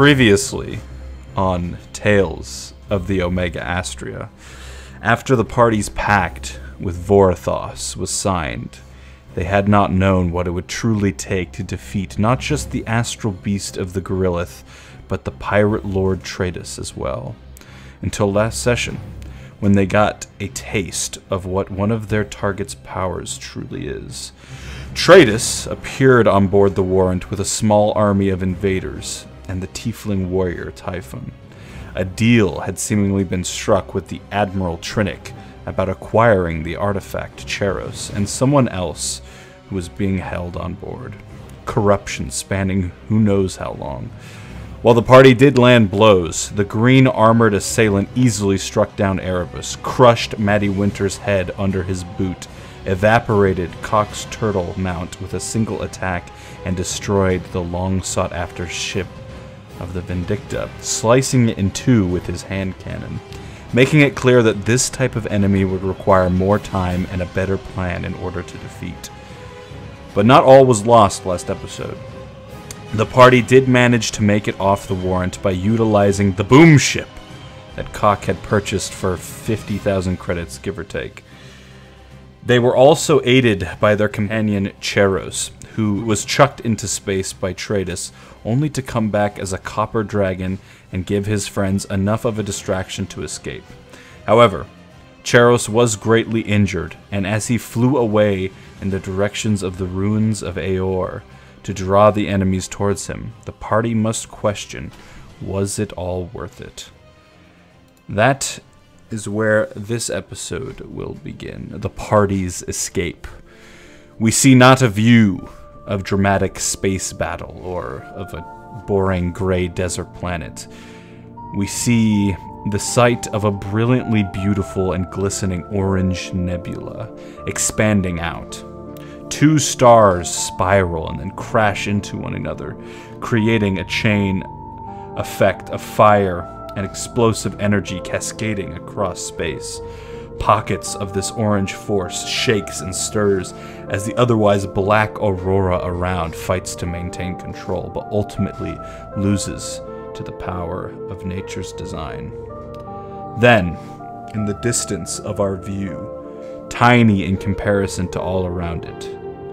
Previously on Tales of the Omega Astria, after the party's pact with Vorithos was signed, they had not known what it would truly take to defeat not just the astral beast of the Gorillith, but the pirate lord Tratus as well. Until last session, when they got a taste of what one of their target's powers truly is. Tratus appeared on board the Warrant with a small army of invaders and the tiefling warrior Typhon. A deal had seemingly been struck with the Admiral Trinic about acquiring the artifact Cheros and someone else who was being held on board. Corruption spanning who knows how long. While the party did land blows, the green armored assailant easily struck down Erebus, crushed Maddie Winter's head under his boot, evaporated Cock's turtle mount with a single attack, and destroyed the long-sought-after ship of the Vindicta, slicing it in two with his hand cannon, making it clear that this type of enemy would require more time and a better plan in order to defeat. But not all was lost last episode. The party did manage to make it off the Warrant by utilizing the boom ship that Cock had purchased for 50,000 credits, give or take. They were also aided by their companion Cheros, who was chucked into space by Tratus, only to come back as a copper dragon and give his friends enough of a distraction to escape. However, Cheros was greatly injured, and as he flew away in the directions of the ruins of Aor to draw the enemies towards him, the party must question, was it all worth it? That is where this episode will begin, the party's escape. We see not a view of dramatic space battle or of a boring gray desert planet. We see the sight of a brilliantly beautiful and glistening orange nebula expanding out. Two stars spiral and then crash into one another, creating a chain effect of fire and explosive energy cascading across space. Pockets of this orange force shakes and stirs as the otherwise black aurora around fights to maintain control, but ultimately loses to the power of nature's design. Then, in the distance of our view, tiny in comparison to all around it,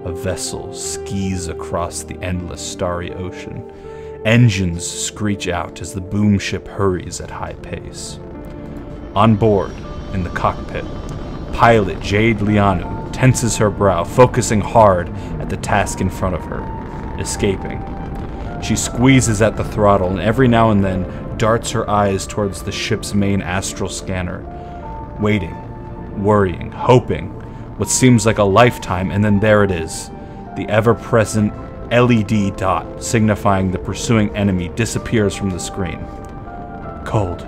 a vessel skis across the endless starry ocean. Engines screech out as the boom ship hurries at high pace. On board, in the cockpit, pilot Jade Lianu tenses her brow, focusing hard at the task in front of her, escaping. She squeezes at the throttle and every now and then darts her eyes towards the ship's main astral scanner, waiting, worrying, hoping, what seems like a lifetime, and then there it is, the ever-present LED dot signifying the pursuing enemy disappears from the screen. Cold.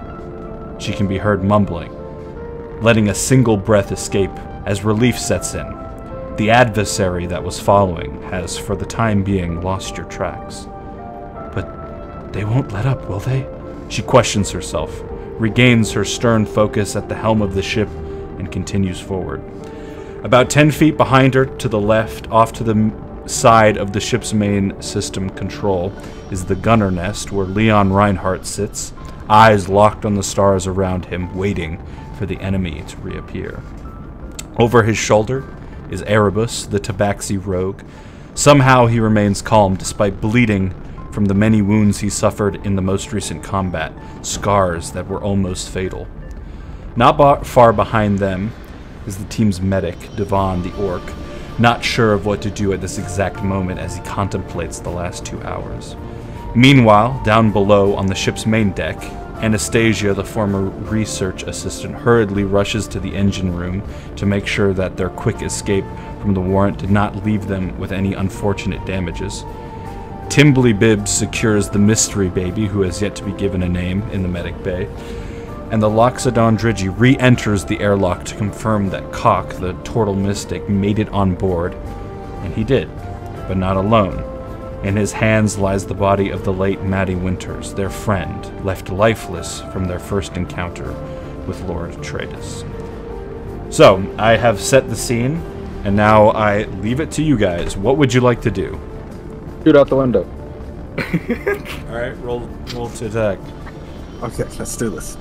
She can be heard mumbling, letting a single breath escape as relief sets in. The adversary that was following has, for the time being, lost your tracks. But they won't let up, will they? She questions herself, regains her stern focus at the helm of the ship, and continues forward. About 10 feet behind her, to the left, off to the side of the ship's main system control, is the gunner nest where Leon Reinhardt sits, eyes locked on the stars around him, waiting for the enemy to reappear. Over his shoulder is Erebus, the Tabaxi rogue. Somehow he remains calm despite bleeding from the many wounds he suffered in the most recent combat, scars that were almost fatal. Not far behind them is the team's medic, Devon the Orc, not sure of what to do at this exact moment as he contemplates the last 2 hours. Meanwhile, down below on the ship's main deck, Anastasia, the former research assistant, hurriedly rushes to the engine room to make sure that their quick escape from the Warrant did not leave them with any unfortunate damages. Timbly Bibbs secures the mystery baby, who has yet to be given a name, in the medic bay, and the Loxodon Drigi re-enters the airlock to confirm that Cock, the Turtle Mystic, made it on board, and he did, but not alone. In his hands lies the body of the late Maddie Winters, their friend, left lifeless from their first encounter with Lord Tratus. So, I have set the scene, and now I leave it to you guys. What would you like to do? Shoot out the window. All right, roll to attack. Okay, let's do this.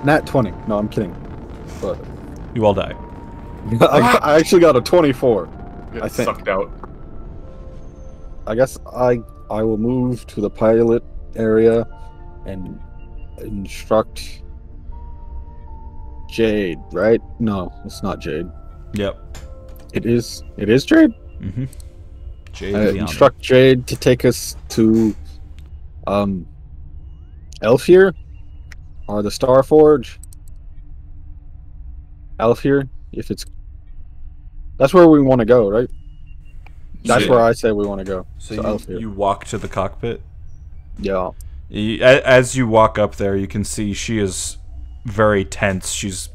Nat 20. No, I'm kidding. But You all die. I actually got a 24. Get I think. sucked out. I guess I will move to the pilot area and instruct Jade, right? No, it's not Jade. Yep. It is Jade? Mm-hmm. Jade Instruct Jade to take us to Elfir or the Starforge. Elfir, if it's that's where we want to go, right? That's where I say we want to go. So you walk to the cockpit? Yeah. As you walk up there, you can see she is very tense. She's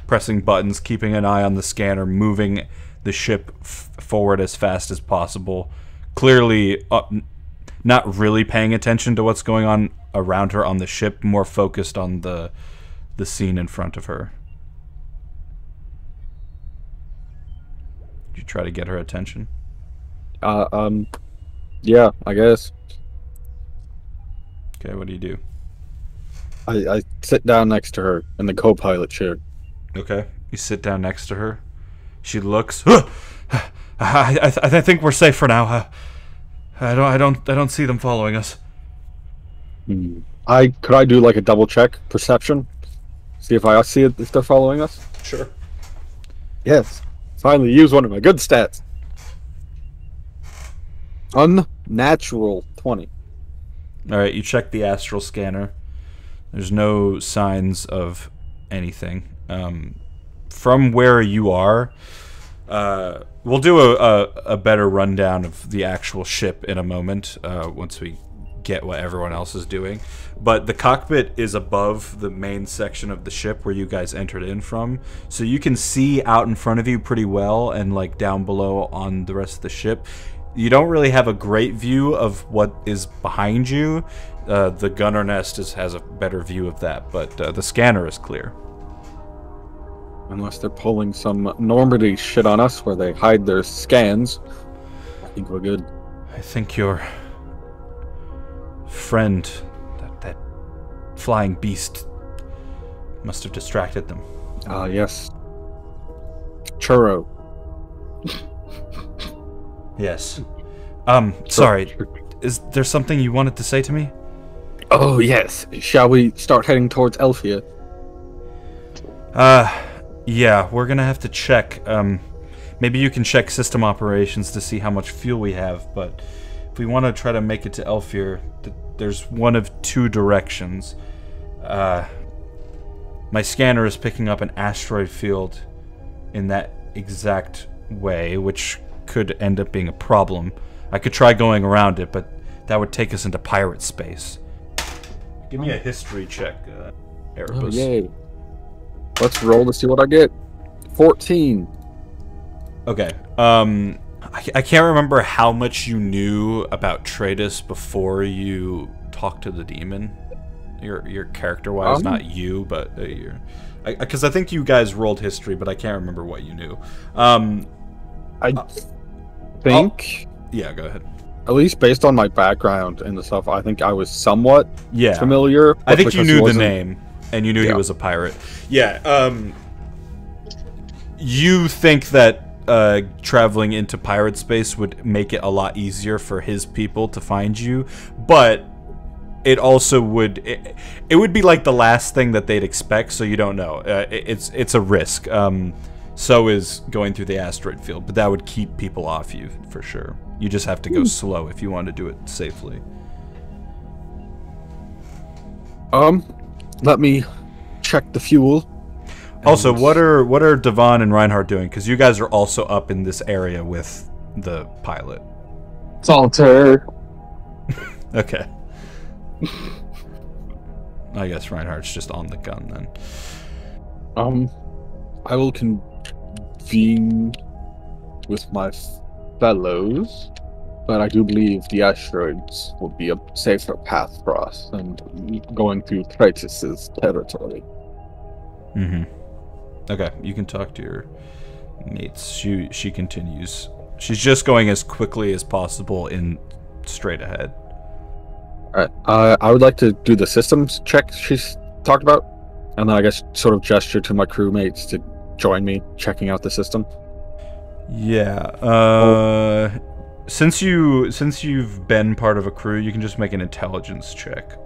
pressing buttons, keeping an eye on the scanner, moving the ship forward as fast as possible. Clearly not really paying attention to what's going on around her on the ship, more focused on the scene in front of her. Did you try to get her attention? Yeah, I guess. Okay, what do you do? I sit down next to her in the co-pilot chair. Okay, you sit down next to her. She looks. I think we're safe for now. I don't see them following us. Could I do like a double check perception? See if I see it if they're following us? Sure. Yes. Finally use one of my good stats. Unnatural 20. Alright, you check the astral scanner. There's no signs of anything. From where you are, we'll do a better rundown of the actual ship in a moment, once we get what everyone else is doing. But the cockpit is above the main section of the ship where you guys entered in from, so you can see out in front of you pretty well, and like down below on the rest of the ship. You don't really have a great view of what is behind you. The gunner nest has a better view of that, but the scanner is clear. Unless they're pulling some Normandy shit on us where they hide their scans, I think we're good. I think your friend, that flying beast, must have distracted them. Ah, yes. Churro. Yes. Sorry. Is there something you wanted to say to me? Oh, yes. Shall we start heading towards Elfia? Yeah, we're gonna have to check. Maybe you can check system operations to see how much fuel we have, but if we want to try to make it to Elfir, there's one of two directions. My scanner is picking up an asteroid field in that exact way, which could end up being a problem. I could try going around it, but that would take us into pirate space. Give me a history check, Erebus. Oh, yay. Let's roll to see what I get. 14. Okay. I can't remember how much you knew about Tradus before you talked to the demon. Your character-wise, not you, but because I think you guys rolled history, but I can't remember what you knew. I think. Yeah, go ahead. At least based on my background and the stuff, I think I was somewhat familiar. I think you knew the name, and you knew he was a pirate. Yeah. You think that traveling into pirate space would make it a lot easier for his people to find you, but it also would it would be like the last thing that they'd expect, so you don't know. It's a risk. So is going through the asteroid field, but that would keep people off you for sure. You just have to go slow if you want to do it safely. Let me check the fuel. Also, what are Devon and Reinhardt doing? Because you guys are also up in this area with the pilot. Solitaire. Okay. I guess Reinhardt's just on the gun then. I will convene with my fellows, but I do believe the asteroids will be a safer path for us than going through Kratos' territory. Mm-hmm. Okay, you can talk to your mates. She continues. She's just going as quickly as possible in straight ahead. Alright, I would like to do the systems check she's talked about, and then I guess sort of gesture to my crewmates to join me checking out the system. Yeah. Since you've been part of a crew, you can just make an intelligence check.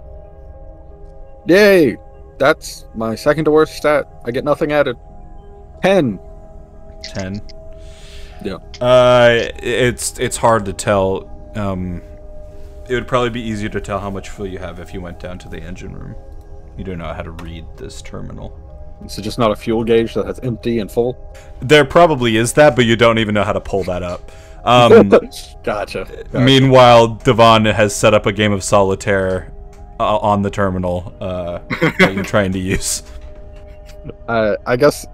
Yay! That's my second to worst stat. I get nothing added. 10. 10. Yeah. It's hard to tell. It would probably be easier to tell how much fuel you have if you went down to the engine room. You don't know how to read this terminal. So just not a fuel gauge that has empty and full? There probably is that, but you don't even know how to pull that up. Gotcha. Meanwhile, Devon has set up a game of solitaire on the terminal that you're trying to use. I guess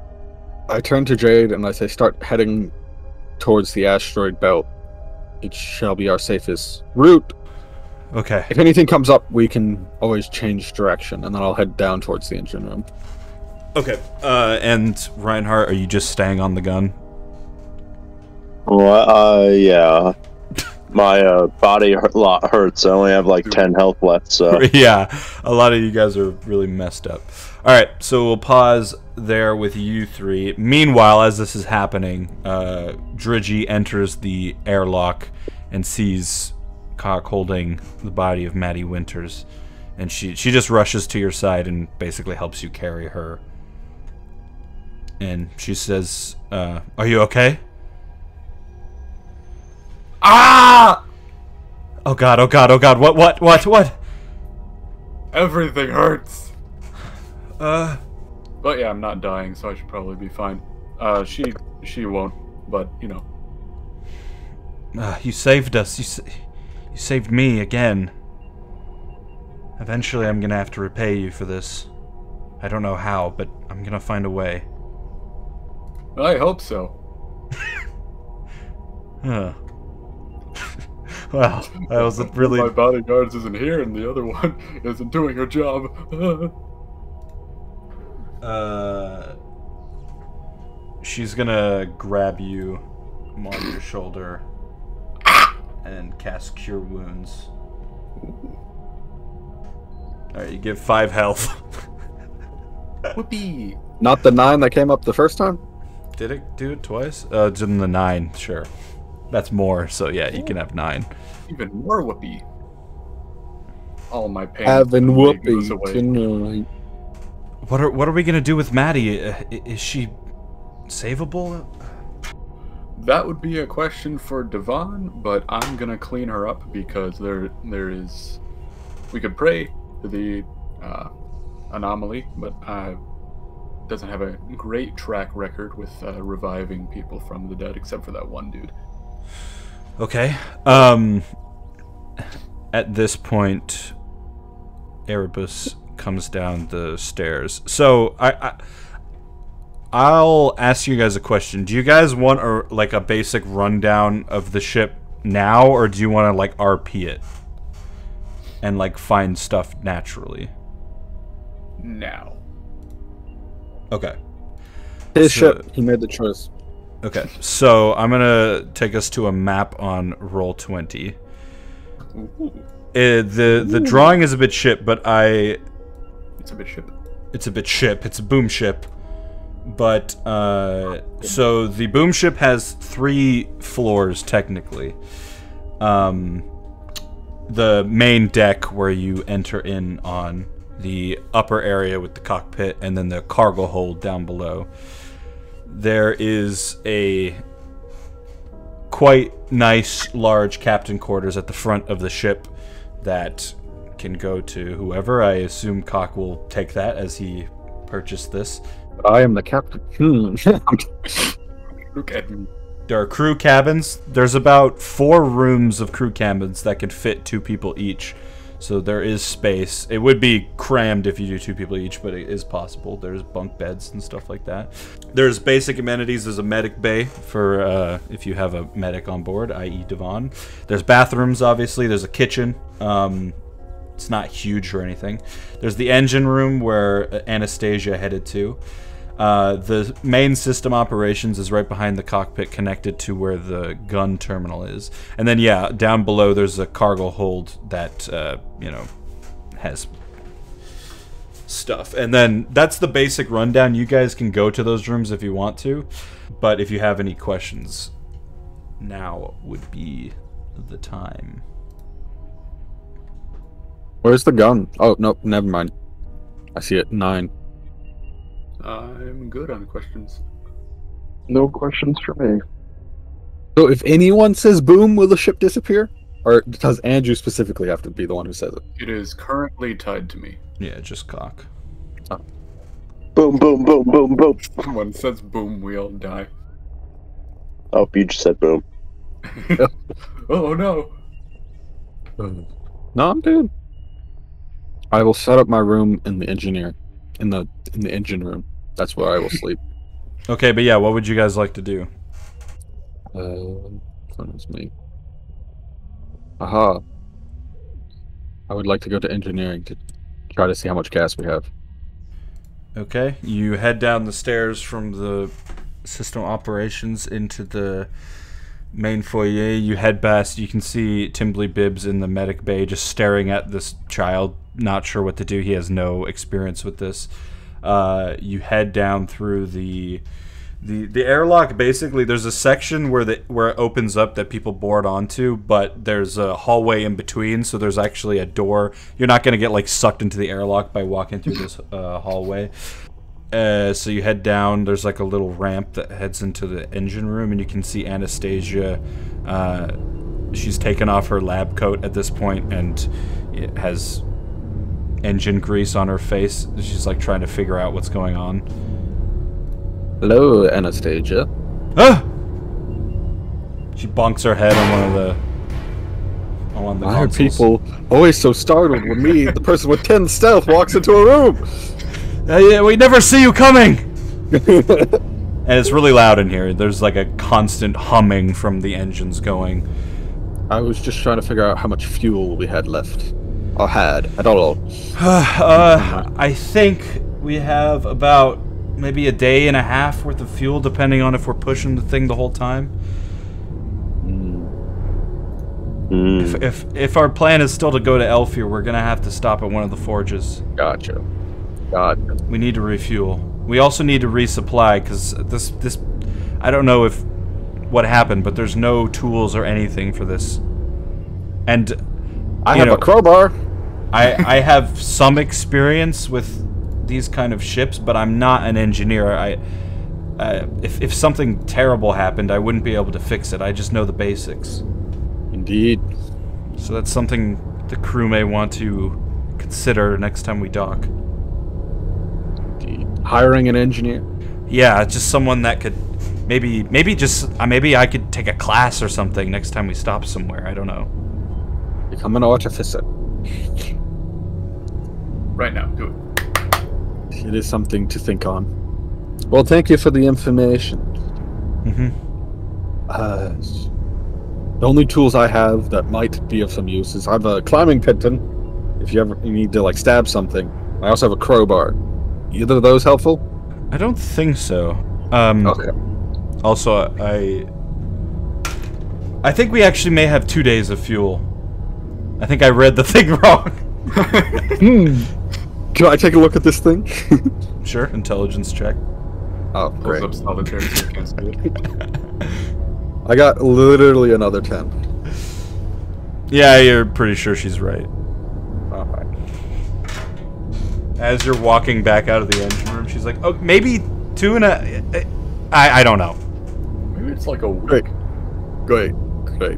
I turn to Jade and I say, start heading towards the asteroid belt. It shall be our safest route. Okay. If anything comes up, we can always change direction, and then I'll head down towards the engine room. Okay. And Reinhardt, are you just staying on the gun? Well, yeah. My body hurts. I only have like 10 health left, so... Yeah, a lot of you guys are really messed up. Alright, so we'll pause there with you three. Meanwhile, as this is happening, Drigi enters the airlock and sees Cock holding the body of Maddie Winters. And she just rushes to your side and basically helps you carry her. And she says, are you okay? Ah! Oh god, oh god, oh god, what? Everything hurts. But yeah, I'm not dying, so I should probably be fine. She won't, but, you know. You saved us. You saved me again. Eventually I'm gonna have to repay you for this. I don't know how, but I'm gonna find a way. I hope so. Huh. Wow, that was a really... My bodyguards isn't here, and the other one isn't doing her job. She's gonna grab you on your shoulder and cast Cure Wounds. Alright, you give 5 health. Whoopee! Not the 9 that came up the first time? Did it do it twice? It's in the 9, sure. That's more, so yeah, you can have 9. Even more whoopee. All my pain Having goes whoopee away. tonight. What are we gonna do with Maddie? Is she savable? That would be a question for Devon, but I'm gonna clean her up because there is. We could pray to the anomaly, but doesn't have a great track record with reviving people from the dead, except for that one dude. Okay. At this point, Erebus comes down the stairs. So I'll ask you guys a question. Do you guys want a basic rundown of the ship now, or do you want to like RP it and like find stuff naturally? Now. Okay. His ship. He made the choice. Okay, so I'm gonna take us to a map on Roll20. The drawing is a bit shit, but It's a bit ship. It's a bit ship. It's a boom ship. But so the boom ship has 3 floors technically. The main deck where you enter in on, the upper area with the cockpit, and then the cargo hold down below. There is a quite nice large captain quarters at the front of the ship that can go to whoever. I assume Cock will take that as he purchased this. I am the captain. Look at me. There are crew cabins. There's about 4 rooms of crew cabins that can fit 2 people each. So there is space. It would be crammed if you do 2 people each, but it is possible. There's bunk beds and stuff like that. There's basic amenities. There's a medic bay for if you have a medic on board, i.e. Devon. There's bathrooms, obviously. There's a kitchen. It's not huge or anything. There's the engine room where Anastasia headed to. The main system operations is right behind the cockpit, connected to where the gun terminal is. And then, yeah, down below there's a cargo hold that, has stuff. And then that's the basic rundown. You guys can go to those rooms if you want to. But if you have any questions, now would be the time. Where's the gun? Oh, no, never mind. I see it. 9. I'm good on questions. No questions for me. So if anyone says boom, will the ship disappear? Or does Andrew specifically have to be the one who says it? It is currently tied to me. Yeah, just cock. Boom, boom, boom, boom, boom. When it says boom, we all die. Oh, you just said boom. Oh no! No, I'm good. I will set up my room in the in the engine room. That's where I will sleep. Okay, but yeah, what would you guys like to do? That's me. Aha. I would like to go to engineering to try to see how much gas we have. Okay, you head down the stairs from the system operations into the main foyer. You head past, you can see Timbley Bibbs in the medic bay just staring at this child, not sure what to do. He has no experience with this. You head down through the airlock. Basically, there's a section where it opens up that people board onto, but there's a hallway in between, so there's actually a door. You're not going to get like sucked into the airlock by walking through this hallway. So you head down. There's like a little ramp that heads into the engine room, and you can see Anastasia. She's taken off her lab coat at this point, and it has engine grease on her face. She's like trying to figure out what's going on. Hello, Anastasia. Ah! She bonks her head on one of the Why are consoles. people always so startled when me, the person with 10 stealth, walks into a room? Yeah, we never see you coming! And it's really loud in here. There's like a constant humming from the engines going. I was just trying to figure out how much fuel we had left. Or had. I don't know. I think we have about maybe a day and a half worth of fuel, depending on if we're pushing the thing the whole time. If our plan is still to go to Elfir, we're gonna have to stop at one of the forges. Gotcha. We need to refuel. We also need to resupply, because this I don't know what happened, but there's no tools or anything for this. And I have a crowbar. I have some experience with these kind of ships, but I'm not an engineer. If something terrible happened, I wouldn't be able to fix it. I just know the basics. Indeed. So that's something the crew may want to consider next time we dock. Indeed. Hiring an engineer? Yeah, just someone that could maybe I could take a class or something next time we stop somewhere. I don't know. Become an artificer. Right now, do it. It is something to think on. Well, thank you for the information. The only tools I have that might be of some use is I have a climbing piton, if you need to like stab something. I also have a crowbar. Either of those helpful? I don't think so. Okay. Also, I think we actually may have 2 days of fuel. I think I read the thing wrong. Can I take a look at this thing? Sure, intelligence check. Oh, Pulls great. up solitaire so you can't see it. I got literally another 10. Yeah, you're pretty sure she's right. Alright. As you're walking back out of the engine room, she's like, "Oh, maybe 2 and a." I don't know. Maybe it's like a week. Great.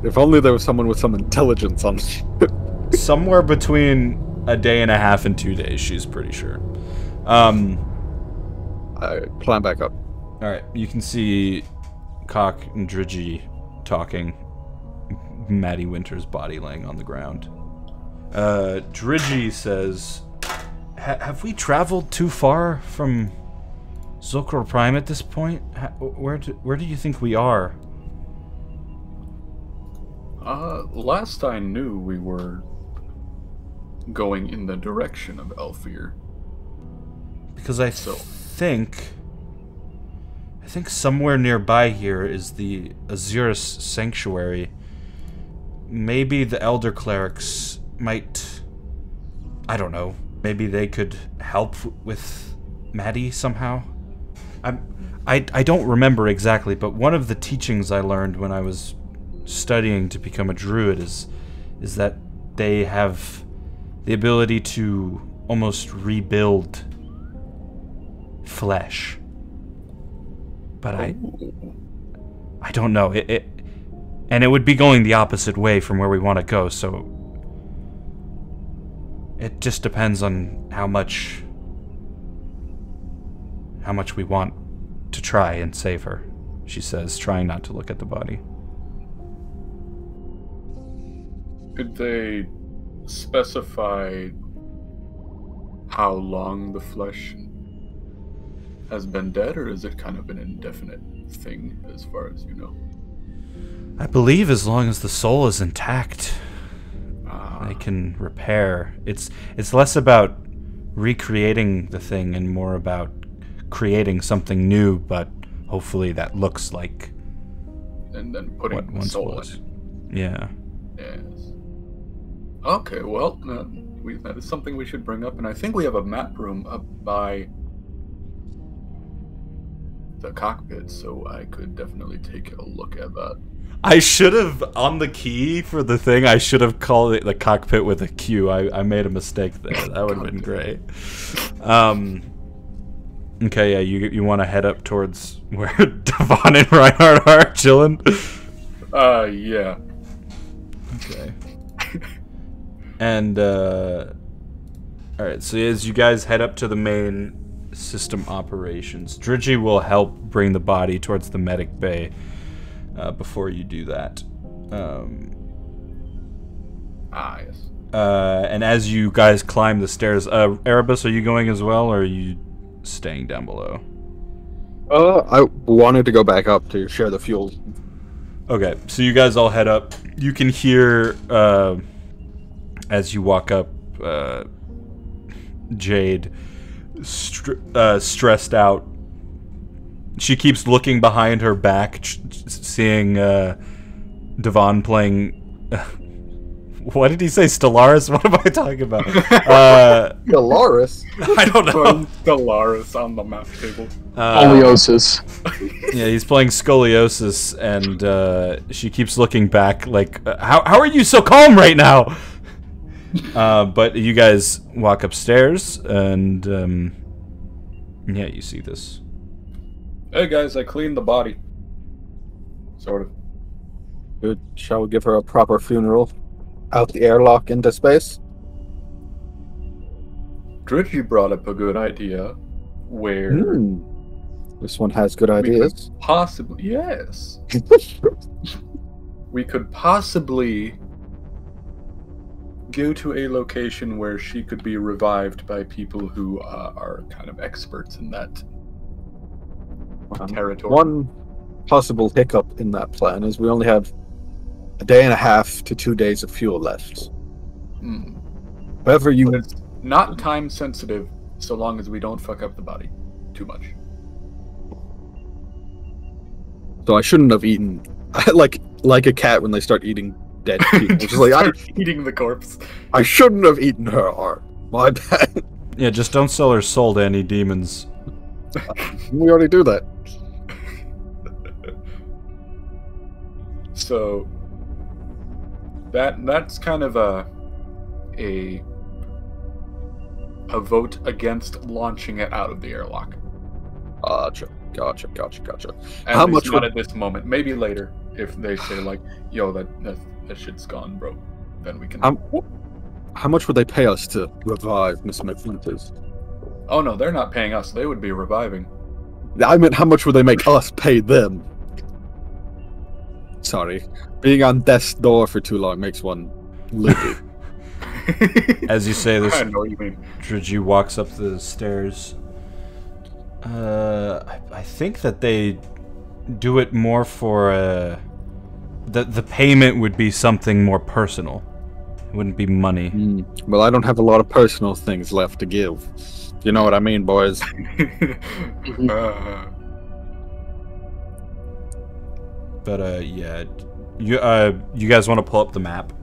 If only there was someone with some intelligence on this. Somewhere between a day and a half and 2 days, she's pretty sure. I climb back up. Alright, you can see Cock and Dridgy talking. Maddie Winter's body laying on the ground. Dridgy says, have we traveled too far from Zulkur Prime at this point? Where do you think we are? Last I knew, we were going in the direction of Elfir. Because I think I think somewhere nearby here is the Azurus Sanctuary. Maybe the Elder Clerics might... I don't know. Maybe they could help with Maddie somehow? I don't remember exactly, but one of the teachings I learned when I was studying to become a druid is that they have the ability to almost rebuild flesh. But I don't know. And it would be going the opposite way from where we want to go, so it just depends on how much we want to try and save her, she says, trying not to look at the body. Could they specify how long the flesh has been dead, or is it kind of an indefinite thing as far as you know? I believe as long as the soul is intact, they can repair. It's less about recreating the thing and more about creating something new, but hopefully that looks like and then putting what once soul was. in it. Yeah. Yes. Okay, well, that is something we should bring up, and I think we have a map room up by the cockpit, so I could definitely take a look at that. I should have, on the key for the thing, I should have called it the cockpit with a Q. I made a mistake there. That would have been great. Okay, yeah, you want to head up towards where Devon and Reinhardt are chilling? Yeah. Okay. And, alright, so as you guys head up to the main system operations, Dridgy will help bring the body towards the medic bay before you do that. Yes. And as you guys climb the stairs, Erebus, are you going as well, or are you staying down below? I wanted to go back up to share the fuel. Okay, so you guys all head up. You can hear, as you walk up, Jade stressed out. She keeps looking behind her back, seeing Devon playing... what did he say? Stellaris? What am I talking about? Stellaris? I don't know. Stellaris on the map table. Scoliosis. Yeah, he's playing Scoliosis, and she keeps looking back like, how are you so calm right now? But you guys walk upstairs, and yeah, you see this. Hey guys, I cleaned the body. Sort of. Good. Shall we give her a proper funeral? Out the airlock into space? Dridgy brought up a good idea where This one has good ideas. possibly, yes. We could possibly go to a location where she could be revived by people who are kind of experts in that territory. One possible hiccup in that plan is we only have a day and a half to 2 days of fuel left. However you... But it's not time sensitive so long as we don't fuck up the body too much. So I shouldn't have eaten... like a cat when they start eating dead people. Just like, Eating the corpse. I shouldn't have eaten her heart. My bad. Yeah, just don't sell her soul to any demons. We already do that. So that's kind of a vote against launching it out of the airlock. Gotcha. At How least much not would... at this moment. Maybe later, if they say like, "Yo, that shit's gone, bro," then we can. How much would they pay us to revive Miss McFlinters? Oh no, they're not paying us. They would be reviving. I meant, how much would they make us pay them? Sorry. Being on death's door for too long makes one livid. As you say this, I know what you mean. Dridgy walks up the stairs. I think that they do it more for the payment would be something more personal. It wouldn't be money. Well, I don't have a lot of personal things left to give. You know what I mean, boys? But yeah, you guys want to pull up the map?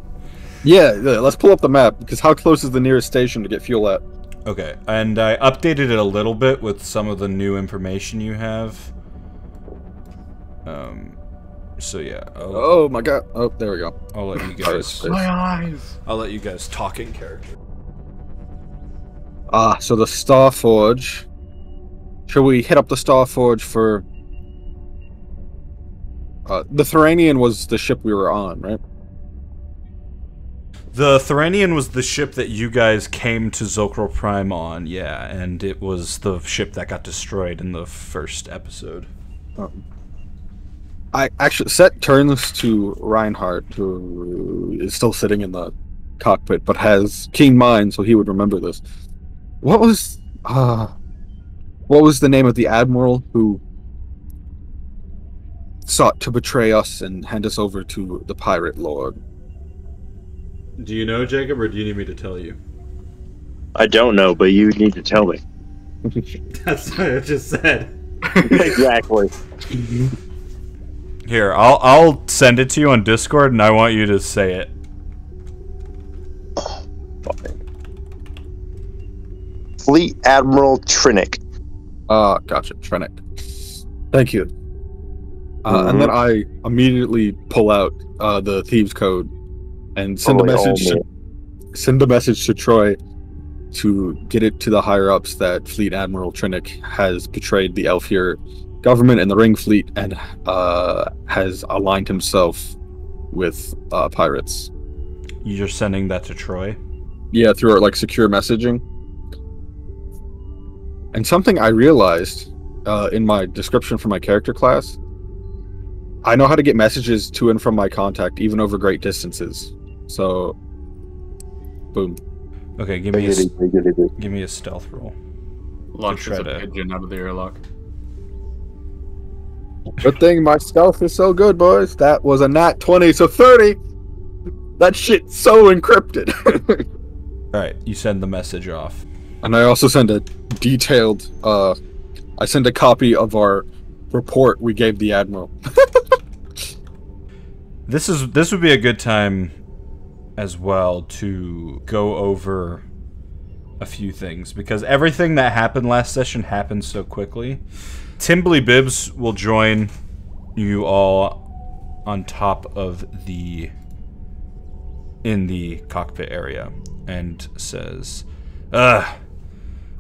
Yeah, let's pull up the map, because how close is the nearest station to get fuel at? Okay, and I updated it a little bit with some of the new information you have. So yeah. Oh my god. Oh, there we go. I'll let you guys. My eyes. I'll let you guys talk in character. So the Star Forge. Should we hit up the Star Forge for... the Thuranian was the ship we were on, right? The Thuranian was the ship that you guys came to Zokral Prime on, yeah, and it was the ship that got destroyed in the first episode. I actually... Set turns to Reinhardt, who is still sitting in the cockpit, but has keen mind, so he would remember this. What was the name of the admiral who sought to betray us and hand us over to the pirate lord? Do you know, Jacob, or do you need me to tell you? I don't know, but you need to tell me. That's what I just said. Exactly. Here, I'll send it to you on Discord, and I want you to say it. Fine. Fleet Admiral Trinick. Gotcha, Trenick. Thank you. And then I immediately pull out the thieves' code and send a message to Troy to get it to the higher ups that Fleet Admiral Trinick has betrayed the Elfir government and the Ring Fleet and has aligned himself with pirates. You're sending that to Troy? Yeah, through like secure messaging. And something I realized in my description for my character class, I know how to get messages to and from my contact, even over great distances. So, boom. Okay, give me a stealth roll. Launches a pigeon out of the airlock. Good thing my stealth is so good, boys. That was a nat 20, so 30. That shit's so encrypted. Alright, you send the message off. And I also send a detailed, I send a copy of our report we gave the Admiral. This would be a good time as well to go over a few things, because everything that happened last session happened so quickly. Timbly Bibbs will join you all on top of in the cockpit area and says,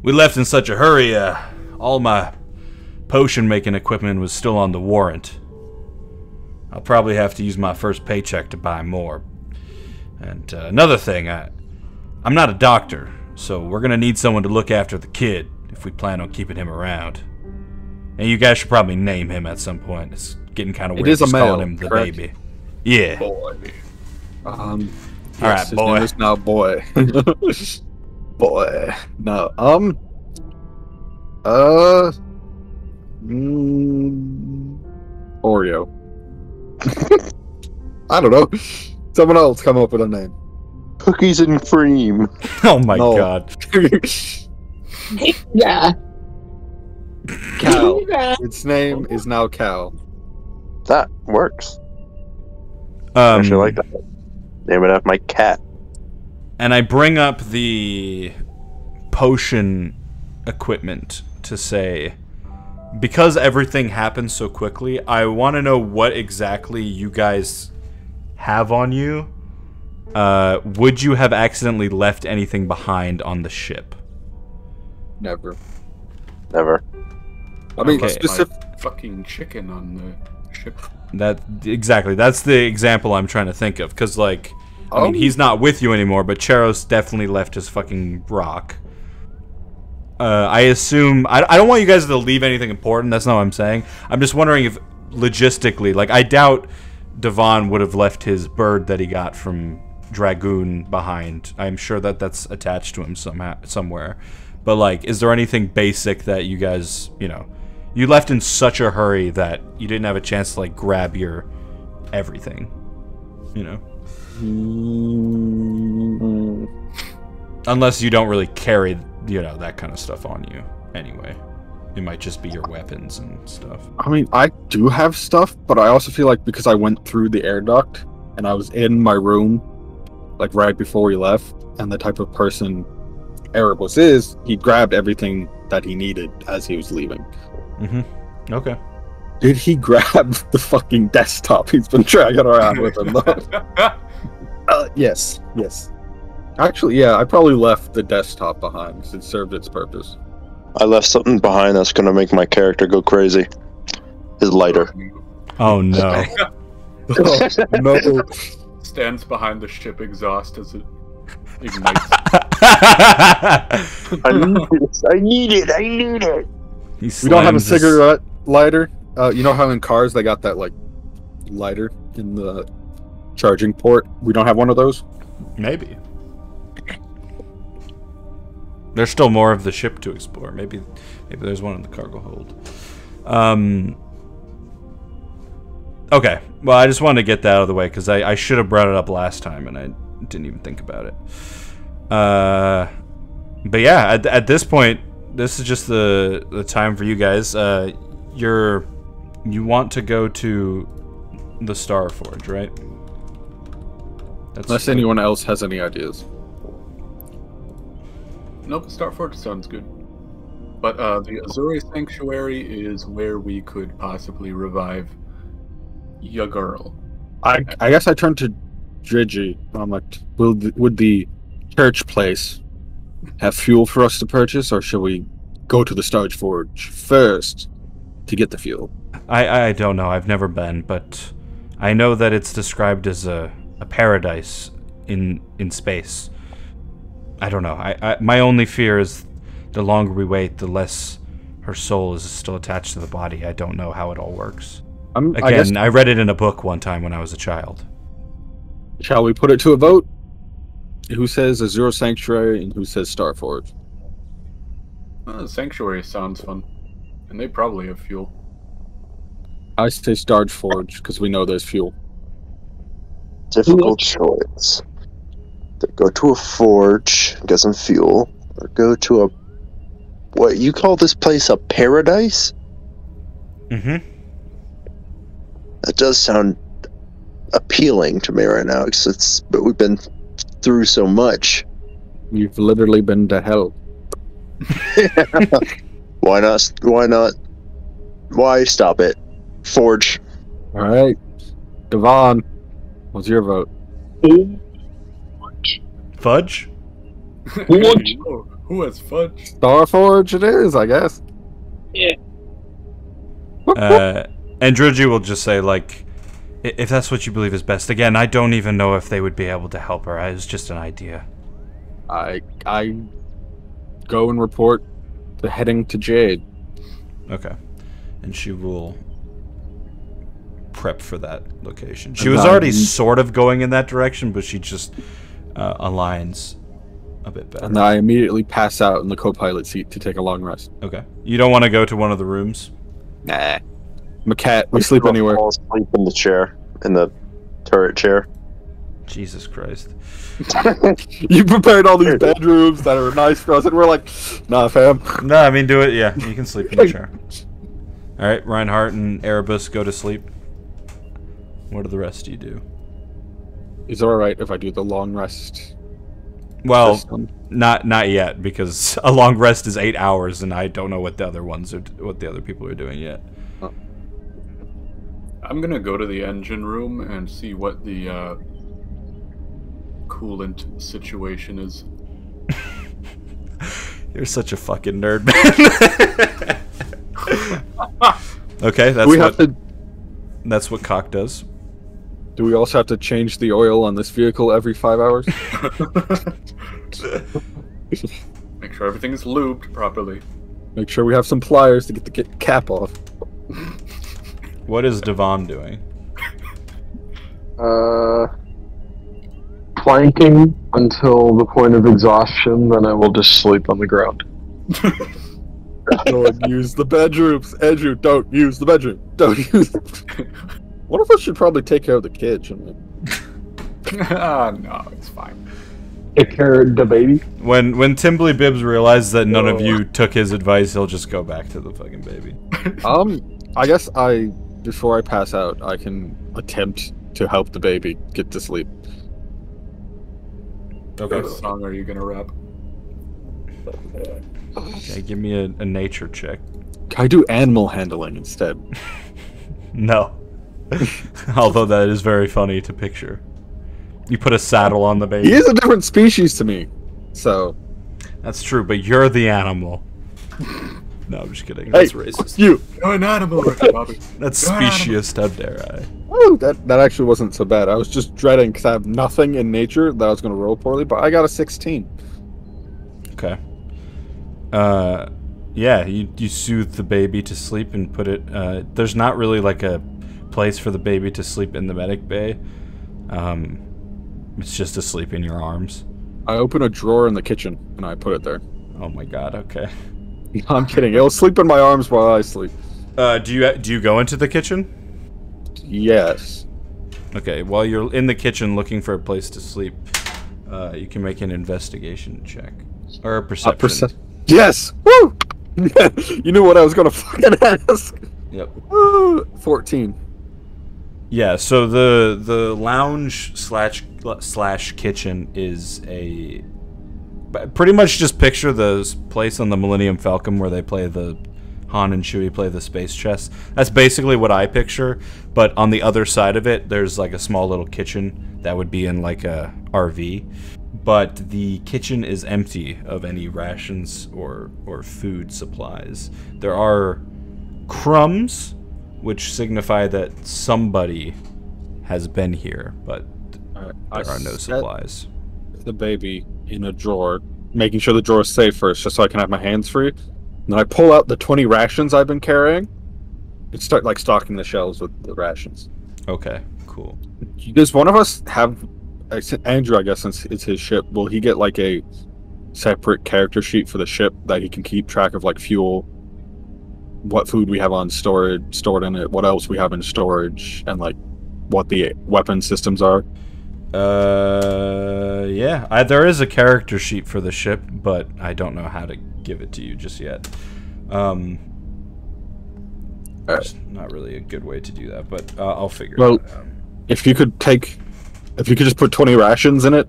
we left in such a hurry, all my potion making equipment was still on the warrant. I'll probably have to use my first paycheck to buy more. And another thing, I'm not a doctor, so we're gonna need someone to look after the kid if we plan on keeping him around. And you guys should probably name him at some point. It's getting kind of weird just calling him the baby. Yeah. Boy. All right, his boy. name is now Boy. Boy. No. Oreo. I don't know. Someone else come up with a name. Cookies and cream. Oh my god. Yeah. Cal. Its name is now Cal. That works. I actually like that. Name it after my cat. And I bring up the potion equipment to say, because everything happened so quickly, I want to know what exactly you guys have on you. Would you have accidentally left anything behind on the ship? Never. Never. I mean, Okay. specific. Fucking chicken on the ship. Exactly. That's the example I'm trying to think of. Because, like, I mean, he's not with you anymore, but Cheros definitely left his fucking rock. I assume... I don't want you guys to leave anything important. That's not what I'm saying. I'm just wondering if, logistically... Like, I doubt Devon would have left his bird that he got from Dragoon behind. I'm sure that that's attached to him somewhere. But, like, is there anything basic that you guys, you know... You left in such a hurry that you didn't have a chance to, like, grab your everything. You know? Unless you don't really carry, you know, that kind of stuff on you. Anyway. It might just be your weapons and stuff. I mean, I do have stuff, but I also feel like because I went through the air duct and I was in my room, like right before we left, and the type of person Erebus is, he grabbed everything that he needed as he was leaving. Mm-hmm. Okay. Did he grab the fucking desktop he's been dragging around with him, though? Yes. Actually, yeah, I probably left the desktop behind because it served its purpose. I left something behind that's gonna make my character go crazy. His lighter. Oh no. Oh, no. Stands behind the ship exhaust as it ignites. I need it. We don't have a cigarette lighter. You know how in cars they got that like lighter in the charging port? We don't have one of those? Maybe. There's still more of the ship to explore. Maybe there's one in the cargo hold. Okay. Well, I just wanted to get that out of the way because I should have brought it up last time and I didn't even think about it. But yeah, at this point, this is just the time for you guys. You want to go to the Star Forge, right? Unless anyone else has any ideas. Nope, Starforge sounds good. But the Azure Sanctuary is where we could possibly revive your girl. I guess I turned to Drigi. I'm like, would the church place have fuel for us to purchase, or should we go to the Star Forge first to get the fuel? I don't know. I've never been, but I know that it's described as a paradise in space. I don't know. My only fear is the longer we wait, the less her soul is still attached to the body. I don't know how it all works. I read it in a book one time when I was a child. Shall we put it to a vote? Who says Azure Sanctuary and who says Star Forge? Sanctuary sounds fun. And they probably have fuel. I say Star Forge because we know there's fuel. Difficult choice. To go to a forge, get some fuel, or go to a... What, you call this place a paradise? Mm-hmm. That does sound appealing to me right now, but we've been through so much. You've literally been to hell. Why not? Why stop it? Forge. Alright. Devon, what's your vote? Fudge? Who has fudge? Star Forge it is, I guess. Yeah. And Druji will just say, like, if that's what you believe is best. Again, I don't even know if they would be able to help her. It was just an idea. I go and report the heading to Jade. Okay. And she will prep for that location. She was already sort of going in that direction, but she just aligns a bit better. And I immediately pass out in the co-pilot seat to take a long rest. Okay. You don't want to go to one of the rooms? Nah. I'm a cat. We sleep anywhere. Fall asleep in the chair, in the turret chair. Jesus Christ. You prepared all these bedrooms that are nice for us, and we're like, nah, fam. No, I mean, do it. Yeah, you can sleep in the chair. All right, Reinhardt and Erebus go to sleep. What do the rest of you do? Is it alright if I do the long rest? Well, not yet, because a long rest is 8 hours, and I don't know what the other people are doing yet. I'm gonna go to the engine room and see what the coolant situation is. You're such a fucking nerd, man. Okay, that's what Cock does. Do we also have to change the oil on this vehicle every 5 hours? Make sure everything's lubed properly. Make sure we have some pliers to get the cap off. What is Devon doing? Planking until the point of exhaustion, then I will just sleep on the ground. Don't use the bedrooms. Andrew, don't use the bedroom. Don't use One of us should probably take care of the kid, shouldn't we? No, it's fine. Take care of the baby. When Timbly Bibbs realizes that none of you took his advice, he'll just go back to the fucking baby. I guess before I pass out, I can attempt to help the baby get to sleep. Okay. What song are you gonna rap? Okay, give me a nature check. Can I do animal handling instead? No. Although that is very funny to picture. You put a saddle on the baby. He is a different species to me, so. That's true, but you're the animal. No, I'm just kidding. Hey, That's racist. you. You're an animal, Ricky Bobby. That's You're an specious, how dare I? Oh, that actually wasn't so bad. I was just dreading because I have nothing in nature that I was going to roll poorly, but I got a 16. Okay. Yeah, you soothe the baby to sleep and put it, there's not really like a place for the baby to sleep in the medic bay. It's just asleep in your arms. I open a drawer in the kitchen and I put it there. Oh my god, okay. No, I'm kidding. It'll sleep in my arms while I sleep. Do you go into the kitchen? Yes. Okay, while you're in the kitchen looking for a place to sleep, you can make an investigation check. Or a perception. Yes! Woo! You knew what I was going to fucking ask. Yep. Woo! 14. Yeah, so the lounge slash kitchen is a... Pretty much just picture the place on the Millennium Falcon where they play the... Han and Chewie play the space chess. That's basically what I picture, but on the other side of it, there's like a small little kitchen that would be in like a RV. But the kitchen is empty of any rations or food supplies. There are crumbs, which signify that somebody has been here, but there are no supplies. The baby in a drawer, making sure the drawer is safe first, just so I can have my hands free. And then I pull out the 20 rations I've been carrying and start like stocking the shelves with the rations. Okay, cool. Does one of us have Andrew? I guess since it's his ship, will he get like a separate character sheet for the ship that he can keep track of, like fuel, what food we have on stored in it, what else we have in storage, and like what the weapon systems are? Yeah, there is a character sheet for the ship, but I don't know how to give it to you just yet. It's not really a good way to do that, but I'll figure it out. If you could just put 20 rations in it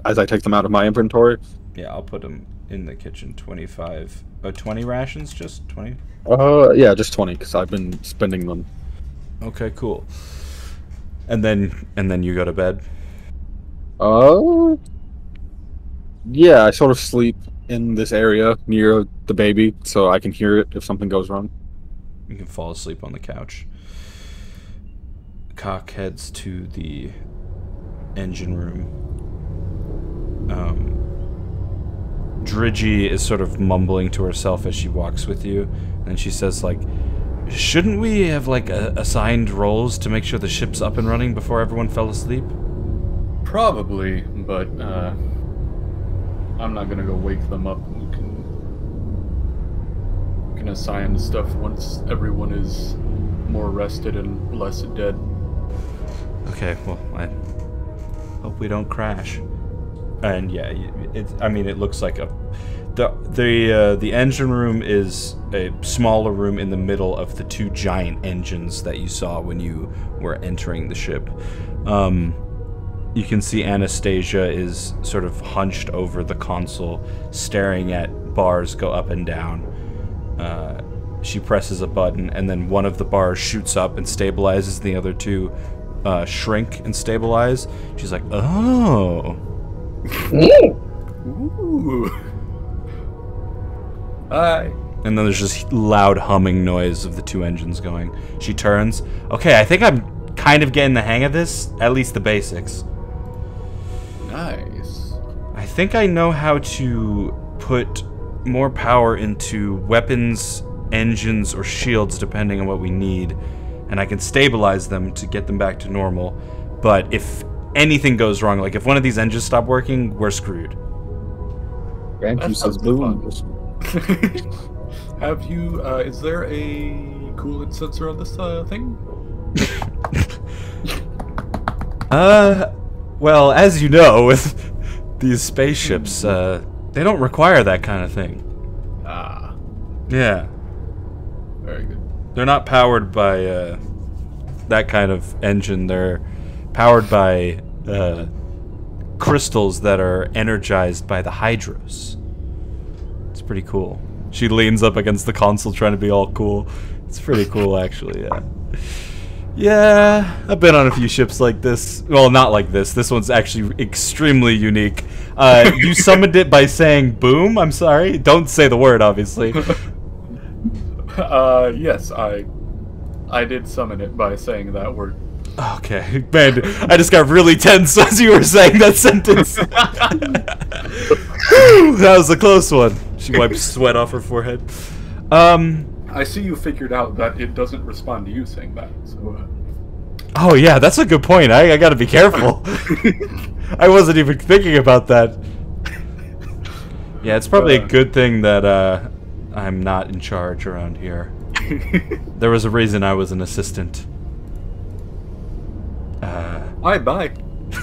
as I take them out of my inventory. Yeah, I'll put them in the kitchen. 25, 20 rations, just 20. Yeah, just 20 because I've been spending them. Okay, cool. And then you go to bed. Yeah, I sort of sleep in this area near the baby so I can hear it if something goes wrong. You can fall asleep on the couch. Cock heads to the engine room. Dridgy is sort of mumbling to herself as she walks with you, and she says, like, shouldn't we have, like, assigned roles to make sure the ship's up and running before everyone fell asleep? Probably, but I'm not gonna go wake them up. We can assign the stuff once everyone is more rested and less dead. Okay, well, I hope we don't crash. And yeah, it looks like the engine room is a smaller room in the middle of the two giant engines that you saw when you were entering the ship. You can see Anastasia is sort of hunched over the console, staring at bars go up and down. She presses a button, and then one of the bars shoots up and stabilizes, and the other two shrink and stabilize. She's like, oh. Ooh. Hi. And then there's just loud humming noise of the two engines going. She turns. Okay, I think I'm kind of getting the hang of this, at least the basics. Nice. I think I know how to put more power into weapons, engines, or shields depending on what we need, and I can stabilize them to get them back to normal. But if anything goes wrong, like if one of these engines stop working, we're screwed. Andrew says boom. Have you, is there a coolant sensor on this thing? Well, as you know, with these spaceships, they don't require that kind of thing. Ah, Yeah. very good. They're not powered by that kind of engine. They're powered by crystals that are energized by the hydros. It's pretty cool. She leans up against the console trying to be all cool. It's pretty cool, actually, yeah. Yeah, I've been on a few ships like this. Well, not like this. This one's actually extremely unique. You summoned it by saying boom? I'm sorry. Don't say the word, obviously. Yes, I did summon it by saying that word. Okay, man, I just got really tense as you were saying that sentence. Whew, that was a close one. She wiped sweat off her forehead. I see you figured out that it doesn't respond to you saying that, so... Oh yeah, that's a good point. I gotta be careful. I wasn't even thinking about that. Yeah, it's probably a good thing that I'm not in charge around here. There was a reason I was an assistant. Bye.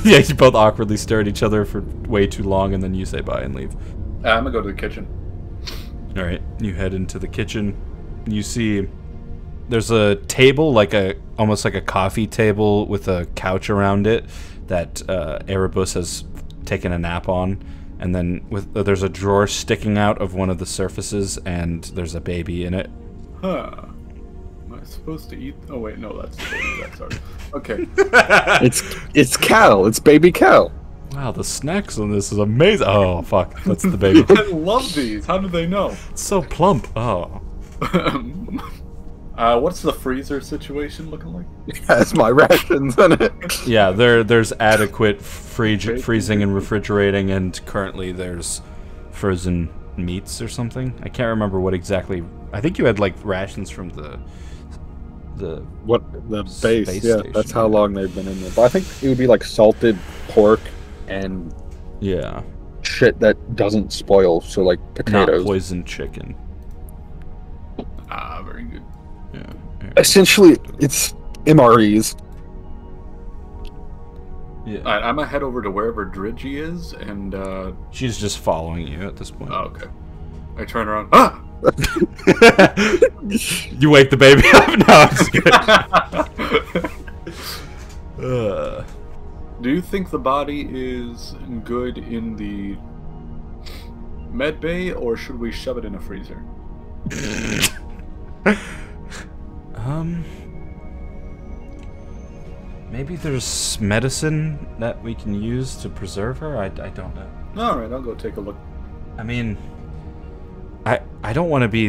Yeah, you both awkwardly stare at each other for way too long, and then you say bye and leave. I'm gonna go to the kitchen. Alright, you head into the kitchen. You see there's a table, almost like a coffee table with a couch around it that Erebus has taken a nap on. And then there's a drawer sticking out of one of the surfaces, and there's a baby in it. Huh. Am I supposed to eat? Oh wait, no, that's the baby. That's ours. Okay. It's Cal. It's baby Cal. Wow, the snacks on this is amazing. Oh, fuck. That's the baby. I love these. How do they know? It's so plump. Oh. What's the freezer situation looking like? That's my rations in it. Yeah, there's adequate freezing and refrigerating, and currently there's frozen meats or something. I can't remember what exactly. I think you had like rations from the base. Space Yeah, station, that's how long they've been in there. But I think it would be like salted pork and yeah, shit that doesn't spoil. So like not potatoes. poisoned chicken. Ah, very good. Yeah. Essentially, it's MREs. Yeah. Alright, I'm gonna head over to wherever Dridgy is, and She's just following you at this point. oh, okay. I turn around. Ah! You wake the baby up? No, I'm just kidding. Do you think the body is good in the med bay, or should we shove it in a freezer? Maybe there's medicine that we can use to preserve her? I don't know. Alright, I'll go take a look. I mean, I don't want to be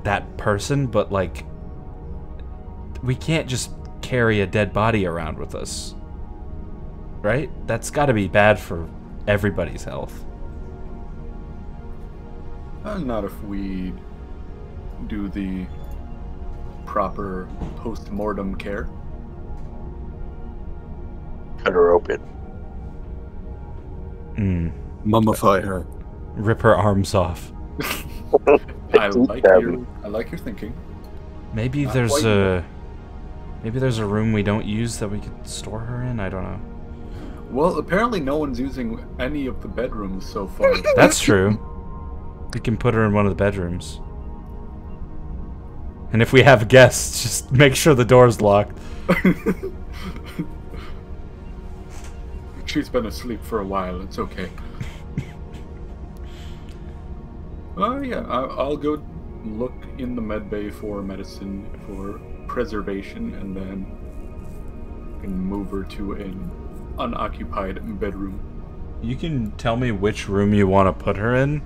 that person, but like, we can't just carry a dead body around with us. Right? That's gotta be bad for everybody's health. Not if we do the proper post-mortem care. Cut her open. Mummify her. Rip her arms off. I like your thinking. Maybe Not there's quite a room we don't use that we could store her in. I don't know. Well, apparently no one's using any of the bedrooms so far. That's true. We can put her in one of the bedrooms. And if we have guests, just make sure the door's locked. She's been asleep for a while. It's okay. Oh yeah, I'll go look in the med bay for medicine for preservation, and then can move her to an unoccupied bedroom. You can tell me which room you want to put her in.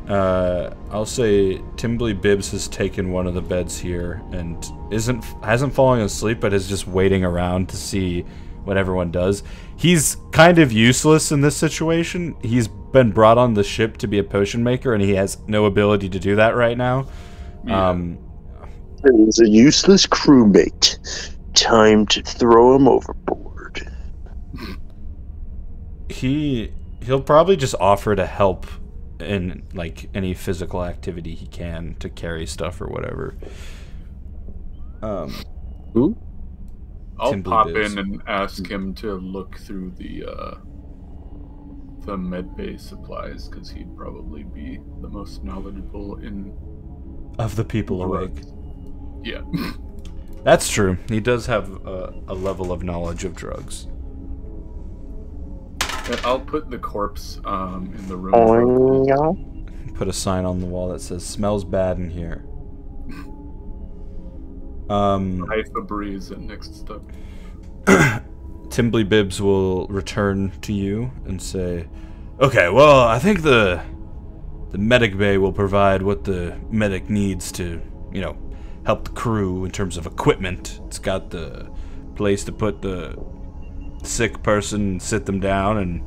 I'll say Timbley Bibbs has taken one of the beds here and hasn't fallen asleep, but is just waiting around to see what everyone does. He's kind of useless in this situation. He's been brought on the ship to be a potion maker, and he has no ability to do that right now. Yeah. He's a useless crewmate. Time to throw him overboard. He'll probably just offer to help in like any physical activity he can to carry stuff or whatever. Who? I'll Timbley pop Bibbs. in and ask him to look through the the medbay supplies, because he'd probably be the most knowledgeable in... Of the people awake. Yeah. That's true. He does have a level of knowledge of drugs. And I'll put the corpse in the room. Oh, yeah. Put a sign on the wall that says, "Smells bad in here." High Febreze and next step. Timbly Bibbs will return to you and say, "Okay, well, I think the medic bay will provide what the medic needs to, you know, help the crew in terms of equipment. It's got the place to put the sick person, sit them down and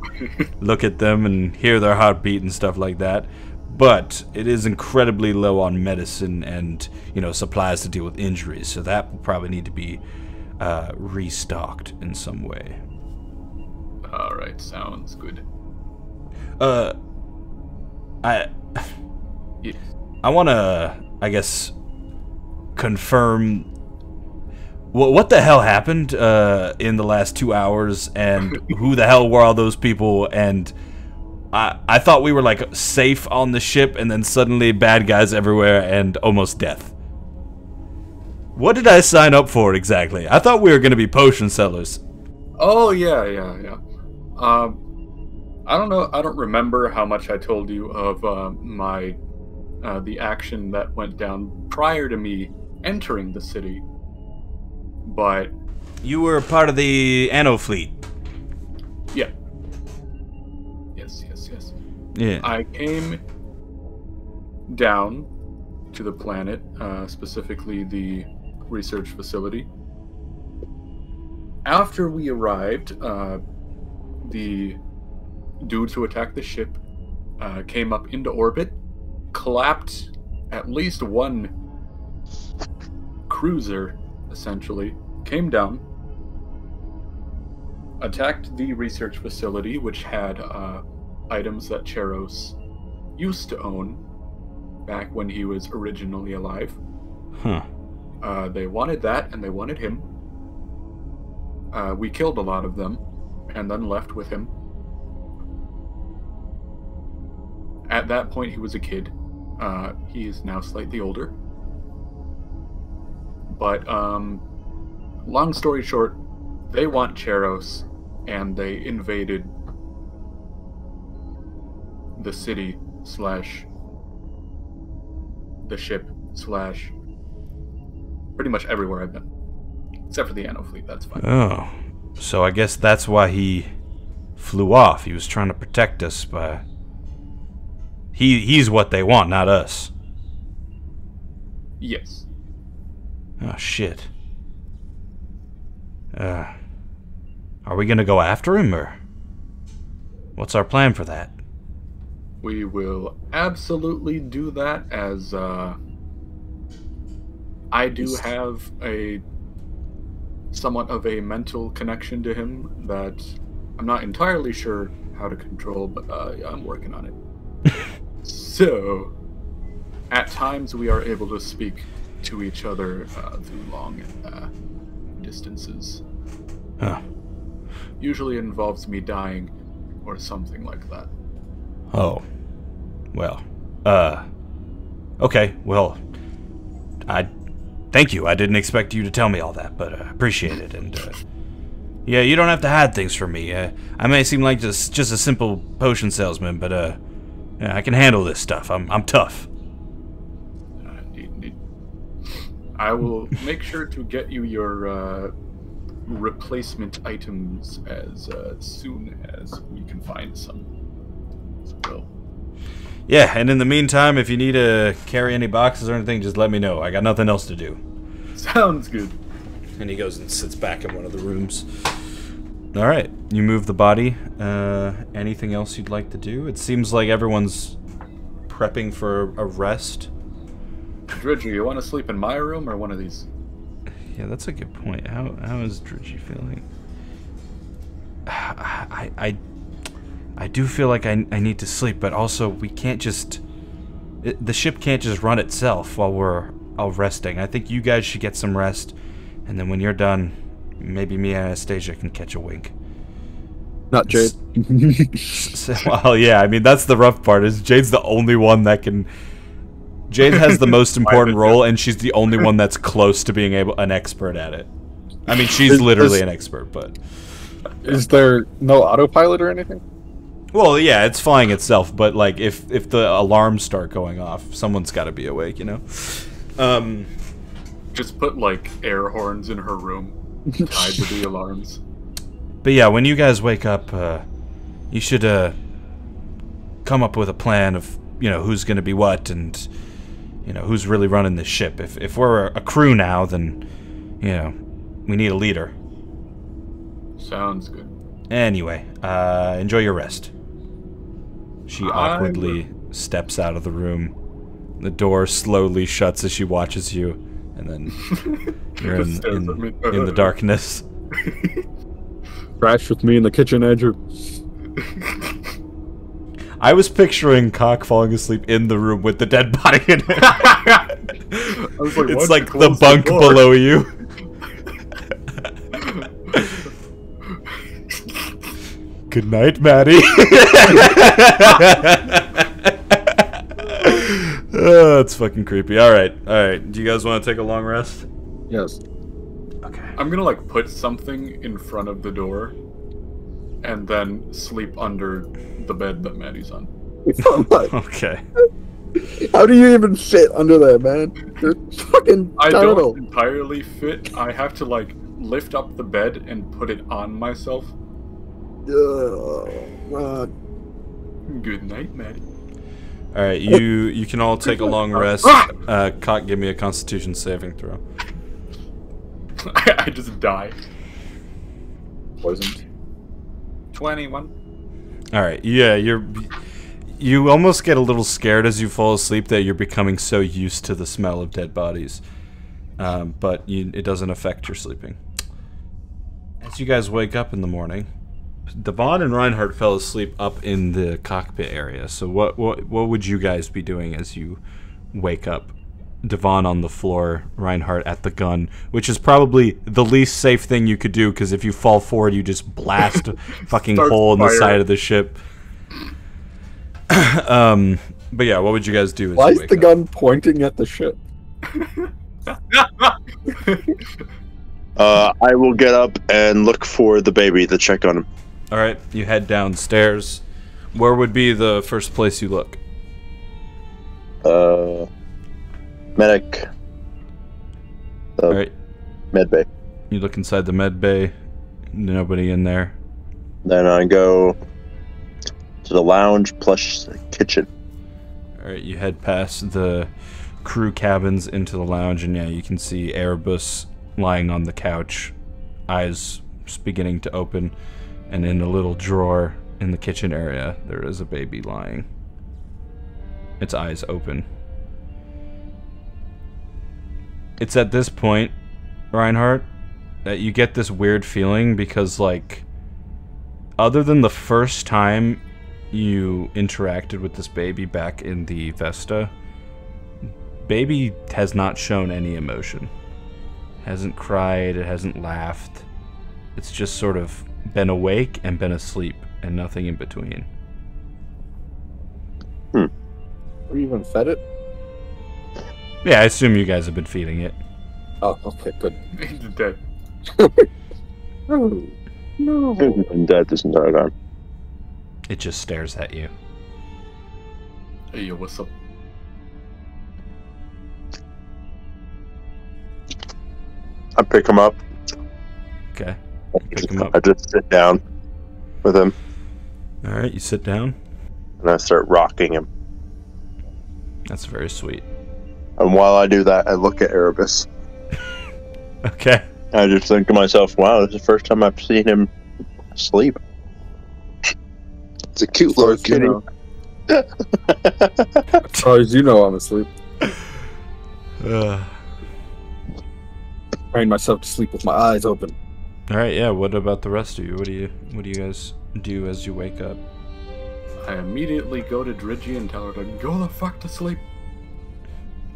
look at them and hear their heartbeat and stuff like that. But it is incredibly low on medicine and, you know, supplies to deal with injuries, so that will probably need to be restocked in some way." Alright, sounds good. Yes. I want to, I guess, confirm what the hell happened in the last 2 hours, and who the hell were all those people, and I thought we were, like, safe on the ship, and then suddenly bad guys everywhere and almost death. What did I sign up for exactly? I thought we were going to be potion sellers. Oh, yeah. I don't know, I don't remember how much I told you of the action that went down prior to me entering the city, but... You were part of the Anno fleet. Yeah. Yes. Yeah. I came down to the planet, specifically the research facility. After we arrived, the dudes who attacked the ship came up into orbit, clapped at least one cruiser, essentially, came down, attacked the research facility, which had items that Cheros used to own back when he was originally alive. Huh. They wanted that, and they wanted him. We killed a lot of them, and then left with him. At that point, he was a kid. He is now slightly older. But, long story short, they want Cheros, and they invaded the city / the ship / pretty much everywhere I've been. Except for the Anno fleet, that's fine. Oh. So I guess that's why he flew off. He was trying to protect us by... He's what they want, not us. Yes. Oh, shit. Are we gonna go after him, or... What's our plan for that? We will absolutely do that, as I do have somewhat of a mental connection to him that I'm not entirely sure how to control, but I'm working on it. So, at times we are able to speak to each other through long distances. Huh. Usually it involves me dying or something like that. Oh. Well. Okay, well... Thank you. I didn't expect you to tell me all that, but I appreciate it, and... Yeah, you don't have to hide things from me. I may seem like just a simple potion salesman, but, yeah, I can handle this stuff. I'm tough. Indeed. I will make sure to get you your replacement items as soon as we can find some. So. Yeah, and in the meantime, if you need to carry any boxes or anything, just let me know. I got nothing else to do. Sounds good. And he goes and sits back in one of the rooms. All right, you move the body. Anything else you'd like to do? It seems like everyone's prepping for a rest. Dridger, you want to sleep in my room or one of these? Yeah, that's a good point. How is Dridgy feeling? I do feel like I need to sleep, but also we can't just... The ship can't just run itself while we're all resting. I think you guys should get some rest, and then when you're done, maybe me and Anastasia can catch a wink. Not Jade. Well, yeah, I mean, that's the rough part, is Jade's the only one that can... Jade has the most important role, and she's the only one that's close to being an expert at it. I mean, she's literally an expert, but... Is there no autopilot or anything? Well, yeah, it's flying itself, but, like, if the alarms start going off, someone's got to be awake, you know? Just put, like, air horns in her room, tied to the alarms. But yeah, when you guys wake up, you should come up with a plan of, you know, who's going to be what, and, you know, who's really running this ship. If we're a crew now, then, you know, we need a leader. Sounds good. Anyway, enjoy your rest. She awkwardly steps out of the room. The door slowly shuts as she watches you, and then you're in the darkness. Crash with me in the kitchen, Andrew. I was picturing Cock falling asleep in the room with the dead body in it. I was like, it's like the bunk below you. Good night, Maddie. Oh, that's fucking creepy. Alright. Do you guys want to take a long rest? Yes. Okay. I'm gonna, like, put something in front of the door and then sleep under the bed that Maddie's on. Okay. How do you even fit under there, man? You're fucking I turtle. don't entirely fit. I have to, like, lift up the bed and put it on myself. Good night, Maddie. Alright, you can all take a long rest. Cock, give me a Constitution saving throw. I just die. Poisoned. 21. Alright, yeah, you almost get a little scared as you fall asleep that you're becoming so used to the smell of dead bodies. But it doesn't affect your sleeping. As you guys wake up in the morning, Devon and Reinhardt fell asleep up in the cockpit area. So what would you guys be doing as you wake up? Devon on the floor, Reinhardt at the gun, which is probably the least safe thing you could do, because if you fall forward, you just blast a fucking hole in the side of the ship. But yeah, what would you guys do as Why you is wake the up? gun pointing at the ship? I will get up and look for the baby to check on him. Alright, you head downstairs. Where would be the first place you look? Medic. Alright. Med bay. You look inside the med bay. Nobody in there. Then I go to the lounge plus the kitchen. Alright, you head past the crew cabins into the lounge, and yeah, you can see Erebus lying on the couch, eyes beginning to open, and in a little drawer in the kitchen area, there is a baby lying. Its eyes open. It's at this point, Reinhardt, that you get this weird feeling because, like, other than the first time you interacted with this baby back in the Vesta, baby has not shown any emotion. Hasn't cried, it hasn't laughed. It's just sort of been awake and been asleep, and nothing in between. Have you even fed it? Yeah, I assume you guys have been feeding it. Oh, okay, good. He's dead. No. No. And that isn't doggone. It just stares at you. Hey, yo, what's up? I pick him up. Okay. Pick him up. I just sit down with him Alright, you sit down. and I start rocking him. That's very sweet. And while I do that, I look at Erebus. Okay. I just think to myself, wow, this is the first time I've seen him asleep. It's a cute little kitty. As far as you know, I'm asleep. Praying myself to sleep with my eyes open. Alright, yeah, what about the rest of you? What do you guys do as you wake up? I immediately go to Dridgy and tell her to go the fuck to sleep.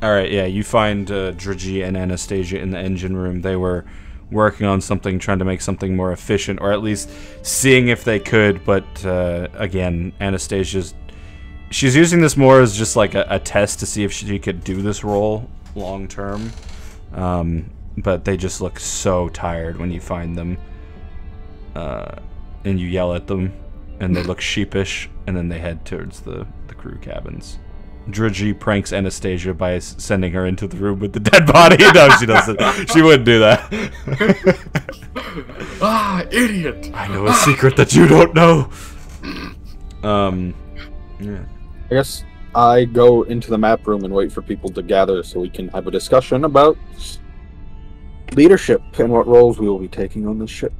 Alright, yeah, you find Dridgy and Anastasia in the engine room. They were working on something, trying to make something more efficient, or at least seeing if they could. But again, she's using this more as just like a test to see if she could do this role long term. But they just look so tired when you find them, and you yell at them, and they look sheepish, and then they head towards the crew cabins. Drudgy pranks Anastasia by sending her into the room with the dead body. No, she doesn't. She wouldn't do that. Idiot! I know a secret that you don't know. Yeah. I guess I go into the map room and wait for people to gather so we can have a discussion about leadership and what roles we will be taking on this ship.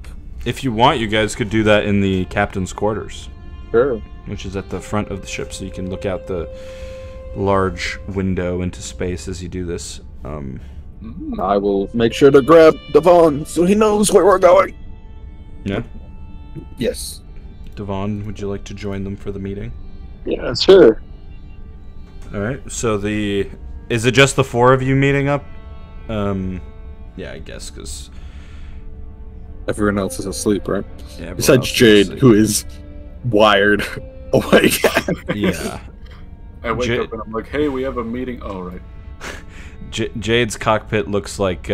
If you want, you guys could do that in the captain's quarters. Sure. Which is at the front of the ship, so you can look out the large window into space as you do this. I will make sure to grab Devon so he knows where we're going. Yeah? Yes. Devon, would you like to join them for the meeting? Yeah, sure. Alright, so is it just the four of you meeting up? Yeah, I guess, because... Everyone else is asleep, right? Yeah, besides Jade, who is wired awake. Yeah. I wake up and I'm like, hey, we have a meeting. Oh, right. Jade's cockpit looks like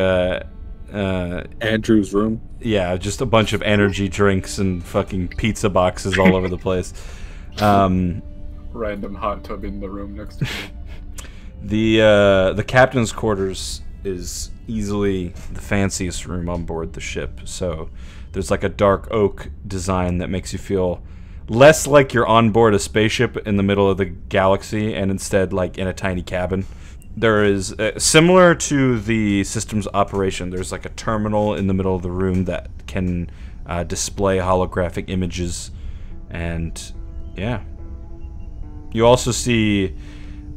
Andrew's room. Yeah, just a bunch of energy drinks and fucking pizza boxes all over the place. Random hot tub in the room next to me. The captain's quarters is easily the fanciest room on board the ship. So there's like a dark oak design that makes you feel less like you're on board a spaceship in the middle of the galaxy and instead like in a tiny cabin. There is, similar to the system's operation, there's like a terminal in the middle of the room that can display holographic images, and yeah. You also see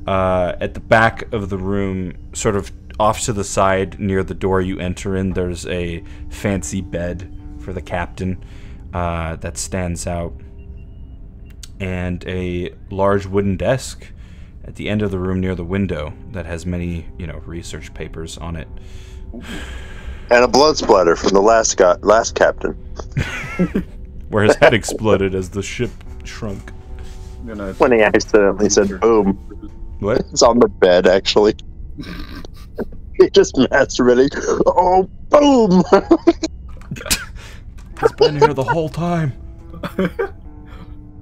at the back of the room, sort of off to the side near the door you enter in, there's a fancy bed for the captain that stands out, and a large wooden desk at the end of the room near the window that has many, research papers on it. And a blood splatter from the last captain. Where his head exploded as the ship shrunk. When he accidentally said boom. What? It's on the bed, actually. He just masturbating. Oh, boom! He's been here the whole time.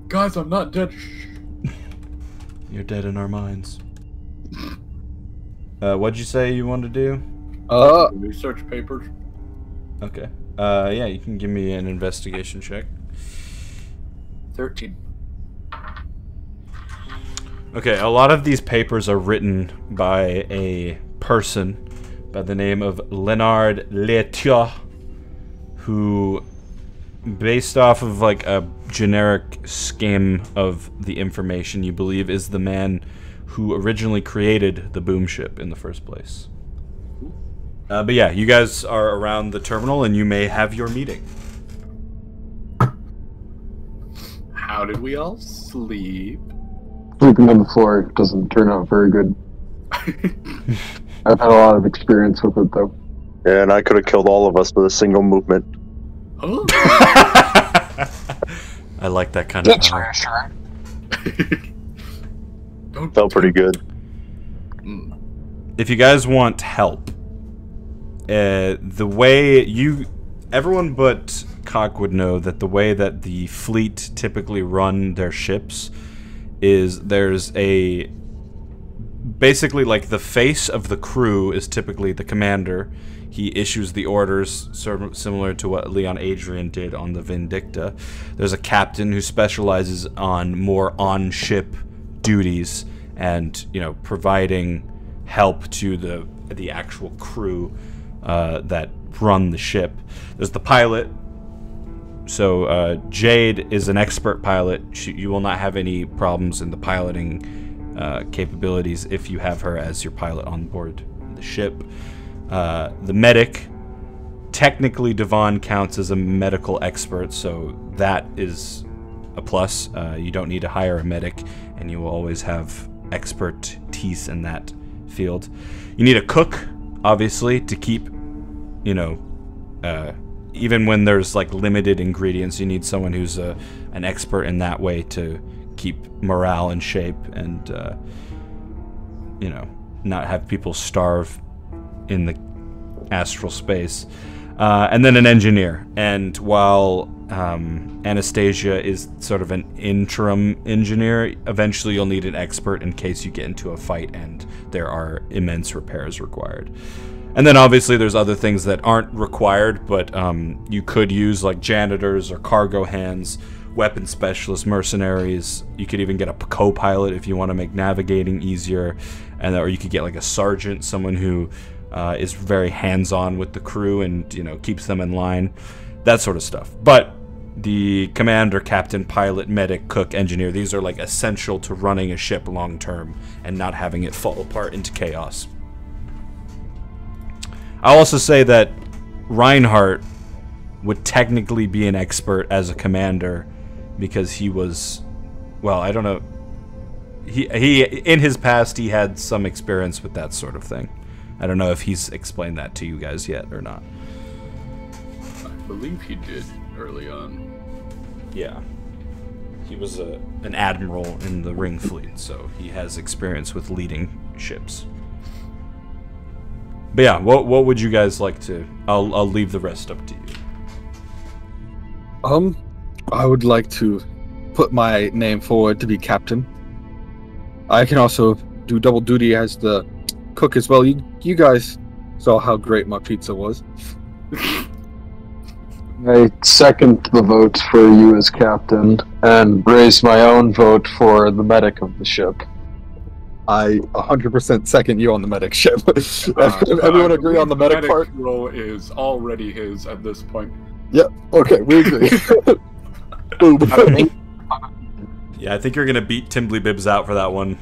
Guys, I'm not dead. You're dead in our minds. What'd you say you wanted to do? Research papers. Okay. Yeah, you can give me an investigation check. 13. Okay, a lot of these papers are written by a person by the name of Leonard Letieux, who, based off of like a generic skim of the information, you believe is the man who originally created the boom ship in the first place. But yeah, you guys are around the terminal and you may have your meeting. How did we all sleep? Sleeping on the floor doesn't turn out very good. I've had a lot of experience with it, though. Yeah, and I could have killed all of us with a single movement. Huh? I like that kind of power. Felt pretty good. If you guys want help, the way everyone but Cock would know that the way that the fleet typically run their ships is there's basically like the face of the crew is typically the commander. He issues the orders, sort of similar to what Leon Adrian did on the Vindicta. There's a captain who specializes on more on-ship duties and, providing help to the actual crew that run the ship. There's the pilot. So Jade is an expert pilot. You will not have any problems in the piloting capabilities if you have her as your pilot on board the ship. The medic, technically Devon counts as a medical expert, so that is a plus. You don't need to hire a medic, and you will always have expertise in that field. You need a cook, obviously, to keep, even when there's like limited ingredients, you need someone who's an expert in that way to keep morale in shape and not have people starve in the astral space. And then an engineer. And while Anastasia is sort of an interim engineer, eventually you'll need an expert in case you get into a fight and there are immense repairs required. And then obviously there's other things that aren't required, but you could use, like janitors or cargo hands, weapon specialists, mercenaries. You could even get a co-pilot if you want to make navigating easier, or you could get like a sergeant, someone who is very hands-on with the crew and keeps them in line, that sort of stuff. But the commander, captain, pilot, medic, cook, engineer, these are like essential to running a ship long term and not having it fall apart into chaos. I'll also say that Reinhardt would technically be an expert as a commander because he was, well, I don't know, he in his past he had some experience with that sort of thing. I don't know if he's explained that to you guys yet or not. I believe he did early on. Yeah. He was an admiral in the Ring Fleet, so he has experience with leading ships. But yeah, what would you guys like to... I'll leave the rest up to you. I would like to put my name forward to be captain. I can also do double duty as the cook as well. You guys saw how great my pizza was. I second the vote for you as captain and raise my own vote for the medic of the ship. I 100% second you on the medic ship. Everyone agree on the medic part? Role is already his at this point. Yep. Okay, we agree. Yeah, I think you're gonna beat Timbly Bibbs out for that one.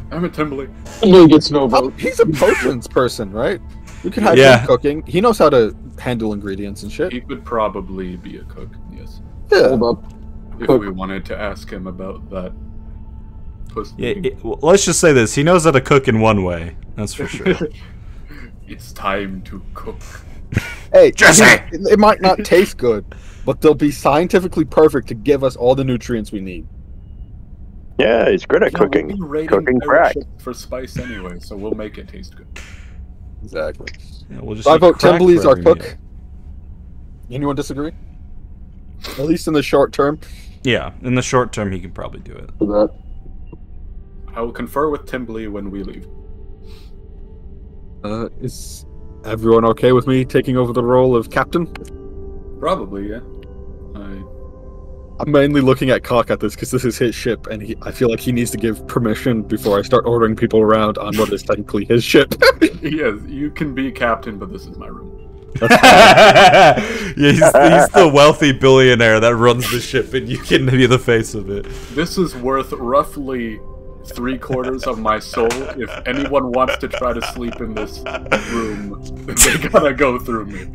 I'm a Timbly. He gets no vote. He's a potions person, right? We can have him cooking. He knows how to handle ingredients and shit. He could probably be a cook, yes. Yeah. Hold up. If we wanted to ask him about that. Well, let's just say this: he knows how to cook in one way. That's for sure. It's time to cook. Hey, Jesse! It might not taste good, but they'll be scientifically perfect to give us all the nutrients we need. Yeah, he's good at cooking. Cooking crack. For spice anyway, so we'll make it taste good. Exactly. Yeah, we'll just so I vote crack Timbly's for our every cook. meal. Anyone disagree? At least in the short term. Yeah, in the short term, he can probably do it. I will confer with Timbly when we leave. Is everyone okay with me taking over the role of captain? Probably, yeah. I'm mainly looking at Cock at this because this is his ship, and I feel like he needs to give permission before I start ordering people around on what is technically his ship. Yes, you can be captain, but this is my room. Yeah, he's the wealthy billionaire that runs the ship, and you can be the face of it. This is worth roughly 3/4 of my soul. If anyone wants to try to sleep in this room, they gotta go through me.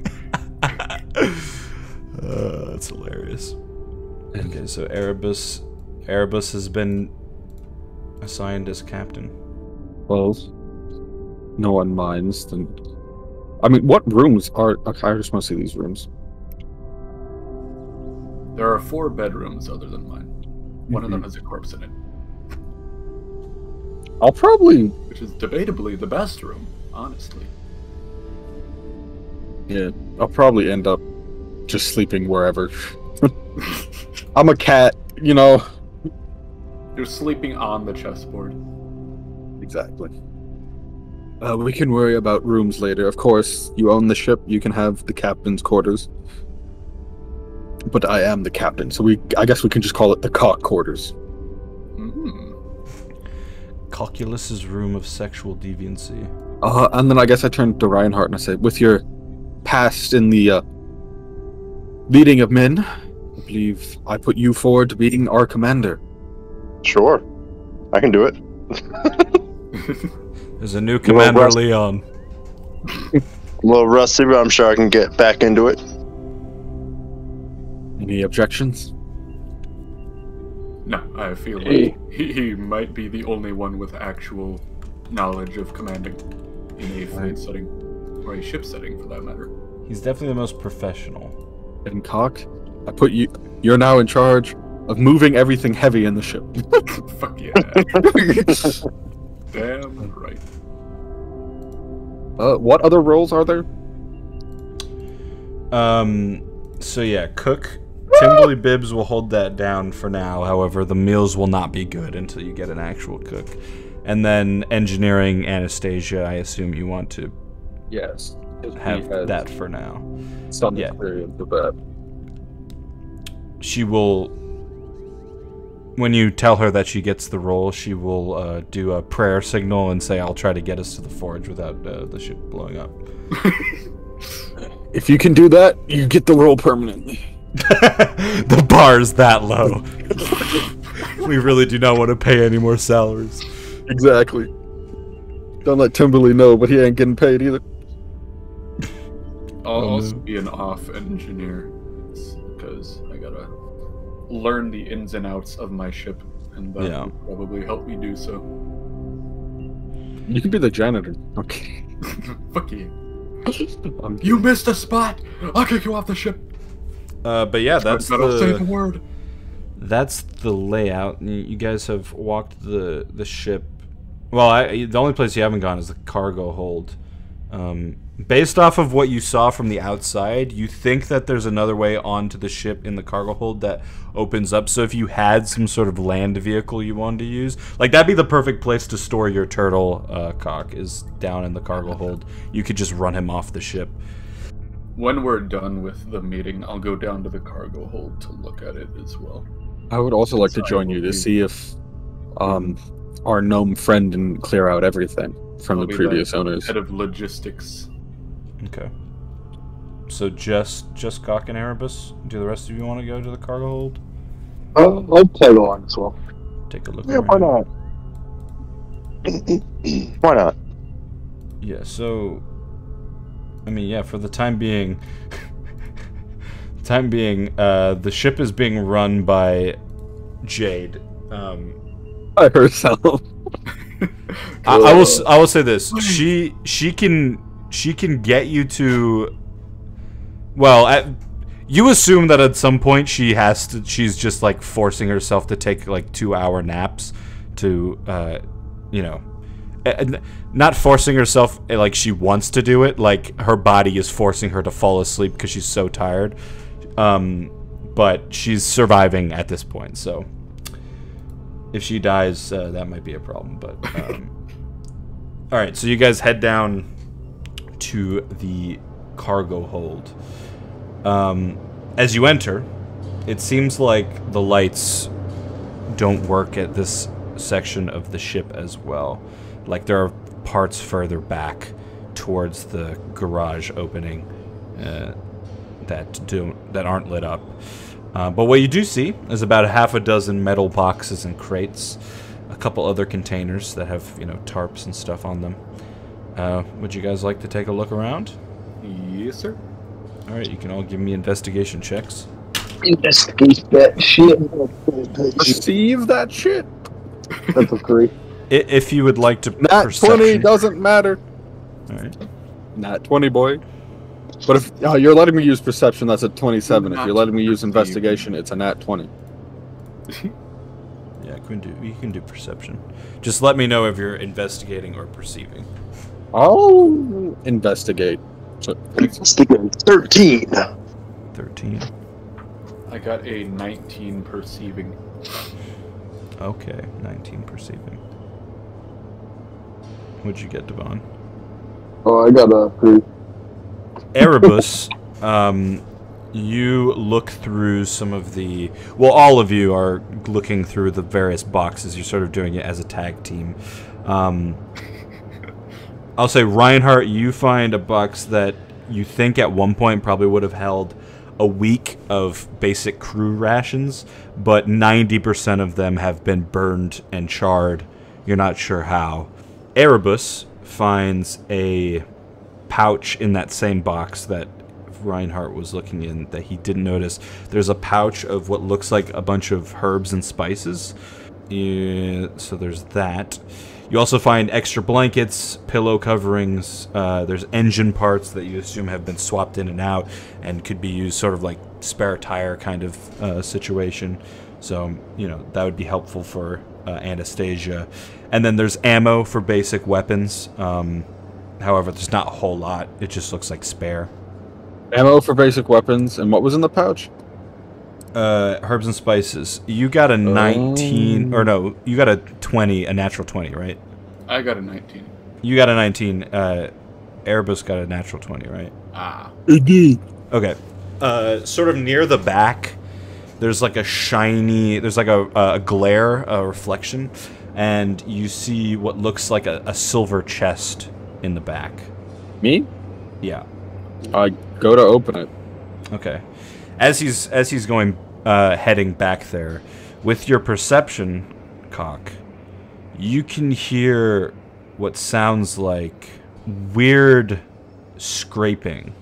That's hilarious. Okay, so Erebus has been assigned as captain. Well, no one minds. Then, I mean, what rooms are? Okay, I just want to see these rooms. There are 4 bedrooms other than mine. One of them has a corpse in it. I'll probably... Which is debatably the best room, honestly. Yeah, I'll probably end up just sleeping wherever. I'm a cat, you know. You're sleeping on the chessboard. Exactly. We can worry about rooms later. Of course, you own the ship, you can have the captain's quarters. But I am the captain, so I guess we can just call it the cock quarters. Calculus's room of sexual deviancy. And then I guess I turn to Reinhardt and I say, with your past in the leading of men, I believe I put you forward to being our commander. Sure. I can do it. There's a new commander, Leon. A little rusty, but I'm sure I can get back into it. Any objections? No, I feel like he might be the only one with actual knowledge of commanding in a fleet setting, or a ship setting for that matter. He's definitely the most professional. And Cock, I put you. You're now in charge of moving everything heavy in the ship. Fuck yeah. Damn right. What other roles are there? So yeah, cook. Timberly Bibbs will hold that down for now. However, the meals will not be good until you get an actual cook. And then engineering, Anastasia, I assume you want to Yes. have that for now. Some Yeah. experience with that. She will, when you tell her that she gets the role, she will do a prayer signal and say, I'll try to get us to the forge without the ship blowing up. If you can do that, you get the role permanently. The bar's that low. We really do not want to pay any more salaries. Exactly. Don't let Timberly know, but he ain't getting paid either. I'll also be an off engineer because I gotta learn the ins and outs of my ship, and that will probably help me do so. You can be the janitor. Okay. Fuck you. You missed a spot. I'll kick you off the ship. But yeah, that's I'll say the word. That's the layout. You guys have walked the ship. Well, the only place you haven't gone is the cargo hold. Based off of what you saw from the outside, you think that there's another way onto the ship in the cargo hold that opens up. So if you had some sort of land vehicle you wanted to use, like that'd be the perfect place to store your turtle, Cock, is down in the cargo hold. You could just run him off the ship. When we're done with the meeting, I'll go down to the cargo hold to look at it as well. I would also like to join you to see if our gnome friend didn't clear out everything from the previous owners. Head of logistics. Okay. So just Cock and Erebus? Do the rest of you want to go to the cargo hold? I'll tag along as well. Take a look. Yeah, why not? Why not? Yeah, so I mean, yeah, for the time being the ship is being run by Jade. By herself. I will say this. She can get you to, well, you assume that at some point she's just like forcing herself to take like 2-hour naps to not forcing herself like she wants to do it, like her body is forcing her to fall asleep because she's so tired. But she's surviving at this point, so if she dies, that might be a problem. But all right, so you guys head down to the cargo hold. As you enter, it seems like the lights don't work at this section of the ship as well. Like there are parts further back towards the garage opening that aren't lit up. But what you do see is about 6 metal boxes and crates, a couple other containers that have, tarps and stuff on them. Would you guys like to take a look around? Yes, sir. All right, you can all give me investigation checks. Investigate that shit. Perceive that shit. That's a 3. If you would like to. Nat 20 doesn't matter. All right. Nat 20, boy. But if you're letting me use perception, that's a 27. If you're letting me use investigation, it's a nat 20. Yeah, you can do perception. Just let me know if you're investigating or perceiving. I'll investigate. So, 13. 13. I got a 19 perceiving. Okay, 19 perceiving. What'd you get, Devon? Oh, I got a 3. Erebus, you look through some of the... Well, all of you are looking through the various boxes. You're sort of doing it as a tag team. I'll say, Reinhardt, you find a box that you think at one point probably would have held a week of basic crew rations, but 90% of them have been burned and charred. You're not sure how. Erebus finds a pouch in that same box that Reinhardt was looking in that he didn't notice. There's a pouch of what looks like a bunch of herbs and spices. So there's that. You also find extra blankets, pillow coverings. There's engine parts that you assume have been swapped in and out and could be used sort of like spare tire kind of situation. So, you know, that would be helpful for Anastasia. And then there's ammo for basic weapons. However, there's not a whole lot. It just looks like spare. Ammo for basic weapons. And what was in the pouch? Herbs and spices. You got a 19, or no, you got a 20, a natural 20, right? I got a 19. You got a 19. Erebus got a natural 20, right? Ah. Indeed. Okay. Sort of near the back, there's like a shiny, there's like a glare, a reflection, and you see what looks like a silver chest in the back. Me? Yeah. I go to open it. Okay. As he's going heading back there, with your perception, Cock, you can hear what sounds like weird scraping.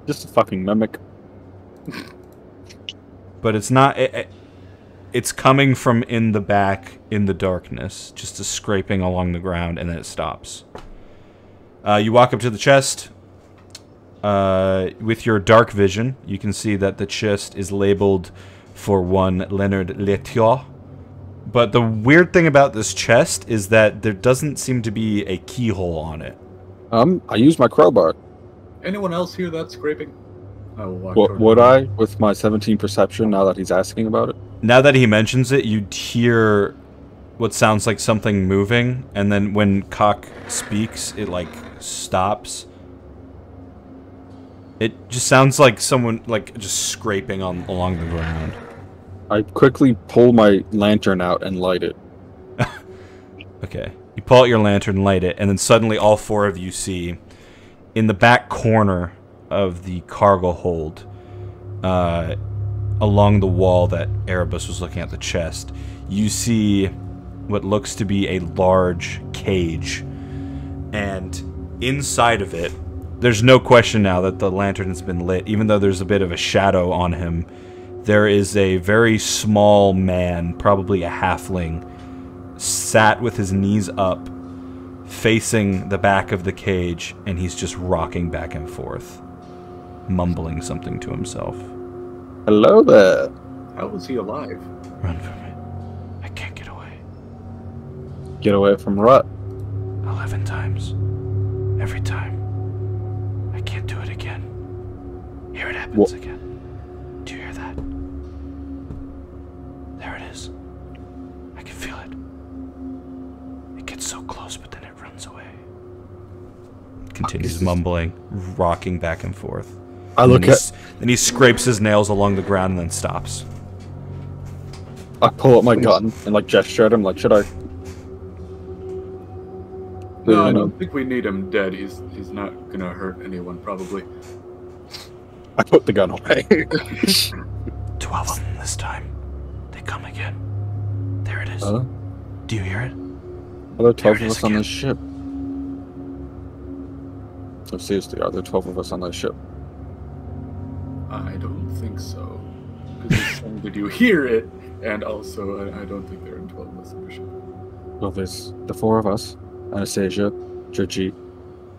Just a fucking mimic. But it's not. It's coming from in the back in the darkness, just a scraping along the ground, and then it stops. You walk up to the chest. With your dark vision, you can see that the chest is labeled for one Leonard Letiot. But the weird thing about this chest is that there doesn't seem to be a keyhole on it. I use my crowbar. Anyone else hear that scraping? I will walk What toward would the- I, with my 17 perception, now that he's asking about it? Now that he mentions it, you hear what sounds like something moving, and then when Cock speaks, it like stops. It just sounds like someone like just scraping along the ground. I quickly pull my lantern out and light it. Okay. You pull out your lantern, light it, and then suddenly all four of you see in the back corner of the cargo hold, along the wall that Erebus was looking at the chest, you see what looks to be a large cage. And inside of it, there's no question now that the lantern has been lit, even though there's a bit of a shadow on him. There is a very small man, probably a halfling, sat with his knees up, facing the back of the cage, and he's just rocking back and forth, mumbling something to himself. Hello there. How was he alive? Run from it. I can't get away. Get away from Rut. 11 times. Every time. I can't do it again. Here it happens again. Do you hear that? There it is. I can feel it. It gets so close, but then it runs away. Continues mumbling, rocking back and forth. Then he scrapes his nails along the ground and then stops. I pull up my gun and like gesture at him like, should I? No, I don't think we need him dead. He's not gonna hurt anyone, probably. I put the gun away. 12 of them this time. They come again. There it is. Do you hear it? Are there 12 There it of is us on again. this ship? So seriously, are there 12 of us on this ship? I don't think so. Because it's saying, did you hear it? And also, I don't think there are 12 of us on the ship. Well, there's the 4 of us. Anastasia, Georgie,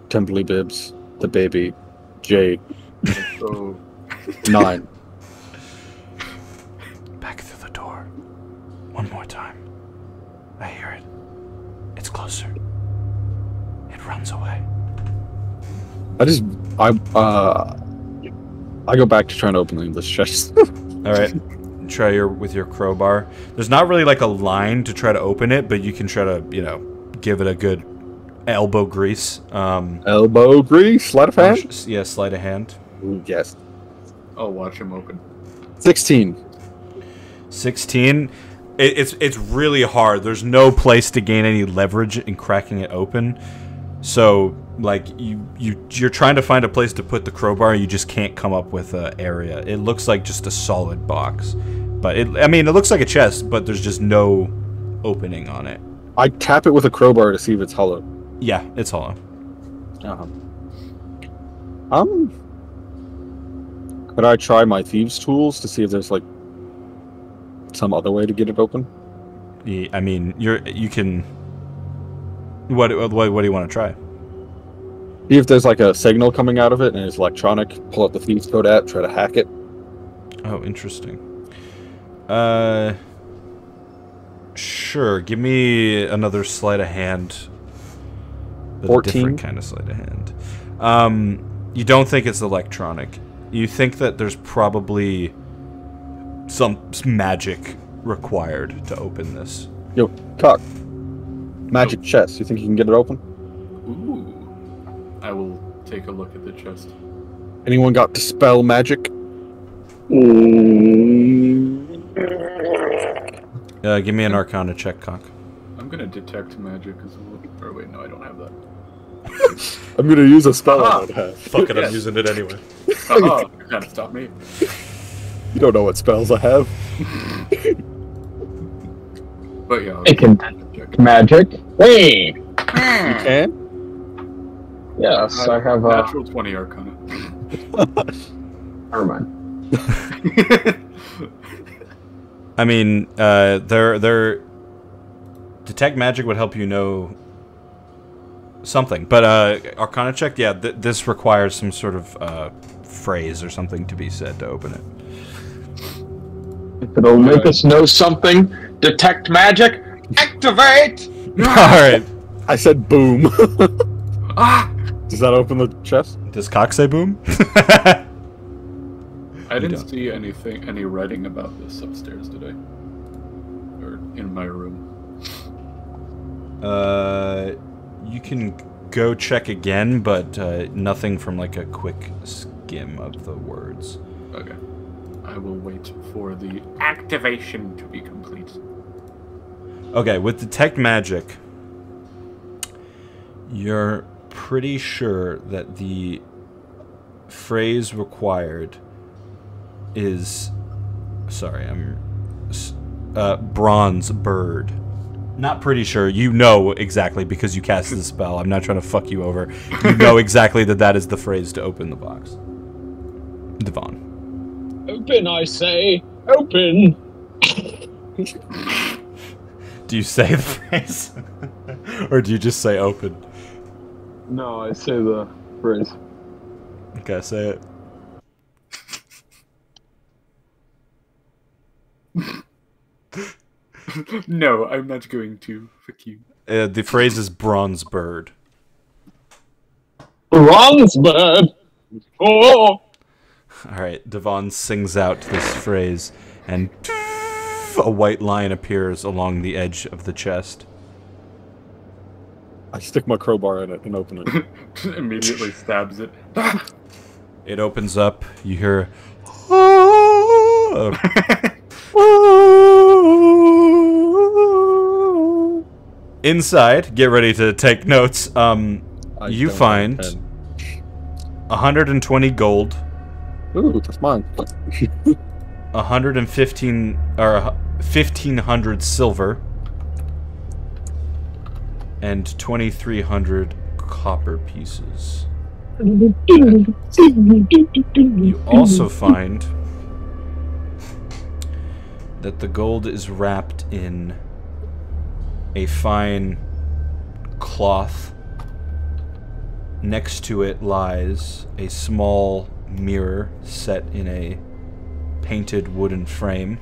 Templey Bibbs, the baby, Jade, So, 9. Back through the door. One more time. I hear it. It's closer. It runs away. I go back to trying to open this chest. All right. Try with your crowbar. There's not really like a line to try to open it, but you can try to, give it a good elbow grease. Elbow grease, sleight of hand. Yeah, sleight of hand. Ooh, yes. I'll watch him open. 16. 16. It's really hard. There's no place to gain any leverage in cracking it open. So like you're trying to find a place to put the crowbar, you just can't come up with an area. It looks like just a solid box, but it looks like a chest, but there's just no opening on it. I tap it with a crowbar to see if it's hollow. Yeah, it's hollow. Could I try my thieves' tools to see if there's like some other way to get it open? I mean, you can. What do you want to try? See if there's like a signal coming out of it and it's electronic. Pull up the Thieves Code app, try to hack it. Oh, interesting. Sure. Give me another sleight of hand. But 14. A different kind of sleight of hand. You don't think it's electronic. You think that there's probably some magic required to open this. Yo, Cock. Magic chest. You think you can get it open? Ooh. I will take a look at the chest. Anyone got Dispel Magic? Give me an Arcana check, Cock. I'm gonna detect magic as well. Or wait, no, I don't have that. I'm gonna use a spell I don't have. Fuck it, I'm using it anyway. Oh, you're trying to stop me. You don't know what spells I have. But yeah, I can check. magic. Hey! You can? Yes, I have a. Natural 20 Arcana. Never mind. I mean, their detect magic would help you know something, but Arcana check, yeah, this requires some sort of phrase or something to be said to open it. If it'll make us know something, detect magic, activate! Alright. I said boom. Ah! Does that open the chest? Does Cock say boom? I didn't see any writing about this upstairs today. Or in my room. You can go check again, but nothing from like a quick skim of the words. Okay. I will wait for the activation to be complete. Okay, with detect magic, you're pretty sure that the phrase required is, bronze bird. Not pretty sure. You know exactly because you cast the spell. I'm not trying to fuck you over. You know exactly that is the phrase to open the box. Devon. Open, I say! Open! Do you say the phrase? Or do you just say open? No, I say the phrase. Okay, say it. No, I'm not going to. Fuck you. The phrase is bronze bird. Bronze bird! Oh! Alright, Devon sings out this phrase, and a white line appears along the edge of the chest. I stick my crowbar in it and open it. Immediately stabs it. It opens up, you hear... Inside, get ready to take notes. You find 120 gold. Ooh, that's mine. 115 or 1,500 silver and 2,300 copper pieces. You also find that the gold is wrapped in a fine cloth. Next to it lies a small mirror set in a painted wooden frame.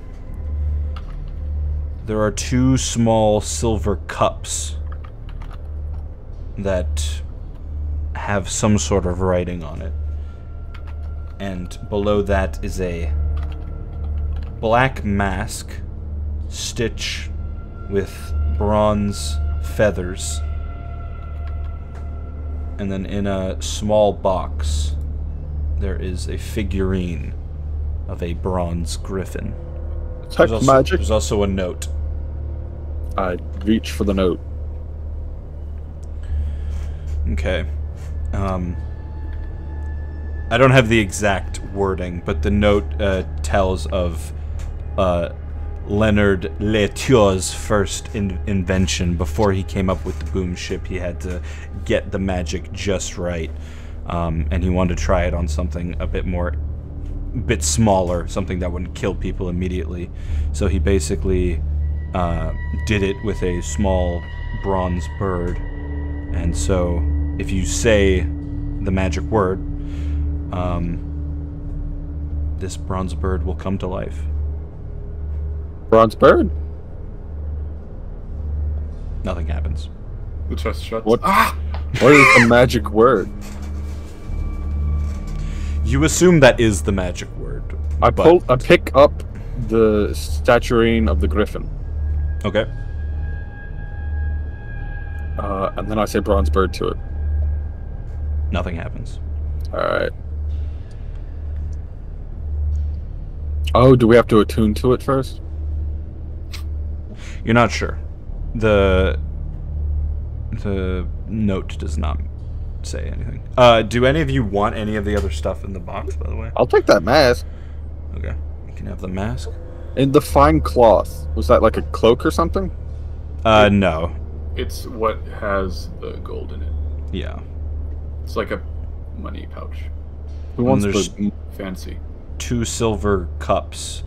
There are two small silver cups that have some sort of writing on it. And below that is a black mask stitched with bronze feathers. And then in a small box, there is a figurine of a bronze griffin. Detect magic. There's also a note. I reach for the note. Okay. I don't have the exact wording, but the note tells of Leonard Letio's first invention. Before he came up with the boom ship, he had to get the magic just right, and he wanted to try it on something a bit smaller, something that wouldn't kill people immediately. So he basically did it with a small bronze bird. And so, if you say the magic word, this bronze bird will come to life. Bronze bird? Nothing happens. The chest shuts. What? What is the magic word? You assume that is the magic word. I pick up the staturine of the griffin. Okay. And then I say bronze bird to it. Nothing happens. Alright. Oh, do we have to attune to it first? You're not sure. The note does not say anything. Do any of you want any of the other stuff in the box, by the way? I'll take that mask. Okay. You can have the mask. And the fine cloth. Was that like a cloak or something? No. It's what has the gold in it. Yeah. It's like a money pouch. Who wants there's the... Fancy. 2 silver cups.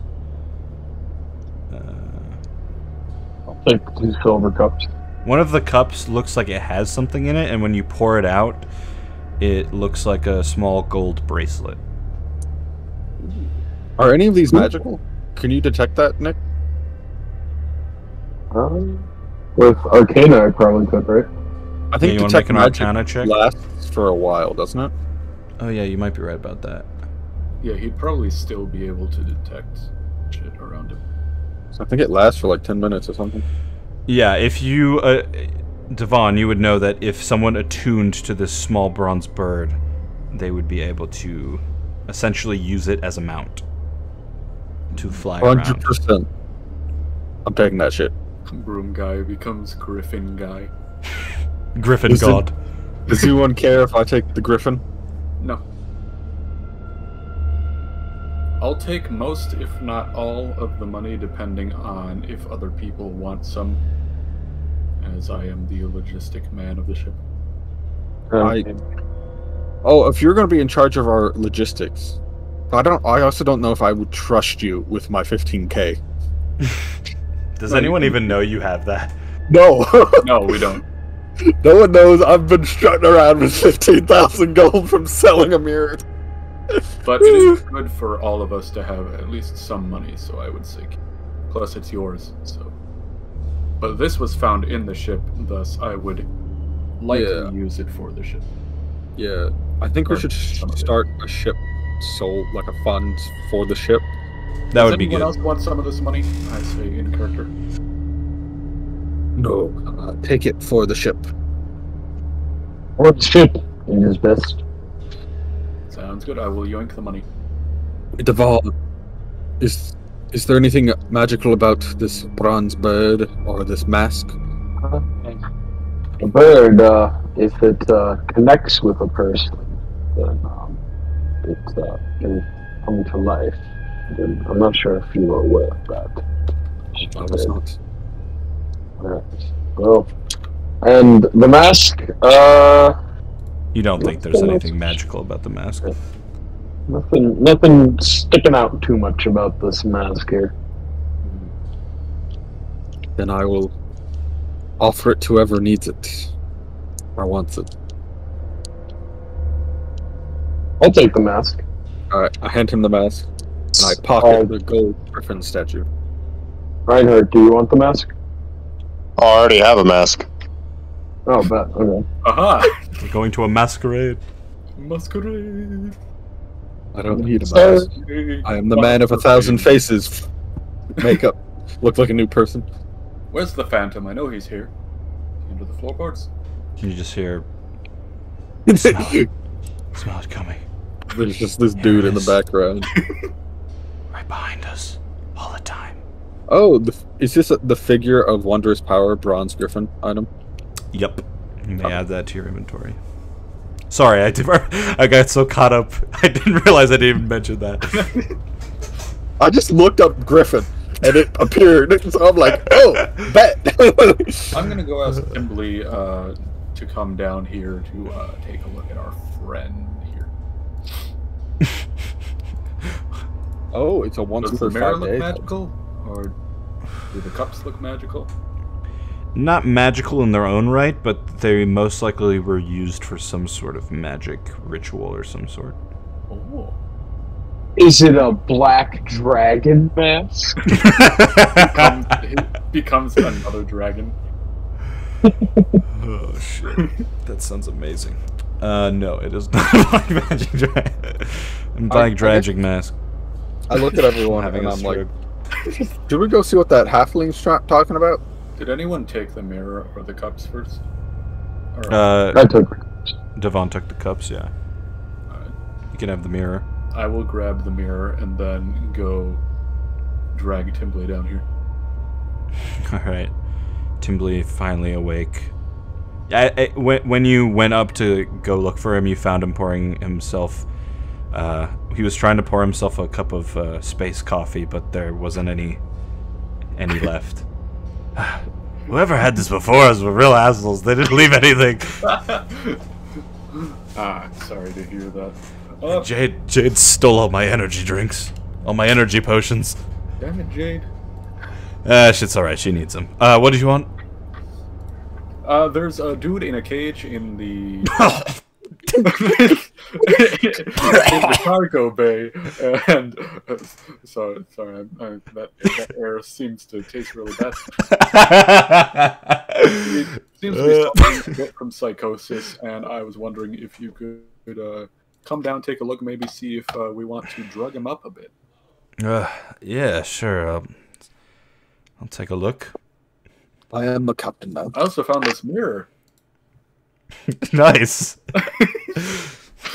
I'll take 2 silver cups. One of the cups looks like it has something in it, and when you pour it out, it looks like a small gold bracelet. Are any of these magical? Can you detect that, Nick? With Arcana, I probably could, right? I think you want to make detect an magic Arcana check? lasts for a while, doesn't it? Oh yeah, you might be right about that. Yeah, he'd probably still be able to detect shit around him. So I think it lasts for like 10 minutes or something. Yeah, if you... Devon, you would know that if someone attuned to this small bronze bird, they would be able to essentially use it as a mount to fly around. 100%. I'm taking that shit. Broom guy becomes Griffin guy. Griffin god. Does anyone care if I take the griffin? No. I'll take most, if not all, of the money, depending on if other people want some, as I am the logistic man of the ship. Oh, if you're going to be in charge of our logistics, I also don't know if I would trust you with my 15k. Does anyone even know you have that? No. No, we don't. No one knows I've been strutting around with 15,000 gold from selling a mirror. But it is good for all of us to have at least some money, so I would say. Plus, it's yours, so. But this was found in the ship, thus I would likely use it for the ship. Yeah, I think we should start a ship like a fund for the ship. That would be good. Does anyone else want some of this money? I say in character. No, take it for the ship. Or the ship, in his best. Sounds good. I will yoink the money. Devon, is there anything magical about this bronze bird or this mask? The bird, if it connects with a person, then it can come to life. And I'm not sure if you are aware of that. I was not. Alright. Well, and the mask, You don't think there's anything magical about the mask? nothing sticking out too much about this mask here. Then I will offer it to whoever needs it or wants it. I'll take the mask. Alright, I hand him the mask and I pocket the gold griffin statue. Reinhardt, do you want the mask? Oh, I already have a mask. Oh, bet. Okay. Aha! We're going to a masquerade. Masquerade! I don't need a mask. I am the man of 1,000 faces. Makeup. Look like a new person. Where's the Phantom? I know he's here. Into the floorboards. You just hear... There's Smell it coming. just this dude in the background. Right behind us. All the time. Oh, is this the figure of Wondrous Power bronze griffin item? Yep. You may add that to your inventory. Sorry, I got so caught up. I didn't realize I didn't even mention that. I just looked up griffin and it appeared, so I'm like, oh, bet. I'm gonna go ask Emily to come down here to take a look at our friend here. Oh, it's a once Does per the mirror 5 look days. magical? Or Do the cups look magical? Not magical in their own right, but they most likely were used for some sort of magic ritual or some sort. Oh. Is it a black dragon mask? It becomes another dragon. Oh shit. That sounds amazing. No, it is not a black magic dragon. Black dragon mask. I look at everyone Having and a I'm like, stroke. should we go see what that halfling's talking about? Did anyone take the mirror or the cups first? Or, I took. Devon took the cups, yeah. Alright. You can have the mirror. I will grab the mirror and then go drag Timbley down here. Alright. Timbley finally awake. When you went up to go look for him, you found him pouring himself... he was trying to pour himself a cup of space coffee, but there wasn't any left. Whoever had this before us were real assholes. They didn't leave anything. Sorry to hear that. Jade stole all my energy drinks. All my energy potions. Damn it, Jade. Shit's alright. She needs them. What did you want? There's a dude in a cage in the... in the cargo bay, and sorry, that air seems to taste really bad. It seems to be suffering a bit from psychosis, and I was wondering if you could come down, take a look, maybe see if we want to drug him up a bit. Yeah, sure. I'll take a look. I am the captain now. I also found this mirror. Nice.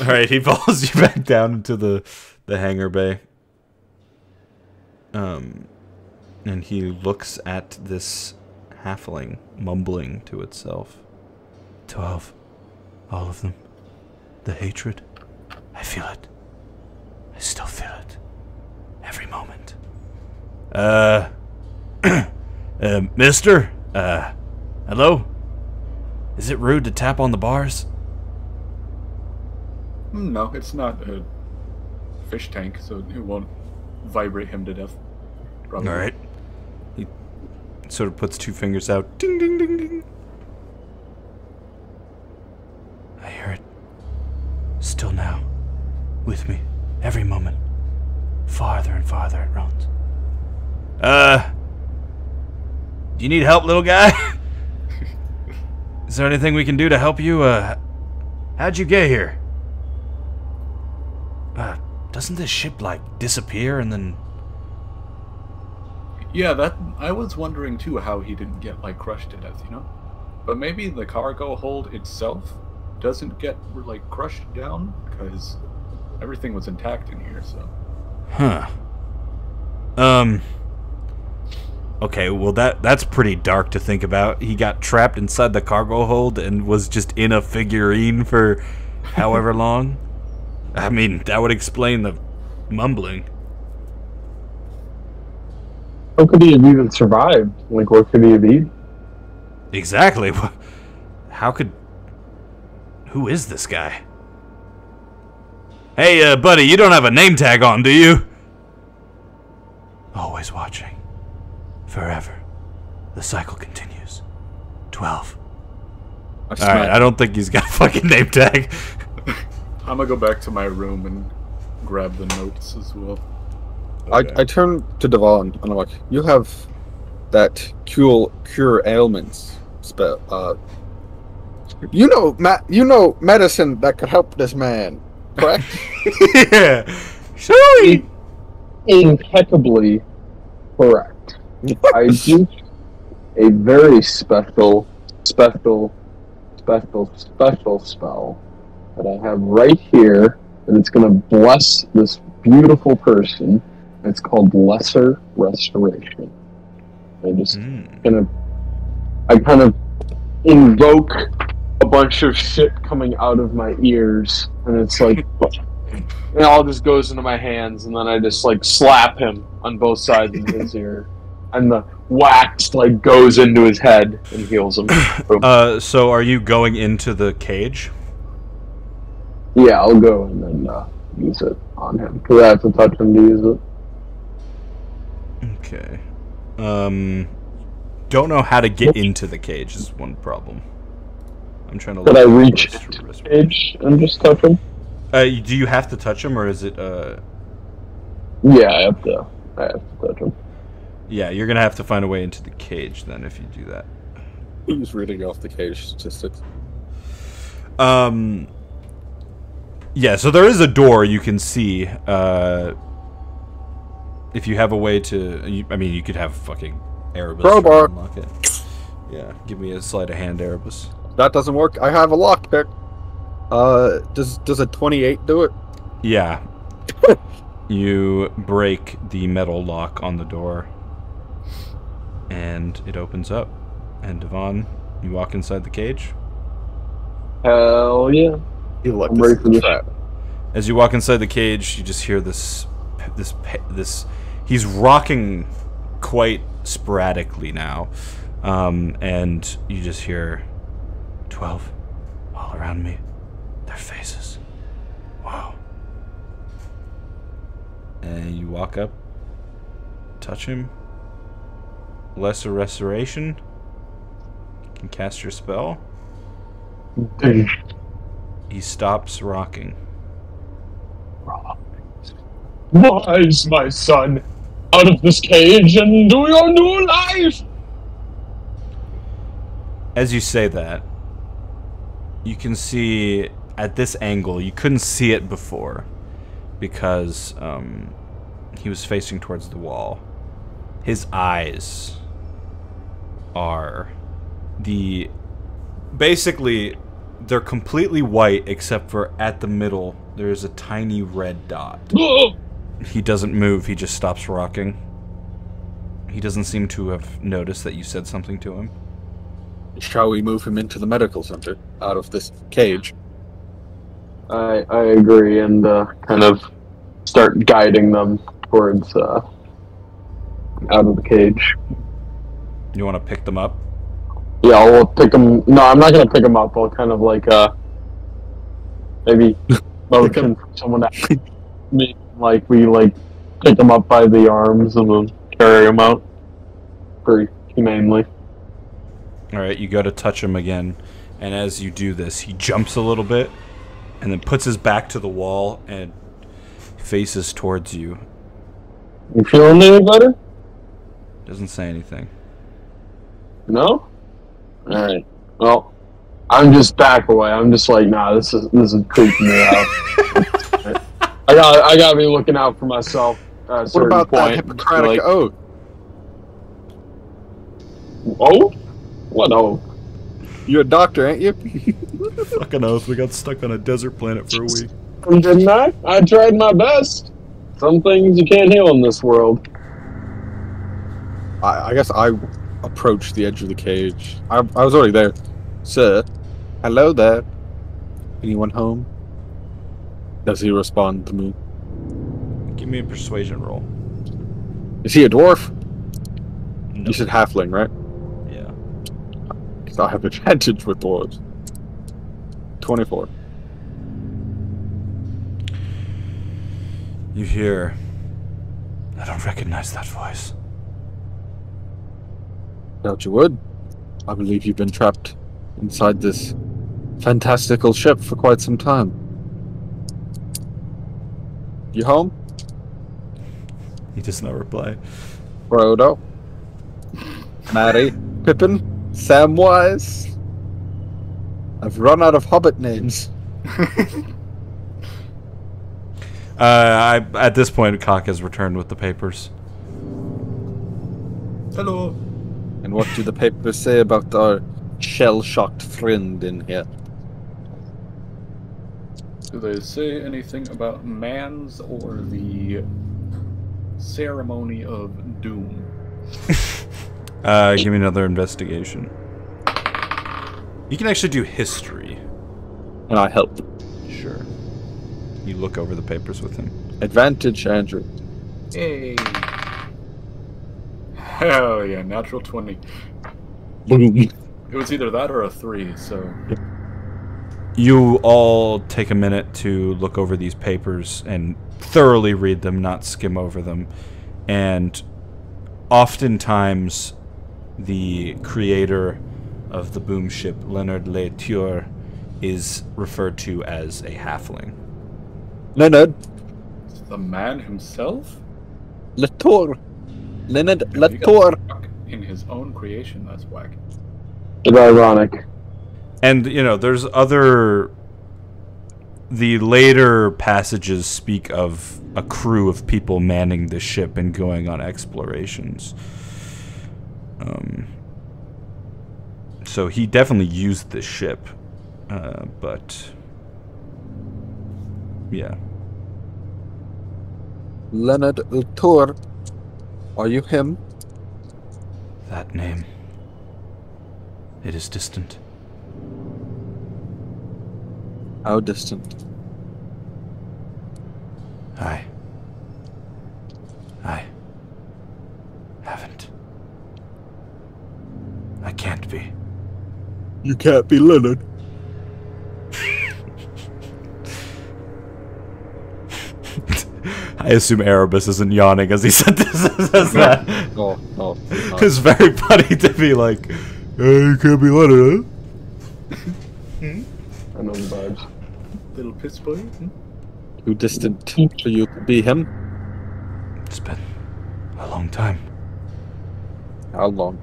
All right, he follows you back down into the hangar bay. And he looks at this halfling, mumbling to itself. 12. All of them. The hatred. I feel it. I still feel it. Every moment. Mister? Hello? Is it rude to tap on the bars? No, it's not a fish tank, so it won't vibrate him to death. Probably. Alright. He sort of puts two fingers out. Ding, ding, ding, ding. I hear it. Still now. With me. Every moment. Farther and farther it runs. Do you need help, little guy? Is there anything we can do to help you? How'd you get here? Doesn't this ship, like, disappear and then... Yeah, that I was wondering too how he didn't get like crushed to death, you know? But maybe the cargo hold itself doesn't get like crushed down because everything was intact in here, so. Huh. Okay, well that's pretty dark to think about. He got trapped inside the cargo hold and was just in a figurine for however long. I mean, that would explain the mumbling. How could he have even survived? Like, what could he have eaten? Exactly. How could... Who is this guy? Hey, buddy, you don't have a name tag on, do you? Always watching. Forever. The cycle continues. 12. Alright, I don't think he's got a fucking name tag. I'm gonna go back to my room and grab the notes as well. Okay. I turn to Devon and I'm like, you have that cure ailments spell. You know medicine that could help this man, correct? Yeah. Surely. Impeccably correct. I do a very special spell that I have right here, and it's going to bless this beautiful person. It's called Lesser Restoration. I kind of invoke a bunch of shit coming out of my ears, and it's like, it all just goes into my hands, and then I just like slap him on both sides of his ear, and the wax like goes into his head and heals him. So are you going into the cage? Yeah, I'll go and then use it on him because I have to touch him to use it. Okay. Don't know how to get into the cage is one problem. I'm trying to. Could I look reach into the cage and just touch him? Do you have to touch him, or is it? Yeah, I have to touch him. Yeah, you're gonna have to find a way into the cage then if you do that. Who's reading off the cage statistics? Yeah, so there is a door you can see. If you have a way to, I mean, you could have fucking Erebus Crowbar. unlock it. Yeah, give me a sleight of hand, Erebus. That doesn't work. I have a lockpick. Does a 28 do it? Yeah. You break the metal lock on the door, and it opens up. And Devon, you walk inside the cage. Hell yeah. You look I'm ready for this. trap. As you walk inside the cage, you just hear this. He's rocking quite sporadically now, and you just hear 12 all around me. Their faces. Wow. And you walk up, touch him. Lesser restoration. You can cast your spell. He stops rocking. Rise, my son, out of this cage and do your new life! As you say that, you can see at this angle, you couldn't see it before because he was facing towards the wall. His eyes are basically they're completely white except for at the middle there's a tiny red dot. He doesn't move, he just stops rocking. He doesn't seem to have noticed that you said something to him. Shall we move him into the medical center out of this cage? I agree, and kind of start guiding them towards out of the cage. You want to pick them up? Yeah, I'll pick them. No, I'm not gonna pick them up. I'll kind of like maybe motion for someone to me, like we like pick them up by the arms and then carry them out pretty humanely. Alright, you go to touch him again, and as you do this, he jumps a little bit, and then puts his back to the wall and faces towards you. You feeling any better? Doesn't say anything. No? Alright. Well, I'm just back away. I'm just like, nah, this is creeping me out. I gotta be looking out for myself at a What certain about that point. Hippocratic Like, oath? oh? What oath? You're a doctor, ain't you? Fucking oath, we got stuck on a desert planet for a week. Didn't I? I tried my best. Some things you can't heal in this world. I guess I approached the edge of the cage. I was already there. Sir, hello there. Anyone home? Does he respond to me? Give me a persuasion roll. Is he a dwarf? No. You said halfling, right? Yeah. Because I have advantage with dwarves. 24. You hear... I don't recognize that voice. Doubt you would. I believe you've been trapped inside this fantastical ship for quite some time. You home? He does not reply. Frodo? Merry? Pippin? Samwise? I've run out of hobbit names. At this point, Cock has returned with the papers. Hello. And what do the papers say about our shell-shocked friend in here? Do they say anything about Mans or the ceremony of doom? Give me another investigation. You can actually do history. And I help. Sure. You look over the papers with him. Advantage, Andrew. Hey. Hell yeah, natural 20. Boom. It was either that or a 3, so... You all take a minute to look over these papers and thoroughly read them, not skim over them. And oftentimes the creator of the boom ship, Leonard Latour, is referred to as a halfling. Leonard The man himself? Latour. Leonard If he got Latour. stuck in his own creation, that's whack. It's ironic. And, you know, there's other... The later passages speak of a crew of people manning the ship and going on explorations. So he definitely used the ship. But... Yeah. Leonard Latour. Are you him? That name. It is distant. How distant? I haven't. I can't be. You can't be Leonard. I assume Erebus isn't yawning as he said this. Says that. No. It's very funny to be like, you can't be Leonard, huh? I know the vibes. Little piss boy? Too distant for you to be him? It's been a long time. How long?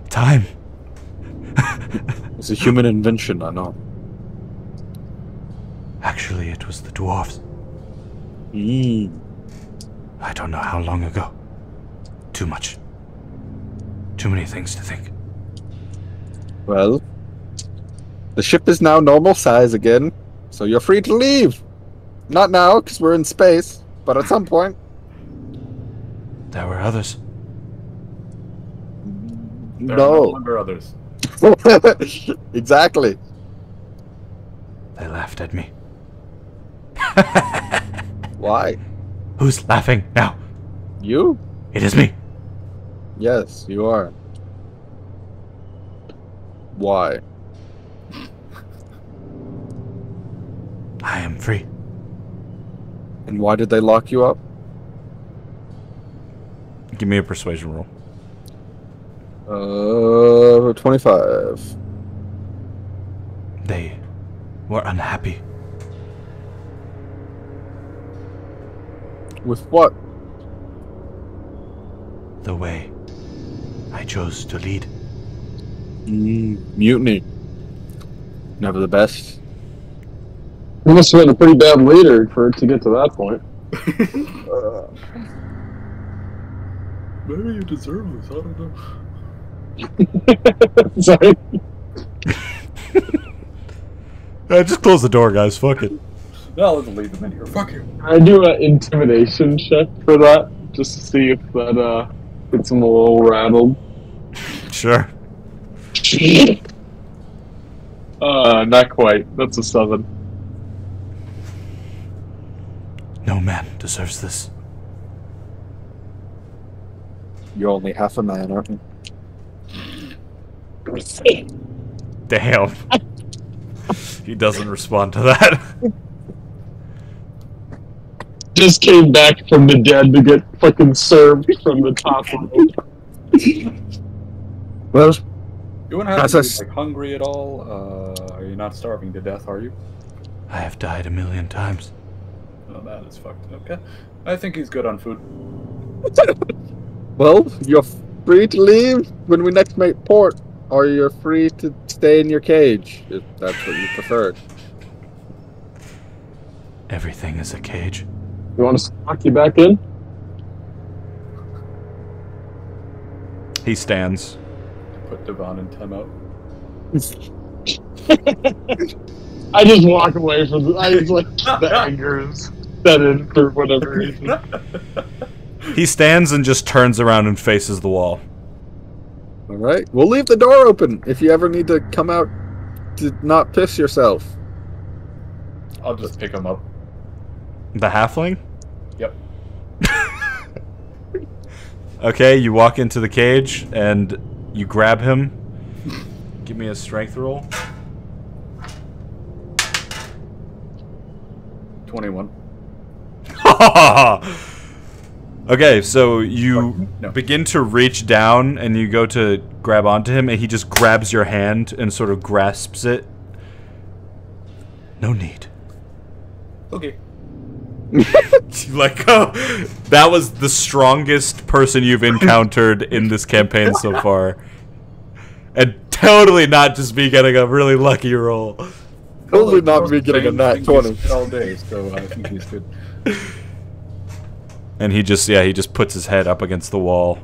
Time. It's a human invention, I know. Actually, it was the dwarves. I don't know how long ago. Too much. Too many things to think. Well, the ship is now normal size again, so you're free to leave. Not now, because we're in space, but at some point. There were others. There are no No. longer others. Exactly. They laughed at me. Why? Who's laughing now? You? It is me. Yes, you are. Why? I am free. And why did they lock you up? Give me a persuasion roll. 25. They were unhappy. With what? The way I chose to lead. Mutiny. Never the best. You must have been a pretty bad leader for it to get to that point. Maybe you deserve this, I don't know. Sorry. Just close the door, guys. Fuck it. No, let's leave them in here. Fuck you. I do an intimidation check for that, just to see if that gets them a little rattled. Sure. Not quite. That's a 7. No man deserves this. You're only half a man, aren't you? Damn. He doesn't respond to that. Just came back from the dead to get fucking served from the top rope. Well, You wouldn't have That's to a be s- like, hungry at all? Are you not starving to death, are you? I have died 1,000,000 times. Oh, that is fucked. Okay. I think he's good on food. well, you're free to leave when we next make port, or you're free to stay in your cage, if that's what you preferred. Everything is a cage. You want us to lock you back in? He stands. Put Devon in timeout. I just walk away from the. I just like the anger is set in for whatever reason. He stands and just turns around and faces the wall. All right, we'll leave the door open if you ever need to come out to not piss yourself. I'll just pick him up. The halfling? Yep. Okay, you walk into the cage and you grab him. Give me a strength roll. 21. Okay, so you No. begin to reach down and you go to grab onto him, and he just grabs your hand and sort of grasps it. No need. Okay. You let go. That was the strongest person you've encountered in this campaign so far. And totally not just me getting a really lucky roll. Totally not me getting a nat 20. all day, so I think he's good. And he just puts his head up against the wall.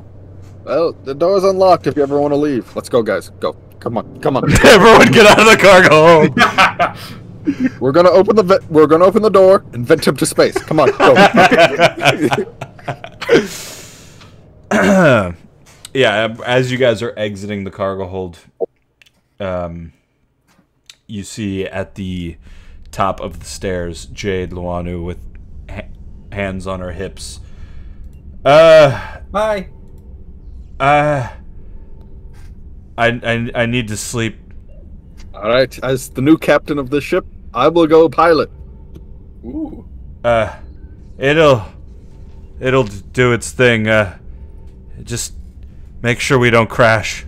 Well, the door's unlocked if you ever want to leave. Let's go, guys. Go. Come on. Come on. Everyone get out of the cargo hold. We're gonna open the door and vent him to space. Come on, go. Yeah, as you guys are exiting the cargo hold, you see at the top of the stairs Jade Luanu with hands on her hips. Hi. I need to sleep. All right, as the new captain of this ship, I will go pilot. Ooh. It'll do its thing. Just make sure we don't crash.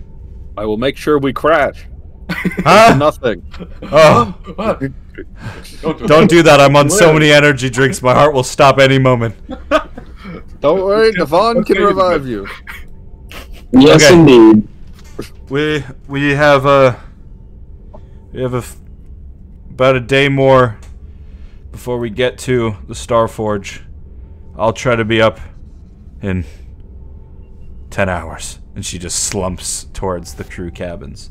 I will make sure we crash. Huh? Nothing. Oh, don't do that. I'm on so many energy drinks. My heart will stop any moment. Don't worry, Devon can revive you. Yes, Okay. indeed. We have about a day more before we get to the Starforge. I'll try to be up in 10 hours. And she just slumps towards the crew cabins.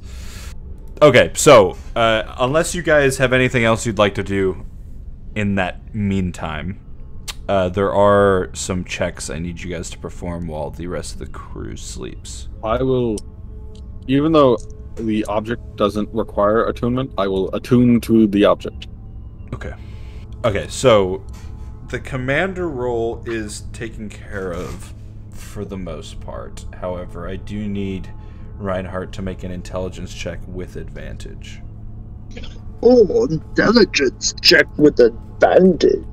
Okay, so unless you guys have anything else you'd like to do in that meantime, there are some checks I need you guys to perform while the rest of the crew sleeps. I will, even though the object doesn't require attunement, I will attune to the object. Okay. Okay, so the commander role is taken care of for the most part. However, I do need Reinhardt to make an intelligence check with advantage. Oh, intelligence check with advantage.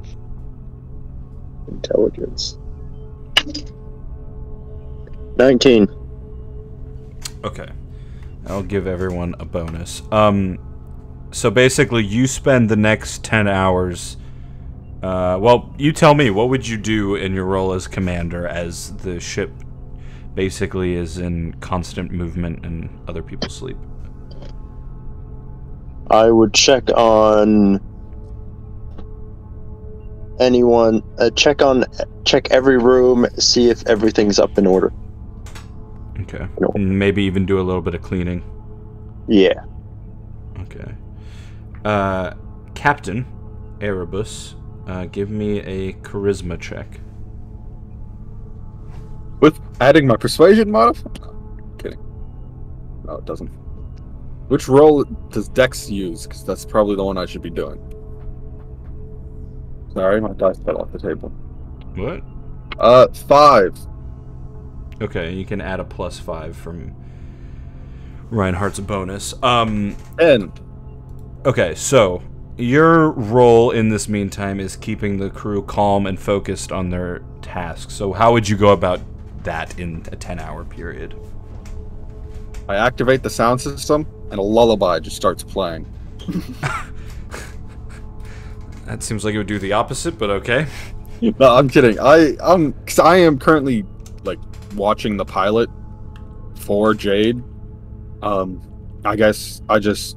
Intelligence. 19. Okay. I'll give everyone a bonus. So basically you spend the next 10 hours well, you tell me, what would you do in your role as commander as the ship basically is in constant movement and other people sleep? I would check on anyone, check every room, see if everything's up in order. Okay. No. And maybe even do a little bit of cleaning. Yeah. Okay. Captain Erebus, give me a charisma check. With adding my persuasion modifier? Kidding. No, it doesn't. Which role does Dex use? Because that's probably the one I should be doing. Sorry, my dice fell off the table. What? 5. Okay, you can add a +5 from Reinhardt's bonus. 10. Okay, so your role in this meantime is keeping the crew calm and focused on their tasks. So how would you go about that in a 10-hour period? I activate the sound system, and a lullaby just starts playing. That seems like it would do the opposite, but okay. No, I'm kidding. Cause I am currently like watching the pilot for Jade. I guess I just,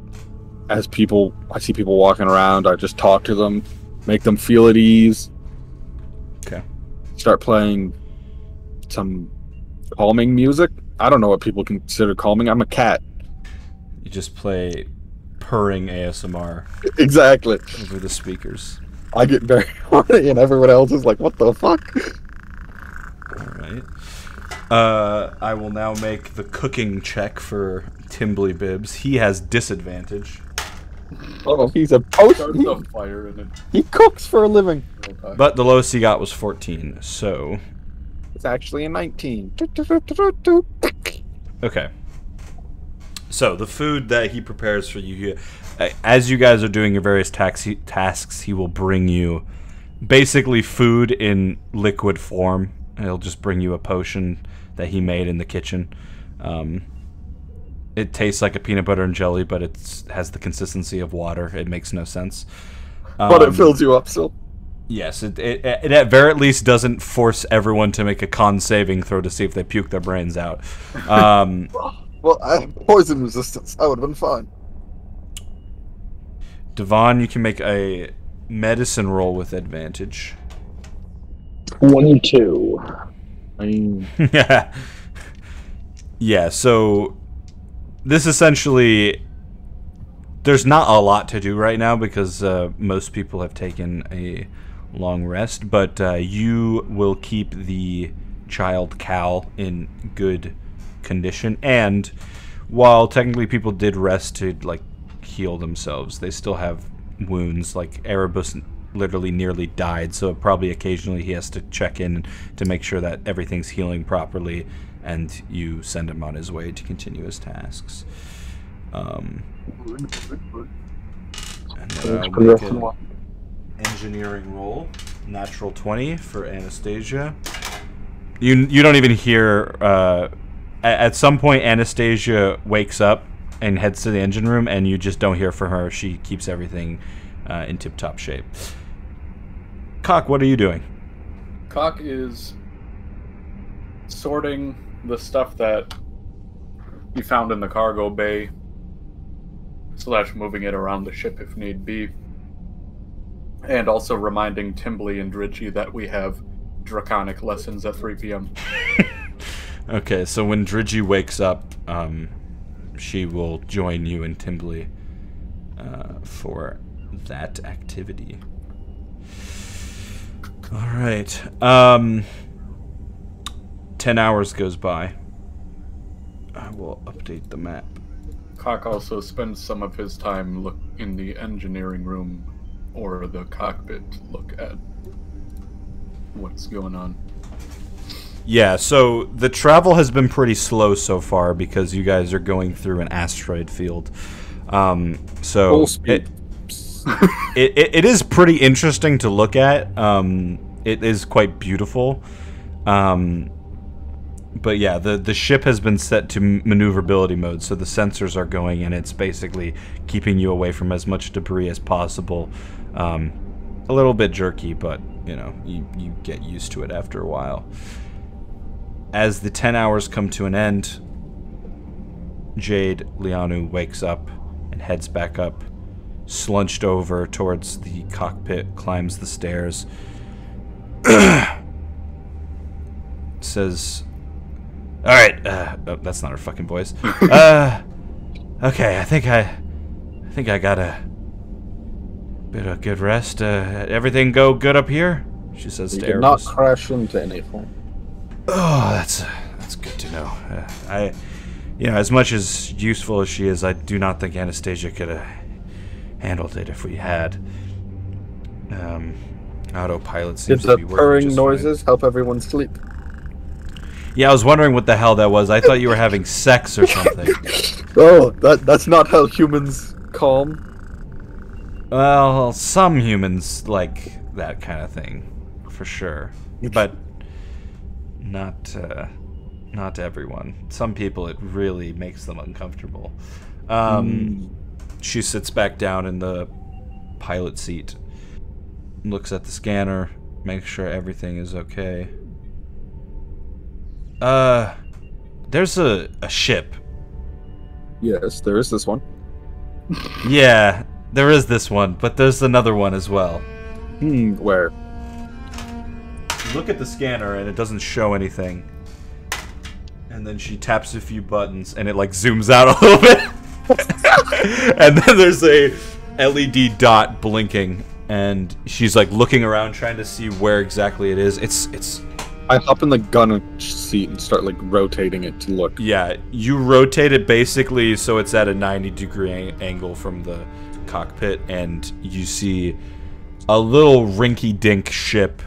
as I see people walking around, I just talk to them, make them feel at ease. Okay. Start playing some calming music. I don't know what people consider calming. I'm a cat. You just play purring ASMR Exactly. over the speakers. I get very horny, and everyone else is like, "What the fuck?" Alright. I will now make the cooking check for Timbly Bibbs. He has disadvantage. Oh, he's a post. Starts a fire and then He cooks for a living. But the lowest he got was 14, so... It's actually a 19. Okay. So, the food that he prepares for you, as you guys are doing your various tasks, he will bring you basically food in liquid form. He'll just bring you a potion that he made in the kitchen. It tastes like a peanut butter and jelly, but it has the consistency of water. It makes no sense. But it fills you up still. Yes, it at very least doesn't force everyone to make a con saving throw to see if they puke their brains out. Well, I have poison resistance. I would have been fine. Devon, you can make a medicine roll with advantage. 22. Yeah, so this essentially, there's not a lot to do right now because most people have taken a long rest, but you will keep the child Cal in good condition, and while technically people did rest to like heal themselves, they still have wounds. Like Erebus literally nearly died, so probably occasionally he has to check in to make sure that everything's healing properly, and you send him on his way to continue his tasks. And then I'll make an engineering roll. Natural 20 for Anastasia. You don't even hear... at some point, Anastasia wakes up and heads to the engine room, and you just don't hear from her. She keeps everything in tip-top shape. Cock, what are you doing? Cock is sorting the stuff that you found in the cargo bay, / moving it around the ship if need be, and also reminding Timbley and Dritchy that we have draconic lessons at 3 p.m. Okay, so when Dritchy wakes up, she will join you and Timbley for that activity. Alright. 10 hours goes by. I will update the map. Cock also spends some of his time in the engineering room or the cockpit to look at what's going on. Yeah, so the travel has been pretty slow so far because you guys are going through an asteroid field. So Full speed. It is pretty interesting to look at. It is quite beautiful. But yeah, the ship has been set to maneuverability mode, so the sensors are going, and it's basically keeping you away from as much debris as possible. A little bit jerky, but you know, you get used to it after a while. As the 10 hours come to an end, Jade Lianu wakes up and heads back up, slunched over towards the cockpit, climbs the stairs, says, "All right, oh, that's not her fucking voice. Okay, I think I got a bit of good rest. Everything go good up here?" She says You to did Erebus. not crash into anything. Oh, that's good to know. As much as useful as she is, I do not think Anastasia could have handled it if we had. Autopilot seems Did to the be working purring just noises help everyone sleep? fine. Yeah, I was wondering what the hell that was. I thought you were having sex or something. Oh, that's not how humans calm. Well, some humans like that kind of thing, for sure. But not everyone. Some people, it really makes them uncomfortable. She sits back down in the pilot seat, looks at the scanner, makes sure everything is okay. There's a ship. Yes, there is this one. Yeah, there is this one, but there's another one as well. Where? Look at the scanner and it doesn't show anything. And then she taps a few buttons and it like zooms out a little bit. And then there's a LED dot blinking and she's like looking around trying to see where exactly it is. It's I hop in the gunner seat and start like rotating it to look. Yeah, you rotate it basically so it's at a 90-degree angle from the cockpit, and you see a little rinky-dink ship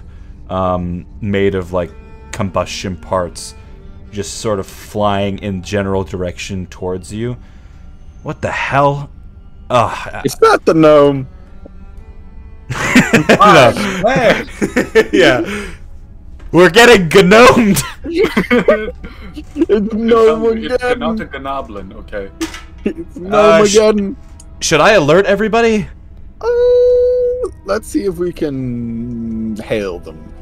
made of like combustion parts just sort of flying in general direction towards you. What the hell? Is that the gnome? No. Man. Yeah. We're getting gnomed. It's gnome It's again. not a goblin, okay? It's gnome again. Should I alert everybody? Let's see if we can hail them.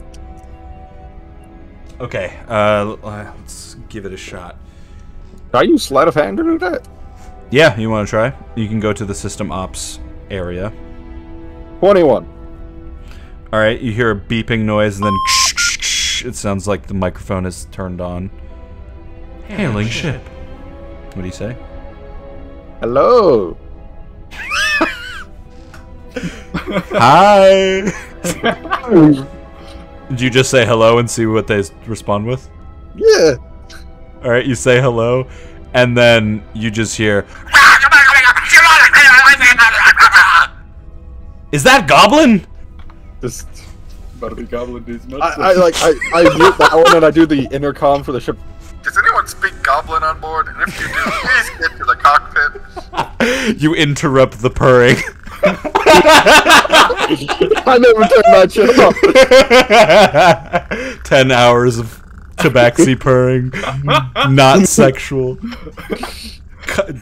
Okay, let's give it a shot. Can I use sleight of hand to do that? Yeah, you want to try? You can go to the system ops area. 21. All right, you hear a beeping noise, and then it sounds like the microphone is turned on. Hailing ship. What do you say? Hello. Hi. Did you just say hello and see what they respond with? Yeah. All right, you say hello, and then you just hear. Is that Goblin? Just Better be goblin dudes nuts. I mute that one and I do the intercom for the ship. Does anyone speak Goblin on board? And if you do, please get to the cockpit. You interrupt the purring. I never turned that shit off. 10 hours of tabaxi purring. Not sexual.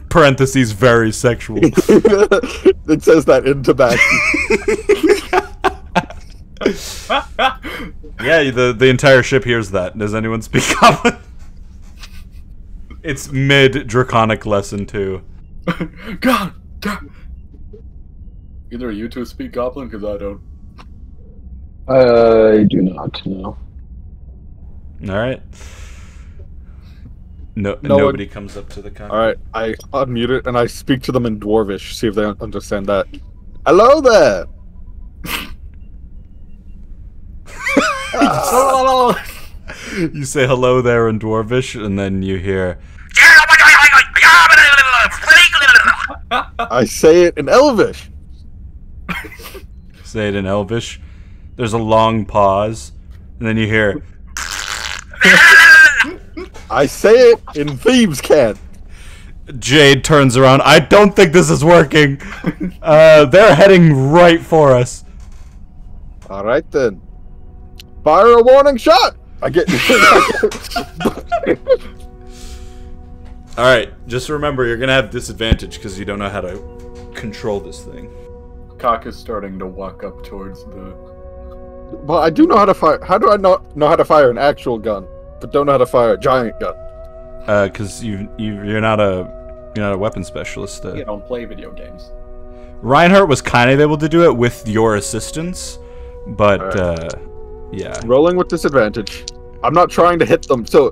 Parentheses, very sexual. It says that in tobacco. Yeah, the entire ship hears that. Does anyone speak Goblin? It's mid Draconic lesson 2. God! Either you two speak goblin, because I don't. I do not know. Alright. Nobody comes up to the cockpit. Alright, I unmute it and I speak to them in Dwarvish, see if they understand that. Hello there! You say hello there in Dwarvish, and then you hear. I say it in Elvish. Say it in Elvish. There's a long pause, and then you hear. I say it in Thieves' Cant. Jade turns around. I don't think this is working. They're heading right for us. Alright then. Fire a warning shot! I get. Alright, just remember you're gonna have disadvantage because you don't know how to control this thing. Cock is starting to walk up towards the. Well, I do know how to fire. How do I not know how to fire an actual gun, but don't know how to fire a giant gun? Because you're not a weapon specialist. You don't play video games. Reinhardt was kind of able to do it with your assistance, but yeah. Rolling with disadvantage. I'm not trying to hit them, so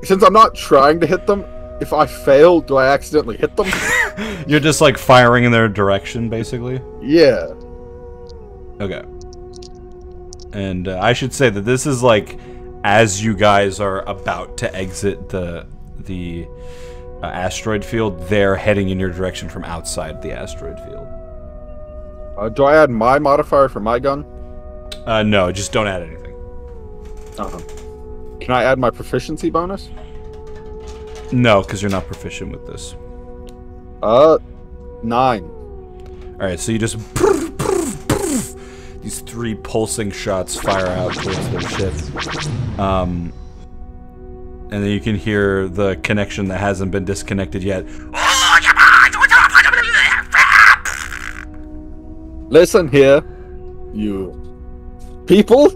since I'm not trying to hit them, if I fail, do I accidentally hit them? You're just like firing in their direction, basically. Yeah. Okay. And I should say that this is like as you guys are about to exit the asteroid field, they're heading in your direction from outside the asteroid field. Do I add my modifier for my gun? No, just don't add anything. Can I add my proficiency bonus? No, because you're not proficient with this. 9. Alright, so you just... These 3 pulsing shots fire out towards their ship. And then you can hear the connection that hasn't been disconnected yet. Listen here, you people.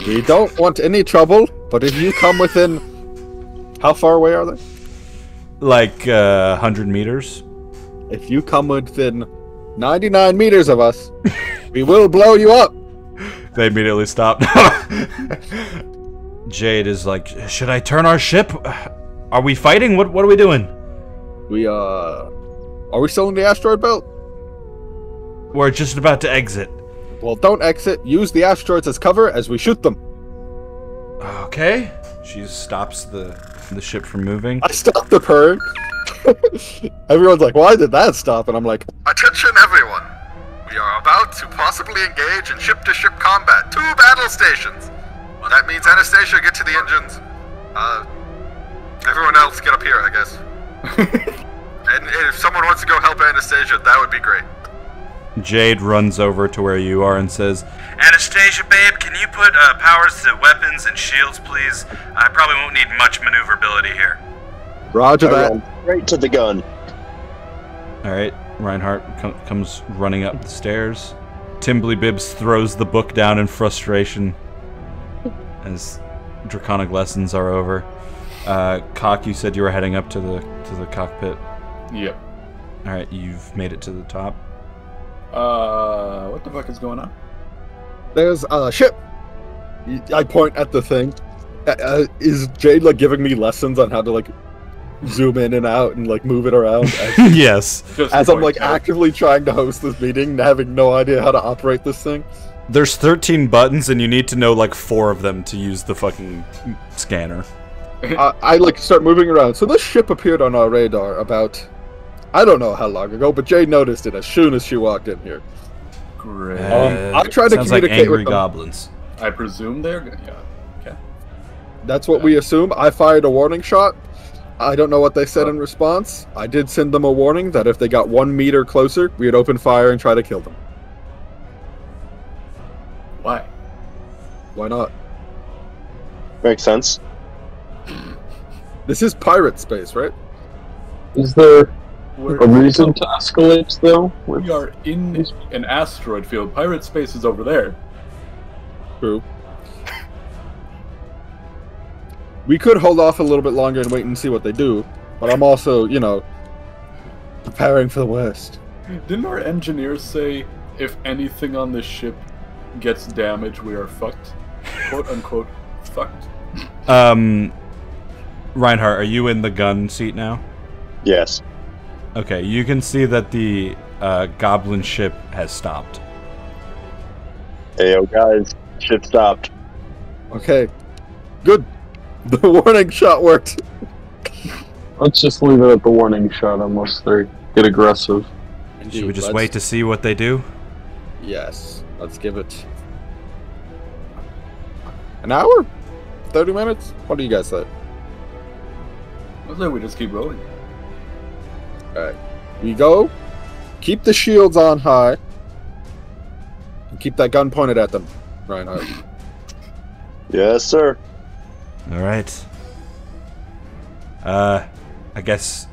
We don't want any trouble, but if you come within... How far away are they? Like, 100 meters. If you come within 99 meters of us, we will blow you up. They immediately stop. Jade is like, should I turn our ship? Are we fighting? What are we doing? Are we still in the asteroid belt? We're just about to exit. Well, don't exit. Use the asteroids as cover as we shoot them. Okay. She stops the ship from moving. I stopped the purring. Everyone's like, why did that stop? And I'm like, Attention everyone. We are about to possibly engage in ship-to-ship combat. 2 battle stations. That means Anastasia, get to the engines. Everyone else get up here, I guess. And if someone wants to go help Anastasia, that would be great. Jade runs over to where you are and says, Anastasia, babe, can you put powers to weapons and shields, please? I probably won't need much maneuverability here. Roger I that. ran right to the gun. Alright, Reinhardt comes running up the stairs. Timbly Bibbs throws the book down in frustration as draconic lessons are over. Cock, you said you were heading up to the cockpit. Yep. Alright, you've made it to the top. What the fuck is going on? There's a ship. I point at the thing. Is Jade like giving me lessons on how to like zoom in and out and like move it around Yes. as I'm like actively trying to host this meeting, having no idea how to operate this thing? There's 13 buttons and you need to know like 4 of them to use the fucking scanner. I like start moving around. So this ship appeared on our radar about, I don't know how long ago, but Jade noticed it as soon as she walked in here. Great. I tried to sounds like communicate angry with them. goblins. I presume they're good. Yeah. Okay. That's what we assume. I fired a warning shot. I don't know what they said in response. I did send them a warning that if they got 1 meter closer, we would open fire and try to kill them. Why? Why not? Makes sense. This is pirate space, right? Is there We're, a reason to escalate, though? we are in an asteroid field. Pirate space is over there. True. We could hold off a little bit longer and wait and see what they do, but I'm also, you know, preparing for the worst. Didn't our engineers say if anything on this ship gets damaged, we are fucked? Quote unquote, fucked. Reinhardt, are you in the gun seat now? Yes. Okay, you can see that the goblin ship has stopped. Hey, yo, guys. Ship stopped. Okay. Good. The warning shot worked. Let's just leave it at the warning shot unless they get aggressive. Should we just wait to see what they do? Yes. Let's give it an hour? 30 minutes? What do you guys say? I say we just keep rolling. Alright. We go. Keep the shields on high. And keep that gun pointed at them, Reinhardt. Yes, sir. Alright. I guess,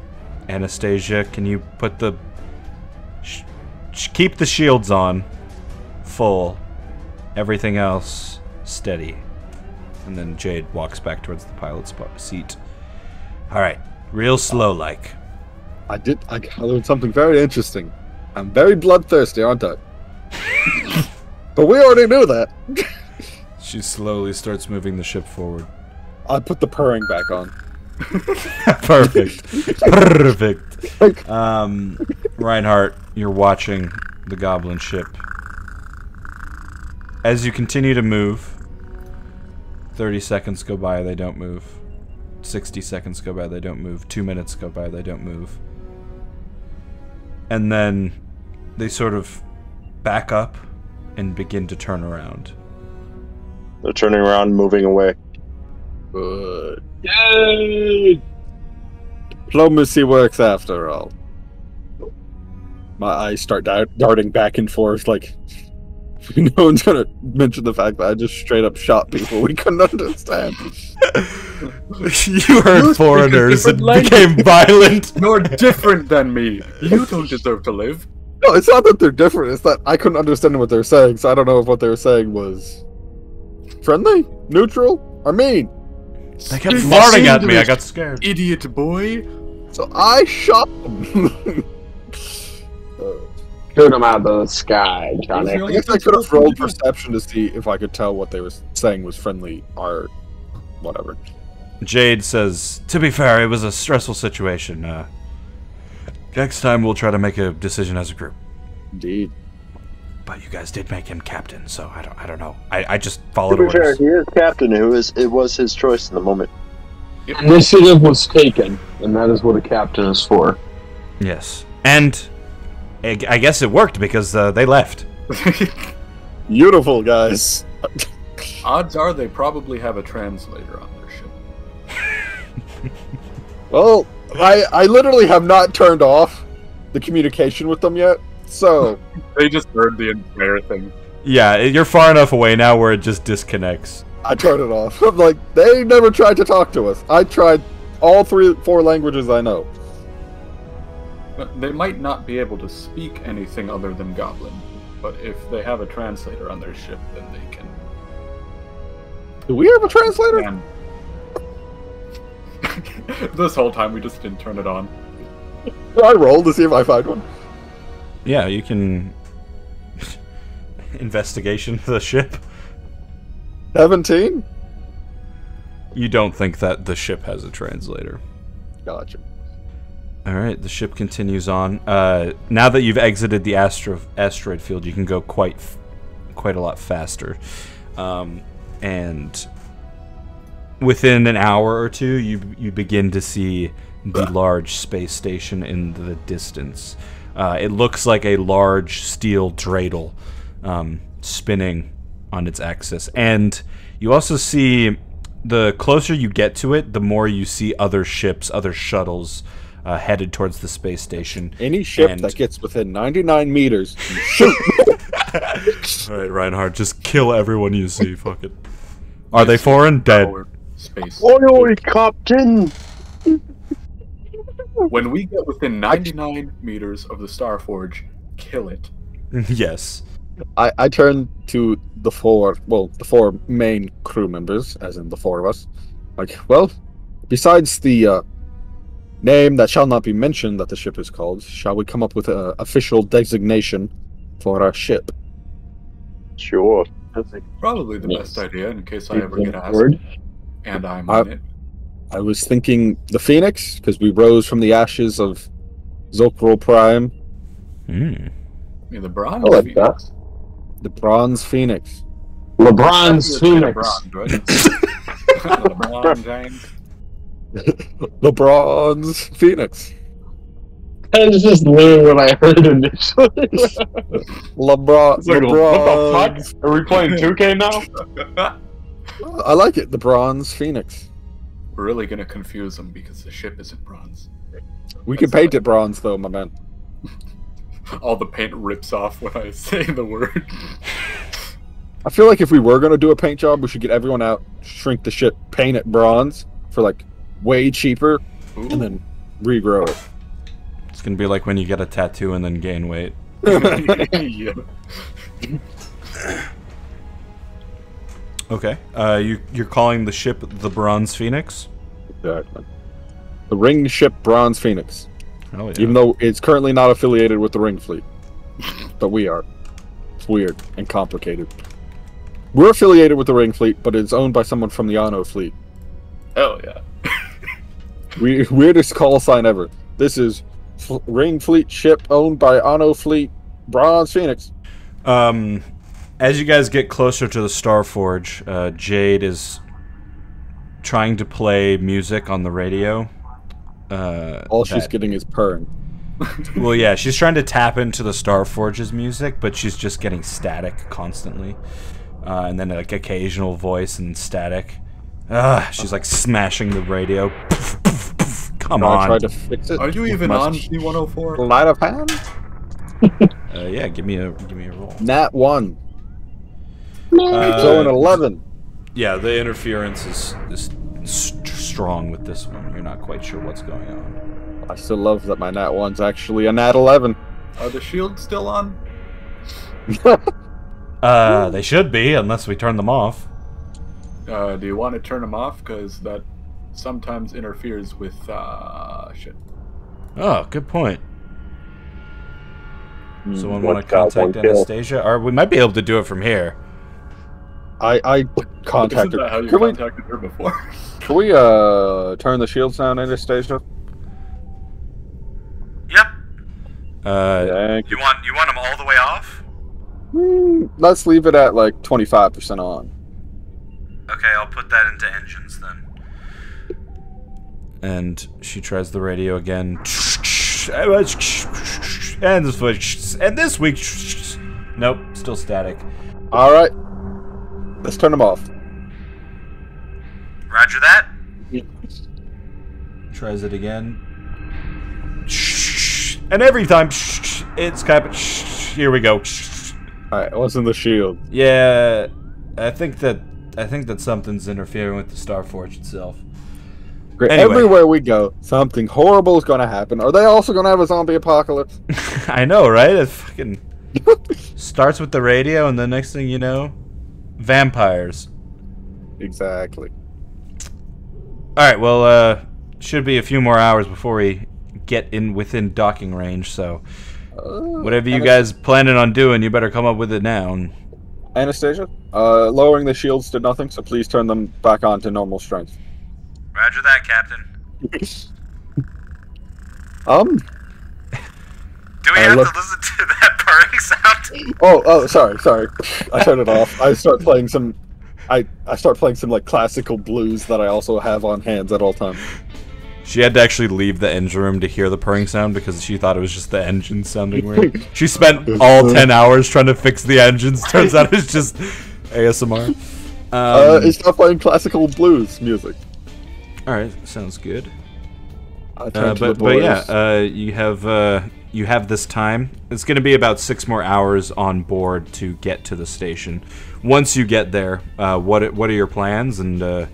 Anastasia, can you put the... keep the shields on. Full. Everything else, steady. And then Jade walks back towards the pilot's seat. Alright. Real slow, like. I learned something very interesting. I'm very bloodthirsty, aren't I? But we already knew that. She slowly starts moving the ship forward. I put the purring back on. Perfect. Perfect. Reinhardt, you're watching the goblin ship. As you continue to move, 30 seconds go by, they don't move. 60 seconds go by, they don't move. 2 minutes go by, they don't move. And then they sort of back up and begin to turn around. They're turning around, moving away. Good. Yay! Diplomacy works after all. My eyes start darting back and forth like no one's gonna mention the fact that I just straight up shot people we couldn't understand. You heard foreigners and became violent. You're different than me. You don't deserve to live. No, it's not that they're different. It's that I couldn't understand what they were saying, so I don't know if what they were saying was friendly, neutral, or mean. They kept farting at me. I got scared. Idiot boy. So I shot them. Shoot them out of the sky, Johnny. I guess I could have rolled perception to see if I could tell what they were saying was friendly or whatever. Jade says, to be fair, it was a stressful situation. Next time we'll try to make a decision as a group. Indeed. But you guys did make him captain, so I don't know. I just To followed be fair, orders. he is captain. It was his choice in the moment. Initiative was taken, and that is what a captain is for. Yes. And I guess it worked because they left. Beautiful, guys. Odds are they probably have a translator on their ship. Well, I literally have not turned off the communication with them yet. So They just heard the entire thing. Yeah, you're far enough away now where it just disconnects. I turn it off. I'm like, they never tried to talk to us. I tried all 4 languages I know. But they might not be able to speak anything other than Goblin, but if they have a translator on their ship, then they can. Do we have a translator? And this whole time we just didn't turn it on. Can I roll to see if I find one? Yeah, you can investigation the ship. 17? You don't think that the ship has a translator. Gotcha. All right, the ship continues on. Now that you've exited the asteroid field, you can go quite a lot faster. And within an hour or two, you begin to see the large space station in the distance. It looks like a large steel dreidel spinning on its axis. And you also see, the closer you get to it, the more you see other ships, other shuttles headed towards the space station. Any ship that gets within 99 meters, you shoot! Alright, Reinhardt, just kill everyone you see. Fuck it. Are they foreign? Dead. Space. Oi, oi, Captain! When we get within 99 meters of the Starforge, kill it. Yes. I turn to the 4 main crew members, as in the 4 of us. Like, well, besides the name that shall not be mentioned that the ship is called, shall we come up with an official designation for our ship? Sure. Probably the best idea in case I ever get asked. Word. And I'm on it. I was thinking the Phoenix, because we rose from the ashes of Zokral Prime. Yeah, the bronze. I like Phoenix. The Bronze Phoenix. LeBron's Phoenix. Bronze, right? LeBron James. The Bronze Phoenix. That's just literally what I heard initially. LeBron. It's like, what the fuck? Are we playing 2K now? I like it. The Bronze Phoenix. We're really gonna confuse them because the ship isn't bronze. We can paint it bronze, though, my man. All the paint rips off when I say the word. I feel like if we were going to do a paint job, we should get everyone out, shrink the ship, paint it bronze for, like, way cheaper, and then regrow it. It's gonna be like when you get a tattoo and then gain weight. Yeah. Okay. You're calling the ship the Bronze Phoenix? Exactly. The Ring ship Bronze Phoenix. Oh yeah. Even though it's currently not affiliated with the Ring Fleet. But we are. It's weird and complicated. We're affiliated with the Ring Fleet, but it's owned by someone from the Anno Fleet. Hell yeah. Weirdest call sign ever. This is Ring Fleet ship owned by Anno Fleet Bronze Phoenix. As you guys get closer to the Starforge, Jade is trying to play music on the radio. All she's getting is purring. Well, yeah, she's trying to tap into the Starforge's music, but she's just getting static constantly. And then, like, occasional voice and static. She's, like, smashing the radio. Come on. I tried to fix it. Are you even on C104? Light of hand? Yeah, give me a roll. Nat 1. So an 11. Yeah, the interference is strong with this one. You're not quite sure what's going on. I still love that my Nat 1's actually a Nat 11. Are the shields still on? They should be, unless we turn them off. Do you want to turn them off? Because that sometimes interferes with, shit. Oh, good point. Someone want to One contact kill. Anastasia? Or we might be able to do it from here. I contacted. Isn't that how you Can we, contacted her before? can we turn the shields down, Anastasia? Yep. Thank You want them all the way off? you. Let's leave it at like 25% on. Okay, I'll put that into engines then. And she tries the radio again. And this week. Nope, still static. All right, let's turn them off. Roger that. Tries it again. And every time, It's kind of... Shh, here we go. Shh. Alright, what's in the shield? Yeah, I think that something's interfering with the Starforge itself. Great. Anyway. Everywhere we go, something horrible is going to happen. Are they also going to have a zombie apocalypse? I know, right? It fucking starts with the radio, and the next thing you know, vampires. Exactly. Alright, well, should be a few more hours before we get in within docking range, so whatever you guys planning on doing, you better come up with it now. Anastasia, lowering the shields to nothing, so please turn them back on to normal strength. Roger that, Captain. Do we have to listen to that purring sound? Oh, sorry. I turned it off. I start playing some like classical blues that I also have on hands at all times. She had to actually leave the engine room to hear the purring sound because she thought it was just the engine sounding weird. She spent all 10 hours trying to fix the engines. Turns out it's just ASMR. It's not playing classical blues music. Alright, sounds good. But yeah, you have this time. It's going to be about 6 more hours on board to get to the station. Once you get there, what are your plans? And you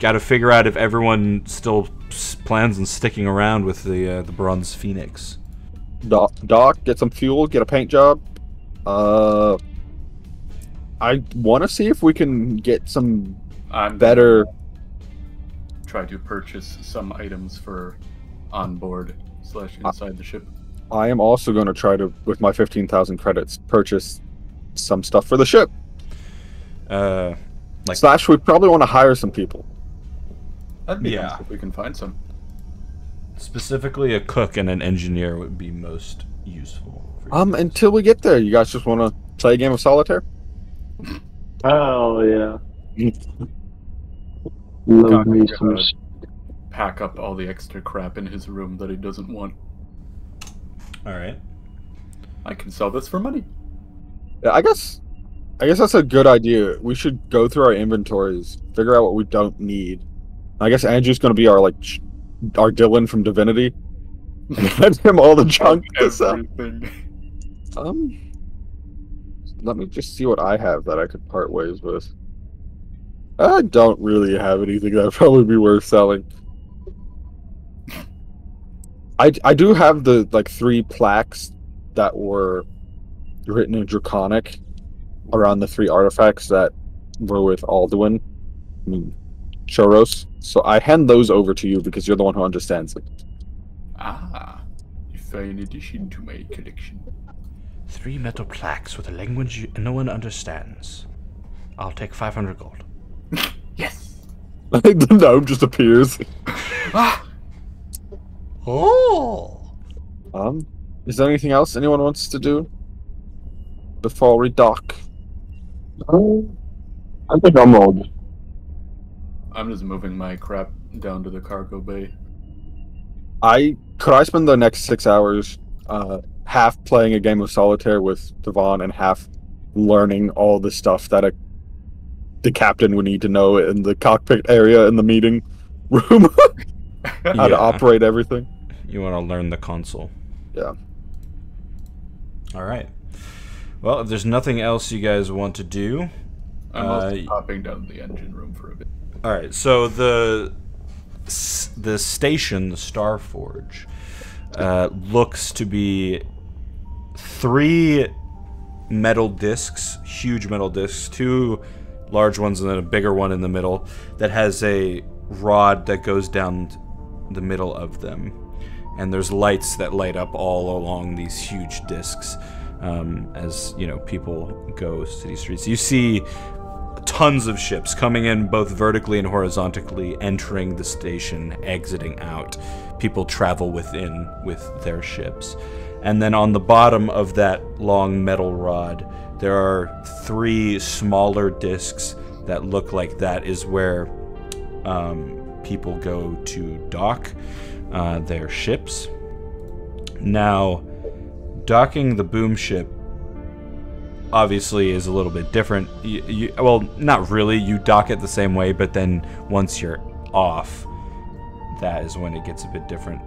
got to figure out if everyone still plans on sticking around with the Bronze Phoenix. Doc, get some fuel, get a paint job. I want to see if we can get some better. Try to purchase some items for onboard / inside the ship. I am also going to try to, with my 15,000 credits, purchase some stuff for the ship. Slash, we probably want to hire some people. That'd be nice if we can find some. Specifically, a cook and an engineer would be most useful. Until we get there, you guys just want to play a game of solitaire? Oh yeah. Pack up all the extra crap in his room that he doesn't want. Alright. I can sell this for money. Yeah, I guess that's a good idea. We should go through our inventories, figure out what we don't need. I guess Andrew's going to be our our Dylan from Divinity, and hand him all the junk. Everything. Let me just see what I have that I could part ways with. I don't really have anything that would probably be worth selling. I do have the 3 plaques that were written in Draconic around the 3 artifacts that were with Alduin, Choros. So I hand those over to you because you're the one who understands it. Ah, a fine addition to my collection. 3 metal plaques with a language no one understands. I'll take 500 gold. Yes. The gnome just appears. Oh. Is there anything else anyone wants to do before we dock? I think I'm old. I'm just moving my crap down to the cargo bay. Could I spend the next 6 hours half playing a game of solitaire with Devon and half learning all the stuff that the captain would need to know in the cockpit area in the meeting room? How to operate everything. You want to learn the console. Yeah. Alright. Well, if there's nothing else you guys want to do... I'm also popping down the engine room for a bit. Alright, so the station, the Starforge, looks to be 3 metal discs, huge metal discs, 2 large ones and then a bigger one in the middle that has a rod that goes down the middle of them. And there's lights that light up all along these huge discs as, people go city streets. You see tons of ships coming in both vertically and horizontally, entering the station, exiting out. People travel within with their ships. And then on the bottom of that long metal rod, there are 3 smaller discs that look like that is where people go to dock their ships. Now, docking the boom ship obviously is a little bit different. Well, not really. You dock it the same way, but then once you're off, that is when it gets a bit different.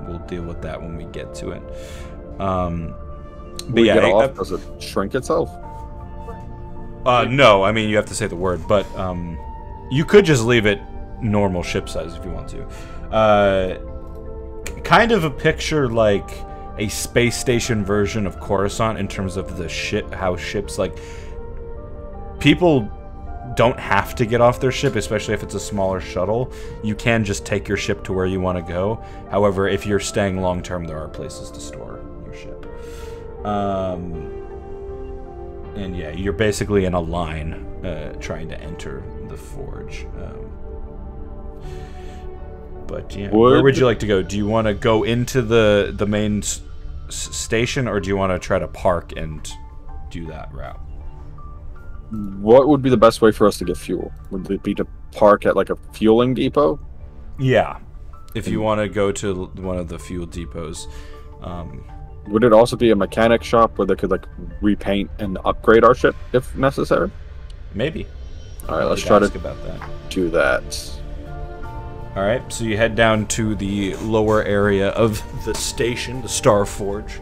We'll deal with that when we get to it. But When you yeah, get off, does it shrink itself? no, I mean you have to say the word, but you could just leave it normal ship size if you want to. Kind of a picture like a space station version of Coruscant in terms of the how ships, like, people don't have to get off their ship, especially if it's a smaller shuttle. You can just take your ship to where you want to go. However, if you're staying long term, there are places to store your ship. And yeah, you're basically in a line trying to enter the forge. But yeah, where would you like to go? Do you want to go into the main station, or do you want to try to park and do that route? What would be the best way for us to get fuel? Would it be to park at like a fueling depot? Yeah, if you want to go to one of the fuel depots. Would it also be a mechanic shop where they could like repaint and upgrade our ship if necessary? Maybe. All right, let's try to about that. do that. All right, so you head down to the lower area of the station, the Star Forge.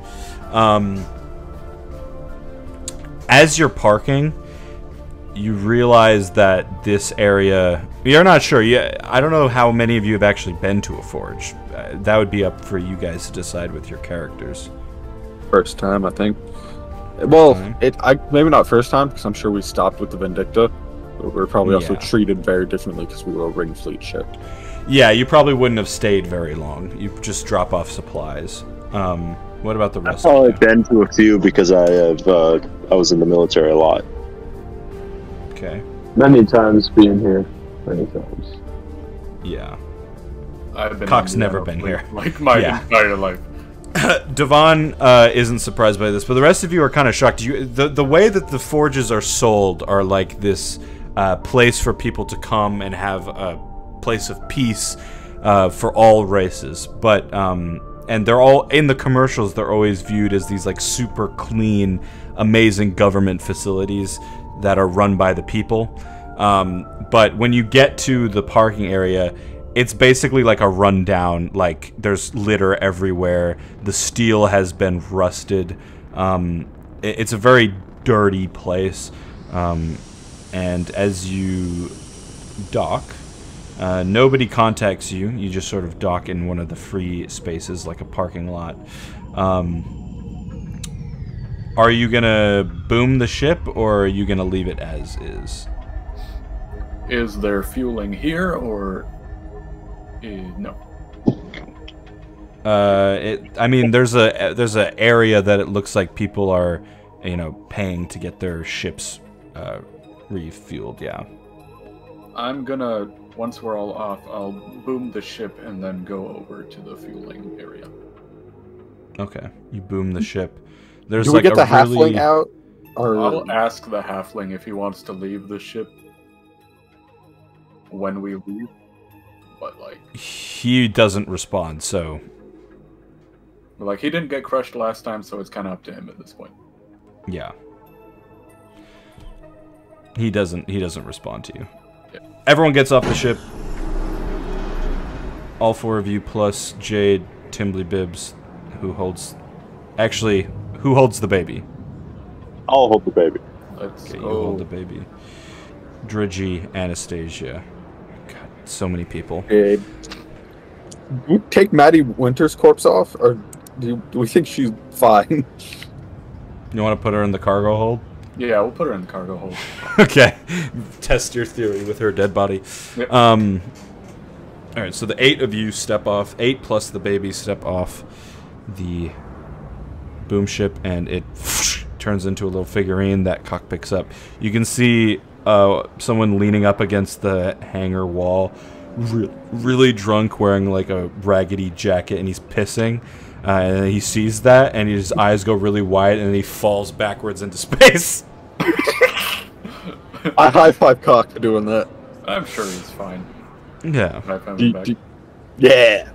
As you're parking, you realize that this area... You're not sure. I don't know how many of you have actually been to a forge. That would be up for you guys to decide with your characters. First time, I think. Well, maybe not first time, because I'm sure we stopped with the Vindicta. But we were probably also treated very differently because we were a ring fleet ship. Yeah, you probably wouldn't have stayed very long. You just drop off supplies. What about the rest? I've probably been to a few because I was in the military a lot. Okay. Many times being here. Many times. Yeah. I've been Cock's never been here. Like my entire life. Devon isn't surprised by this, but the rest of you are kind of shocked. The way that the forges are sold are like this place for people to come and have a place of peace for all races. But and they're all in the commercials. They're always viewed as these like super clean, amazing government facilities that are run by the people. But when you get to the parking area, it's basically like a rundown. Like there's litter everywhere. The steel has been rusted. It's a very dirty place. And as you dock, nobody contacts you. You just sort of dock in one of the free spaces, like a parking lot. Are you gonna boom the ship, or are you gonna leave it as is? Is there fueling here, or no? I mean, there's a area that it looks like people are, paying to get their ships refueled. Yeah. I'm gonna, once we're all off, I'll boom the ship and then go over to the fueling area. Okay, you boom the ship. There's Do we get the halfling out? Or... I'll ask the halfling if he wants to leave the ship when we leave, but like... He doesn't respond, so... Like, he didn't get crushed last time, so it's kind of up to him at this point. Yeah. He doesn't respond to you. Yeah. Everyone gets off the ship. All four of you plus Jade, Timbly Bibbs, who holds... Actually, who holds the baby? I'll hold the baby. Let's Okay, go. you hold the baby. Dridgy, Anastasia. God, so many people. Do we take Maddie Winter's corpse off, or do we think she's fine? You want to put her in the cargo hold? Yeah, we'll put her in the cargo hold. Okay. Test your theory with her dead body. Yep. Alright, so the 8 of you step off. 8 plus the baby step off the boom ship, and it turns into a little figurine that Cock picks up. You can see someone leaning up against the hangar wall, really drunk, wearing like a raggedy jacket, and he's pissing. And he sees that, and his eyes go really wide, and he falls backwards into space. I high-five Cock for doing that. I'm sure he's fine. Yeah. High five him back. Yeah.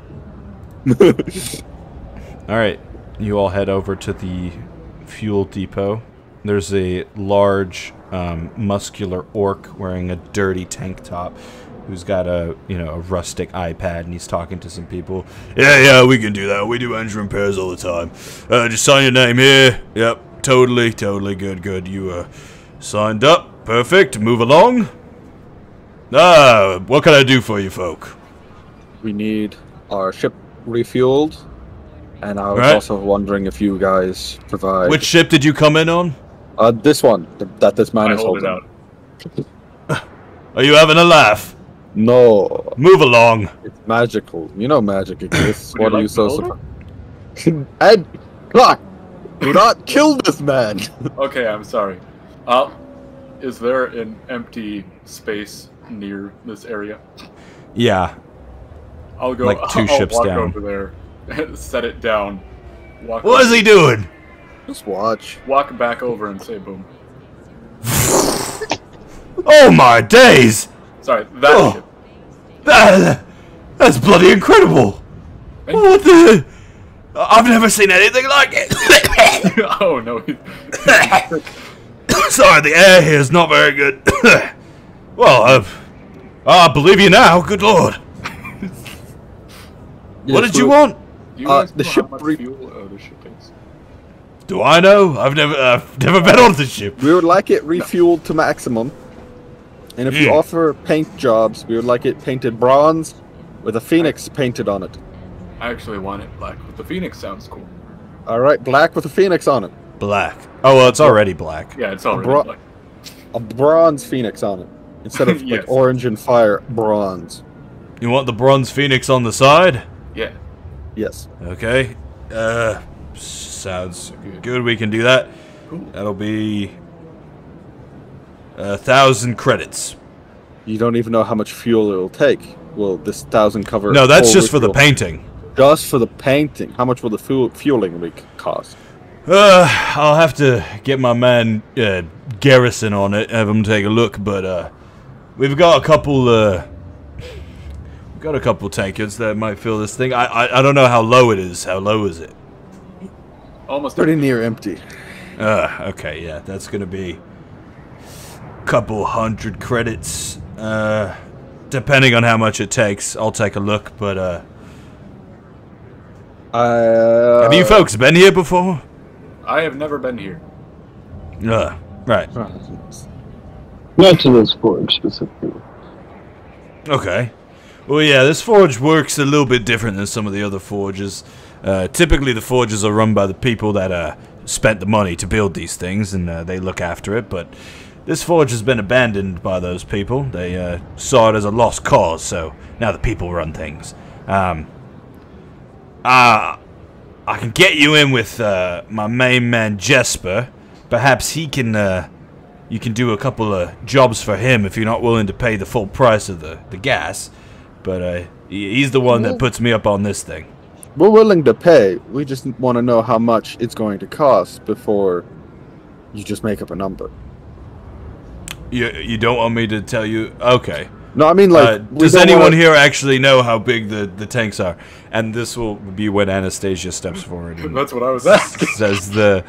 Alright, you all head over to the fuel depot. There's a large, muscular orc wearing a dirty tank top who's got a rustic iPad, and he's talking to some people. Yeah, we can do that. We do engine repairs all the time. Just sign your name here. Yep, totally, good. You signed up. Perfect. Move along. What can I do for you folk? We need our ship refueled, and I was Right. also wondering if you guys provide Which ship did you come in on? this one that this man I is hold it holding. out. Are you having a laugh? No, Move along. it's magical. You know magic exists. Would you What are like you to so hold surprised? Ed, Clark, do not kill this man. Okay, I'm sorry. Is there an empty space near this area? Yeah. I'll go. Like 2 I'll ships walk down. over there, set it down. What is he doing? Just watch. Walk back over and say boom. Oh my days! Sorry, that Oh. ship. That's bloody incredible! Thank What the? I've never seen anything like it! Oh no. Sorry, the air here is not very good. Well, I believe you now, good lord. What did you want? Do you guys the know ship how much re- fuel the ship is? Do I know? I've never been on the ship. We would like it refueled to maximum, and if you Hmm. offer paint jobs, we would like it painted bronze with a phoenix painted on it. I actually want it black, but the Phoenix sounds cool. All right, black with a phoenix on it. Black. Oh, well, it's already black. Yeah, it's already bro- black. A bronze phoenix on it instead of Yes. like orange and fire. Bronze. You want the bronze phoenix on the side? Yeah. Yes. Okay. Sounds good. We can do that. Cool. That'll be 1,000 credits. You don't even know how much fuel it'll take. Will this 1,000 cover? No, that's all just for the refuel? painting. Just for the painting. How much will the fueling week cost? I'll have to get my man Garrison on it, have him take a look. But we've got a couple. We've got a couple tankers that might fill this thing. I don't know how low it is. How low is it? Almost. Pretty near empty. Okay, yeah, that's gonna be a couple 100 credits. Depending on how much it takes, I'll take a look. But have you folks been here before? I have never been here. Right. Not to this forge specifically. Okay. Well, yeah, this forge works a little bit different than some of the other forges. Typically, the forges are run by the people that spent the money to build these things, and they look after it. But this forge has been abandoned by those people. They saw it as a lost cause, so now the people run things. I can get you in with my main man Jesper. Perhaps he can. You can do a couple of jobs for him if you're not willing to pay the full price of the gas. But he's the one that puts me up on this thing. We're willing to pay. We just want to know how much it's going to cost before you just make up a number. You don't want me to tell you? Okay. No, I mean like. we Does don't anyone wanna- here actually know how big the tanks are? And this will be when Anastasia steps forward and That's what I was asking. says the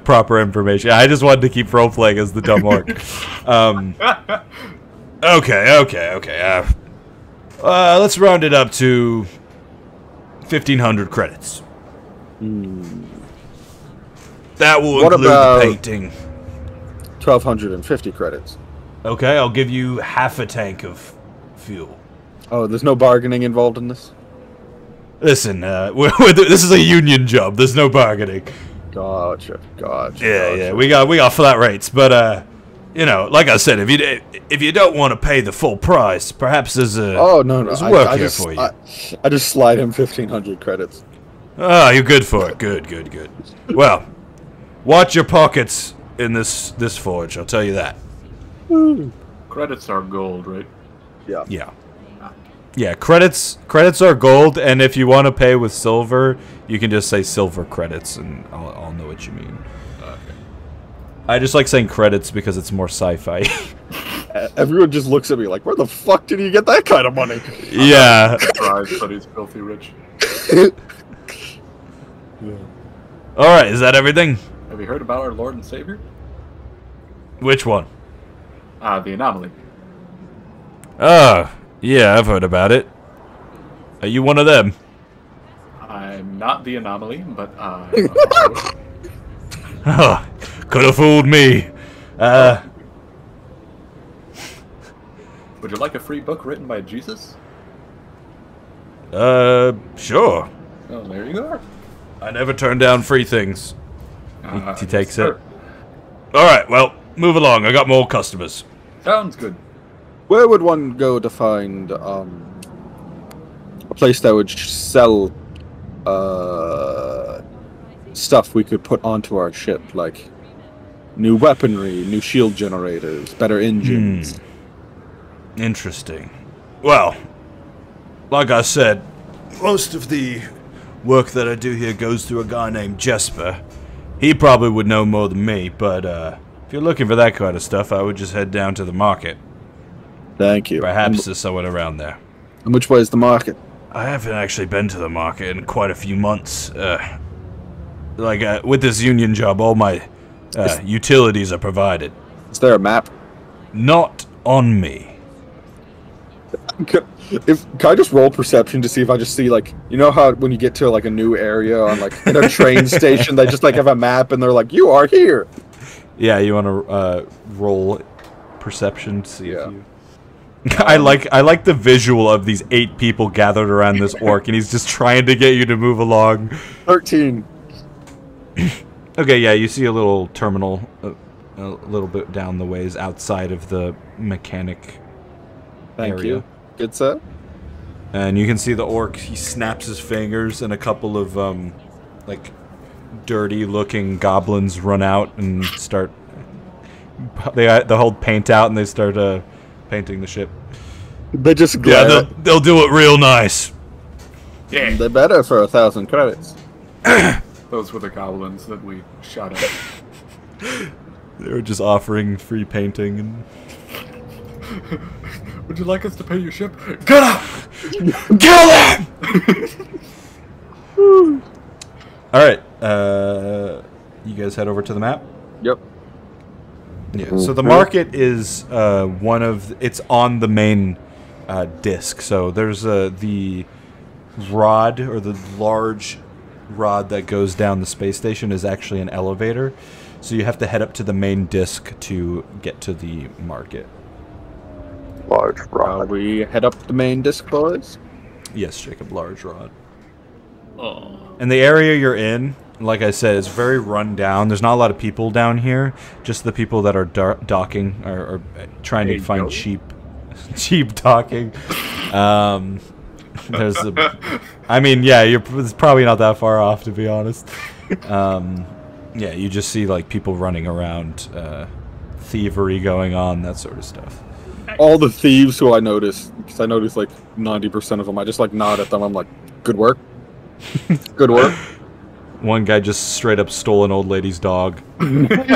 proper information. I just wanted to keep role playing as the dumb orc. Okay. Let's round it up to 1,500 credits. That will What include about- the painting. 1,250 credits. Okay, I'll give you half a tank of fuel. Oh, there's no bargaining involved in this? Listen, this is a union job. There's no bargaining. Gotcha. Yeah. We got flat rates, but like I said, if you don't want to pay the full price, perhaps there's a Oh, no. there's work I here just, for you. I just slide him 1,500 credits. Ah, you're good for it. Good. Well, watch your pockets in this forge. I'll tell you that. Credits are gold, right? Yeah. Credits are gold, and if you want to pay with silver, you can just say silver credits, and I'll know what you mean. Okay. I just like saying credits because it's more sci-fi. Everyone just looks at me like, where the fuck did you get that kind of money? Yeah. Surprised, but he's filthy rich. All right. Is that everything? Have you heard about our Lord and Savior? Which one? The anomaly. Yeah, I've heard about it. Are you one of them? I'm not the anomaly, but Oh, could have fooled me. would you like a free book written by Jesus? Sure. Oh, there you go. I never turn down free things. He takes it. sure. Alright, well, move along. I got more customers. Sounds good. Where would one go to find a place that would sell stuff we could put onto our ship, like new weaponry, new shield generators, better engines? Interesting. Well, like I said, most of the work that I do here goes through a guy named Jesper. He probably would know more than me, but if you're looking for that kind of stuff, I would just head down to the market. Thank you. Perhaps there's someone around there. And which way is the market? I haven't actually been to the market in quite a few months. With this union job, all my utilities are provided. Is there a map? Not on me. Can I just roll perception to see if I just see, like, you know how when you get to like a new area on like in a train station, they just like have a map and they're like, you are here. Yeah, you want to roll perception to see Yeah. if you. I like the visual of these 8 people gathered around this orc, and he's just trying to get you to move along. 13. Okay, yeah, you see a little terminal a little bit down the ways outside of the mechanic Thank area. you. Good sir. And you can see the orc, he snaps his fingers, and a couple of, like, dirty-looking goblins run out and start... They hold paint out, and they start, painting the ship. They just Yeah, glare. they'll do it real nice. Yeah. They're better for 1,000 credits. Those were the goblins that we shot at. They were just offering free painting and... Would you like us to pay your ship? Get up! Kill them! Alright, you guys head over to the map? Yep. Yeah, so the market is it's on the main disc. So there's the rod, or the large rod that goes down the space station is actually an elevator. So you have to head up to the main disc to get to the market. Large rod. We head up the main disc, boys. Yes, Jacob, large rod. Oh. And the area you're in, like I said, is very run down. There's not a lot of people down here. Just the people that are docking or trying to find cheap docking. There's I mean, yeah, it's probably not that far off, to be honest. Yeah, you just see like people running around, thievery going on, that sort of stuff. All the thieves who I noticed, because I noticed like 90% of them, I just like nod at them. I'm like, good work. Good work. One guy just straight up stole an old lady's dog. You gonna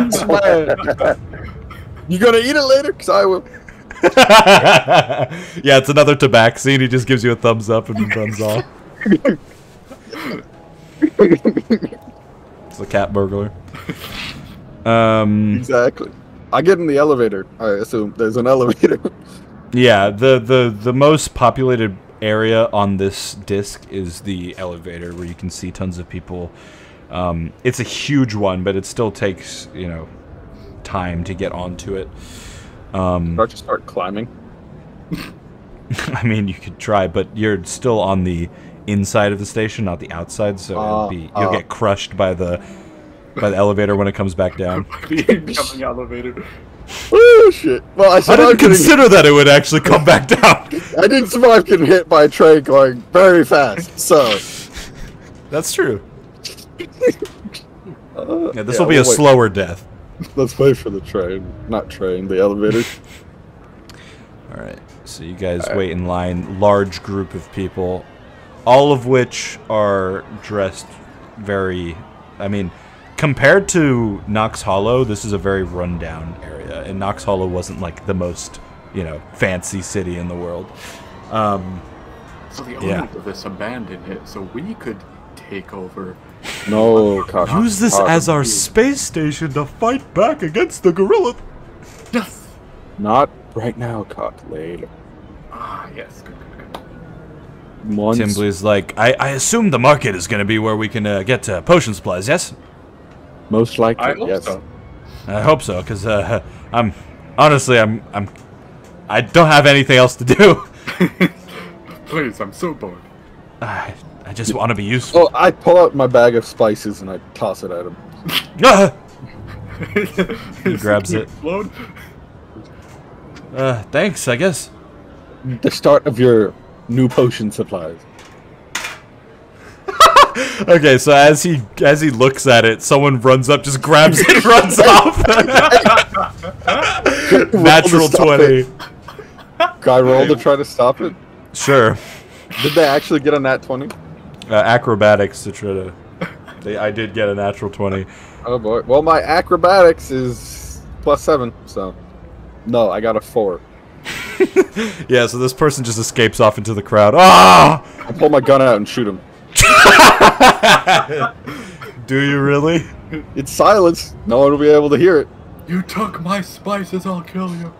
eat it later? Because I will. Yeah, it's another tabaxi, and he just gives you a thumbs up and runs off. It's a cat burglar. Exactly. I get in the elevator. I assume there's an elevator. Yeah, the most populated area on this disc is the elevator, where you can see tons of people. It's a huge one, but it still takes, you know, time to get onto it. Should I just start climbing? I mean, you could try, but you're still on the inside of the station, not the outside, so you'll get crushed by the elevator when it comes back down. The incoming elevator. Oh shit! Well, I I survived didn't consider that it would actually come back down. I didn't survive getting hit by a train going very fast, so. That's true. Yeah, this Yeah, will be a we'll wait. slower death. Let's wait for the train. Not train, the elevator. Alright, so you guys wait in line. Large group of people, all of which are dressed very... I mean, compared to Knox Hollow, this is a very rundown area. And Knox Hollow wasn't like the most, you know, fancy city in the world. So the Yeah. owners of this abandoned it, so we could take over. No, cock. Use this as our space station to fight back against the gorilla. Yes. Not right now, cock. Later. Ah, yes. Good, good, good. Timbley's like, I assume the market is going to be where we can get potion supplies, yes? Most likely, I hope yes. so. I hope so, because I'm honestly I don't have anything else to do. Please, I'm so bored. I just want to be useful. Oh, I pull out my bag of spices and I toss it at him. Ah! He grabs it. Explode? Thanks, I guess. The start of your new potion supplies. Okay, so as he looks at it, someone runs up, just grabs it, and runs off. Natural 20. Guy roll to try to stop it. Sure. Did they actually get a nat 20? Acrobatics to try to. I did get a natural 20. Oh boy. Well, my acrobatics is +7, so no, I got a 4. Yeah, so this person just escapes off into the crowd. Ah! I pull my gun out and shoot him. Do you really? It's silence. No one will be able to hear it. You took my spices, I'll kill you.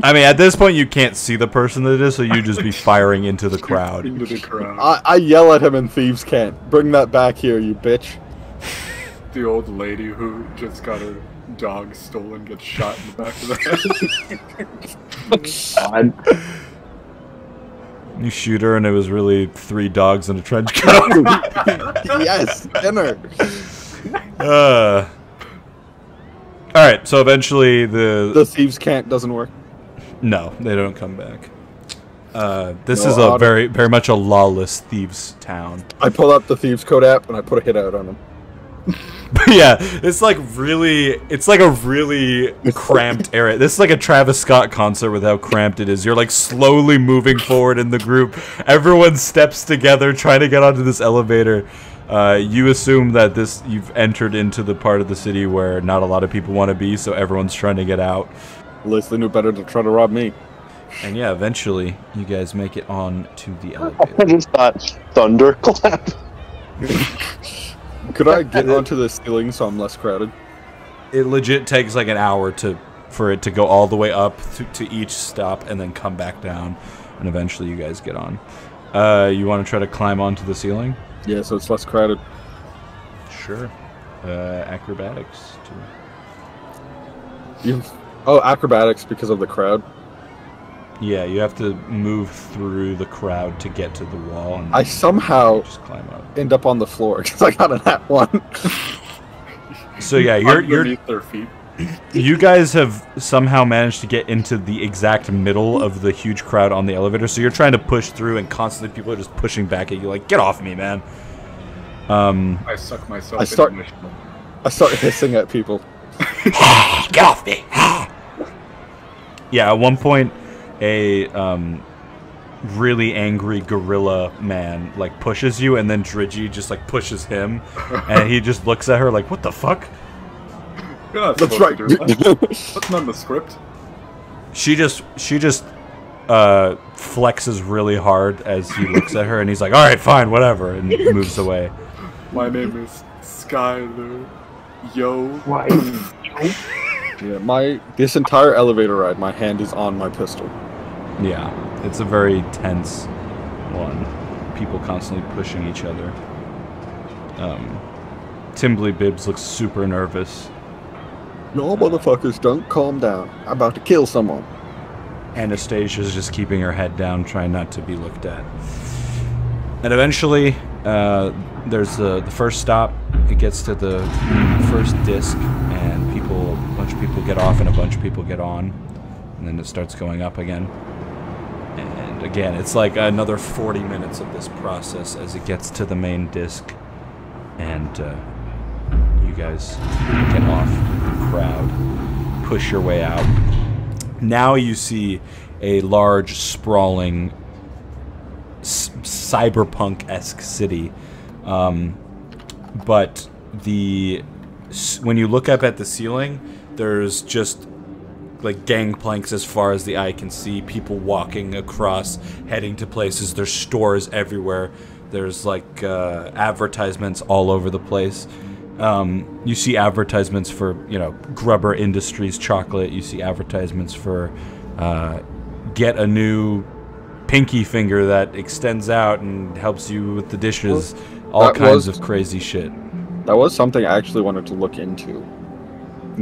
I mean, at this point, you can't see the person that it is, so you just be firing into the crowd. Into the crowd. I yell at him and thieves can't. Bring that back here, you bitch. The old lady who just got her dog stolen gets shot in the back of the head. You shoot her, and it was really 3 dogs in a trench coat. Yes, dinner. Alright, so eventually The thieves can't doesn't work. No, they don't come back. This No, is a very, very much a lawless thieves' town. I pull up the thieves code app and I put a hit out on him. But yeah, it's like a really cramped area. This is like a Travis Scott concert with how cramped it is. You're like slowly moving forward in the group. Everyone steps together trying to get onto this elevator. You assume that you've entered into the part of the city where not a lot of people want to be, so everyone's trying to get out. At least they knew better to try to rob me. And yeah, eventually you guys make it on to the I elevator. just thought thunderclap. Could I get onto the ceiling so I'm less crowded? It legit takes like an hour for it to go all the way up to each stop and then come back down, and eventually you guys get on. You want to try to climb onto the ceiling? Yeah, so it's less crowded. Sure. Acrobatics too. Acrobatics because of the crowd. Yeah, you have to move through the crowd to get to the wall. And I somehow just climb up. end up on the floor because I got a nat 1. So yeah, Underneath their feet. you guys have somehow managed to get into the exact middle of the huge crowd on the elevator. So you're trying to push through, and constantly people are just pushing back at you, like, "Get off me, man!" I suck myself. I start- into mission. I start hissing at people. Get off me! Yeah, at one point, a really angry gorilla man like pushes you, and then Drigi just like pushes him, and he just looks at her like, "What the fuck?" You're not That's supposed right. to do that. That's not in the script. She just flexes really hard as he looks at her, and he's like, "All right, fine, whatever," and moves away. My name is Skyler. Yo. Why? Yeah, this entire elevator ride, my hand is on my pistol. Yeah, it's a very tense one. People constantly pushing each other. Timbley Bibbs looks super nervous. No, motherfuckers, don't calm down. I'm about to kill someone. Anastasia's just keeping her head down, trying not to be looked at. And eventually, there's the first stop. It gets to the first disc, and a bunch of people get off, and a bunch of people get on, and then it starts going up again. And again, it's like another 40 minutes of this process as it gets to the main disc, and you guys get off the crowd, push your way out. Now you see a large, sprawling, cyberpunk-esque city, but when you look up at the ceiling, there's just like gangplanks as far as the eye can see, people walking across, heading to places. There's stores everywhere. There's like advertisements all over the place. You see advertisements for, Grubber Industries chocolate. You see advertisements for get a new pinky finger that extends out and helps you with the dishes. All kinds of crazy shit. That was something I actually wanted to look into.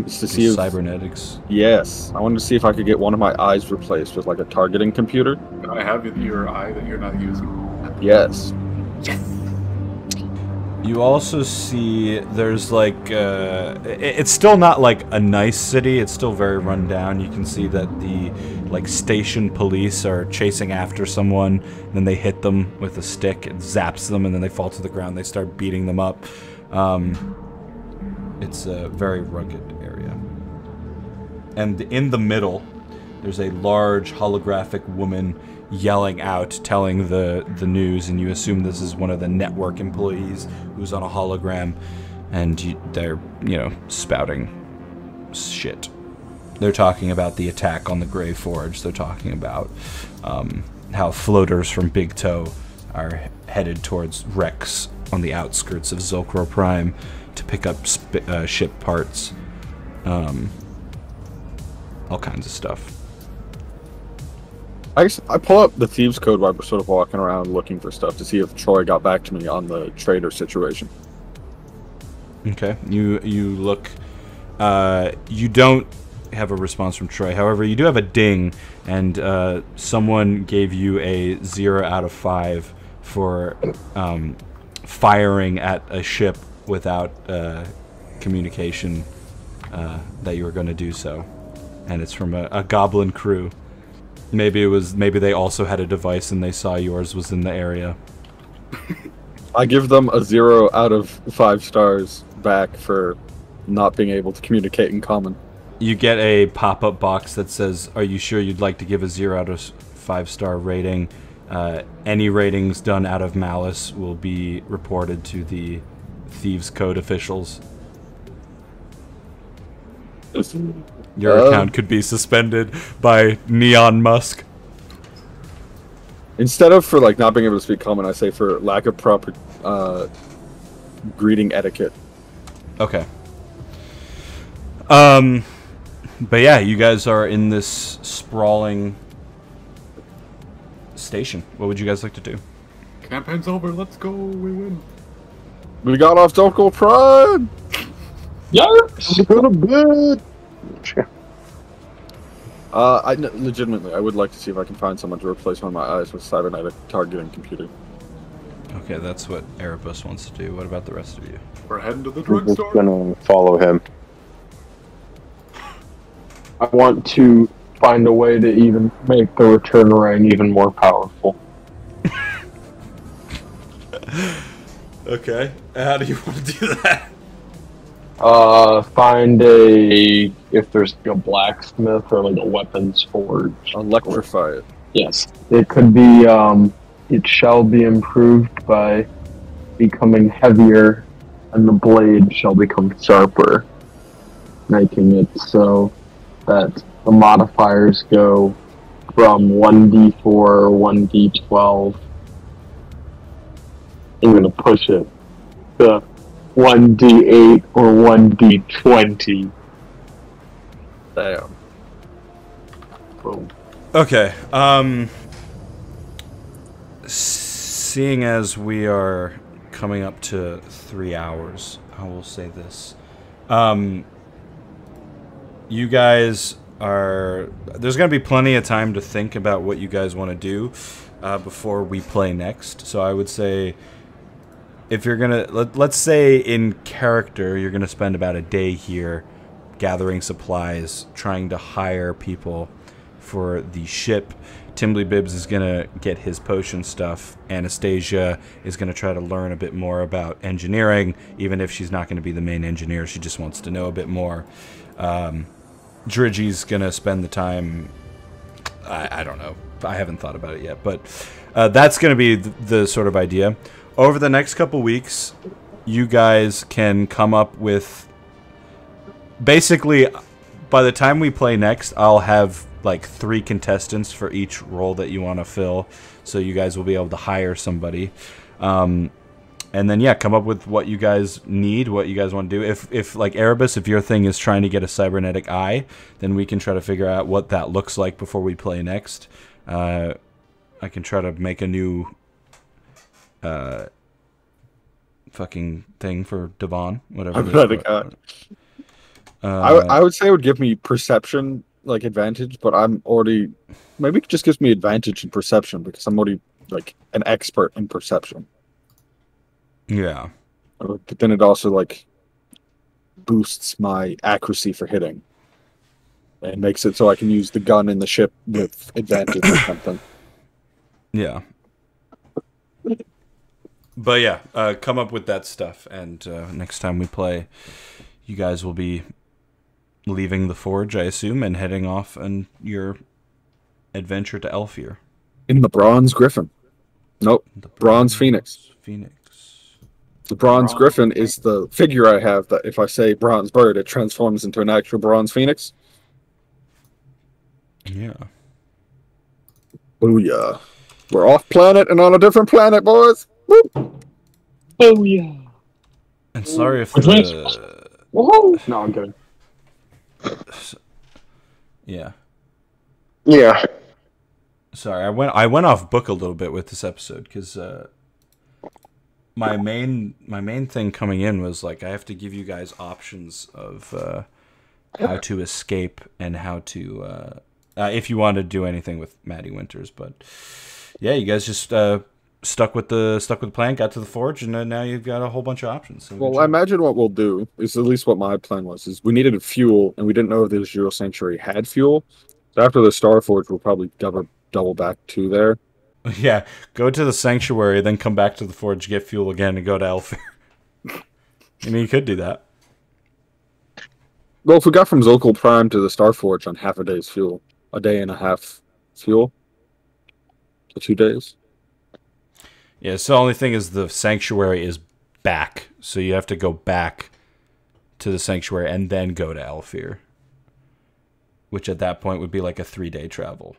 Just to see if, cybernetics. Yes, I wanted to see if I could get one of my eyes replaced with like a targeting computer. Can I have your eye that you're not using? Yes. You also see there's like it's still not like a nice city. It's still very run down. You can see that the like station police are chasing after someone, and then they hit them with a stick. It zaps them, and then they fall to the ground. They start beating them up. It's a very rugged area. And in the middle, there's a large holographic woman yelling out, telling the news, and you assume this is one of the network employees who's on a hologram, and they're, spouting shit. They're talking about the attack on the Grey Forge. They're talking about how floaters from Big Toe are headed towards Rex on the outskirts of Zulcro Prime to pick up ship parts. All kinds of stuff. I pull up the Thieves' Code while we're sort of walking around looking for stuff to see if Troy got back to me on the trader situation. Okay, you look. You don't have a response from Troy. However, you do have a ding, and someone gave you a 0 out of 5 for firing at a ship without communication that you were going to do so, and it's from a goblin crew. Maybe they also had a device and they saw yours was in the area. I give them a 0 out of 5 stars back for not being able to communicate in common. You get a pop-up box that says, "Are you sure you'd like to give a 0 out of 5-star rating? Any ratings done out of malice will be reported to the Thieves' Code officials. Your account could be suspended by Neon Musk." Instead of for like not being able to speak common, I say for lack of proper greeting etiquette. Okay. But yeah, you guys are in this sprawling station. What would you guys like to do? Campaign's over. Let's go. We win. We got off Zulcro Prime. Yes, go to bed. Legitimately, I would like to see if I can find someone to replace one of my eyes with cybernetic targeting computer. Okay, that's what Erebus wants to do. What about the rest of you? We're heading to the We're just drugstore. gonna follow him. I want to find a way to even make the return ring even more powerful. Okay, how do you want to do that? Find if there's like a blacksmith or like a weapons forge. Electrify it. Yes. It could be, it shall be improved by becoming heavier, and the blade shall become sharper, making it so that the modifiers go from 1d4 or 1d12. I'm gonna push it to 1d8 or 1d20. Damn. Boom. Okay, seeing as we are coming up to 3 hours, I will say this. You guys are... There's going to be plenty of time to think about what you guys want to do before we play next. So I would say, if you're going to... Let's say in character, you're going to spend about a day here gathering supplies, trying to hire people for the ship. Timbly Bibbs is going to get his potion stuff. Anastasia is going to try to learn a bit more about engineering, even if she's not going to be the main engineer. She just wants to know a bit more. Drigi's going to spend the time... I don't know. I haven't thought about it yet. But that's going to be the sort of idea. Over the next couple weeks, you guys can come up with... Basically, by the time we play next, I'll have like 3 contestants for each role that you want to fill, so you guys will be able to hire somebody. And then, yeah, come up with what you guys need, what you guys want to do. If like, Erebus, if your thing is trying to get a cybernetic eye, then we can try to figure out what that looks like before we play next. I can try to make a new fucking thing for Devon, whatever. I would say it would give me perception, like, advantage, but I'm already... Maybe it just gives me advantage in perception, because I'm already, like, an expert in perception. Yeah. But then it also, like, boosts my accuracy for hitting. And makes it so I can use the gun in the ship with advantage or something. Yeah. But yeah, come up with that stuff, and next time we play, you guys will be leaving the Forge, I assume, and heading off on your adventure to Elfir. In the Bronze Griffin. Nope. The Bronze Phoenix. The Bronze Griffin is the figure I have that if I say Bronze Bird, it transforms into an actual Bronze Phoenix. Yeah. Booyah. We're off planet and on a different planet, boys. Woo! Booyah. And sorry if the... Whoa! No, I'm kidding. Yeah. Yeah. Sorry, I went off book a little bit with this episode, because my main thing coming in was, like, I have to give you guys options of how to escape and how to... if you want to do anything with Maddie Winters, but yeah, you guys just stuck with the plan, got to the Forge, and now you've got a whole bunch of options. So well, I imagine what we'll do is, at least what my plan was, is we needed a fuel, and we didn't know if the Zero Sanctuary had fuel. So after the Star Forge, we'll probably double back to there. Yeah, go to the Sanctuary, then come back to the Forge, get fuel again, and go to Elfir. I mean, you could do that. Well, if we got from Zokul Prime to the Star Forge on half a day's fuel, a day and a half fuel, so 2 days. Yeah, so the only thing is the Sanctuary is back, so you have to go back to the Sanctuary and then go to Elfir, which at that point would be like a 3-day travel.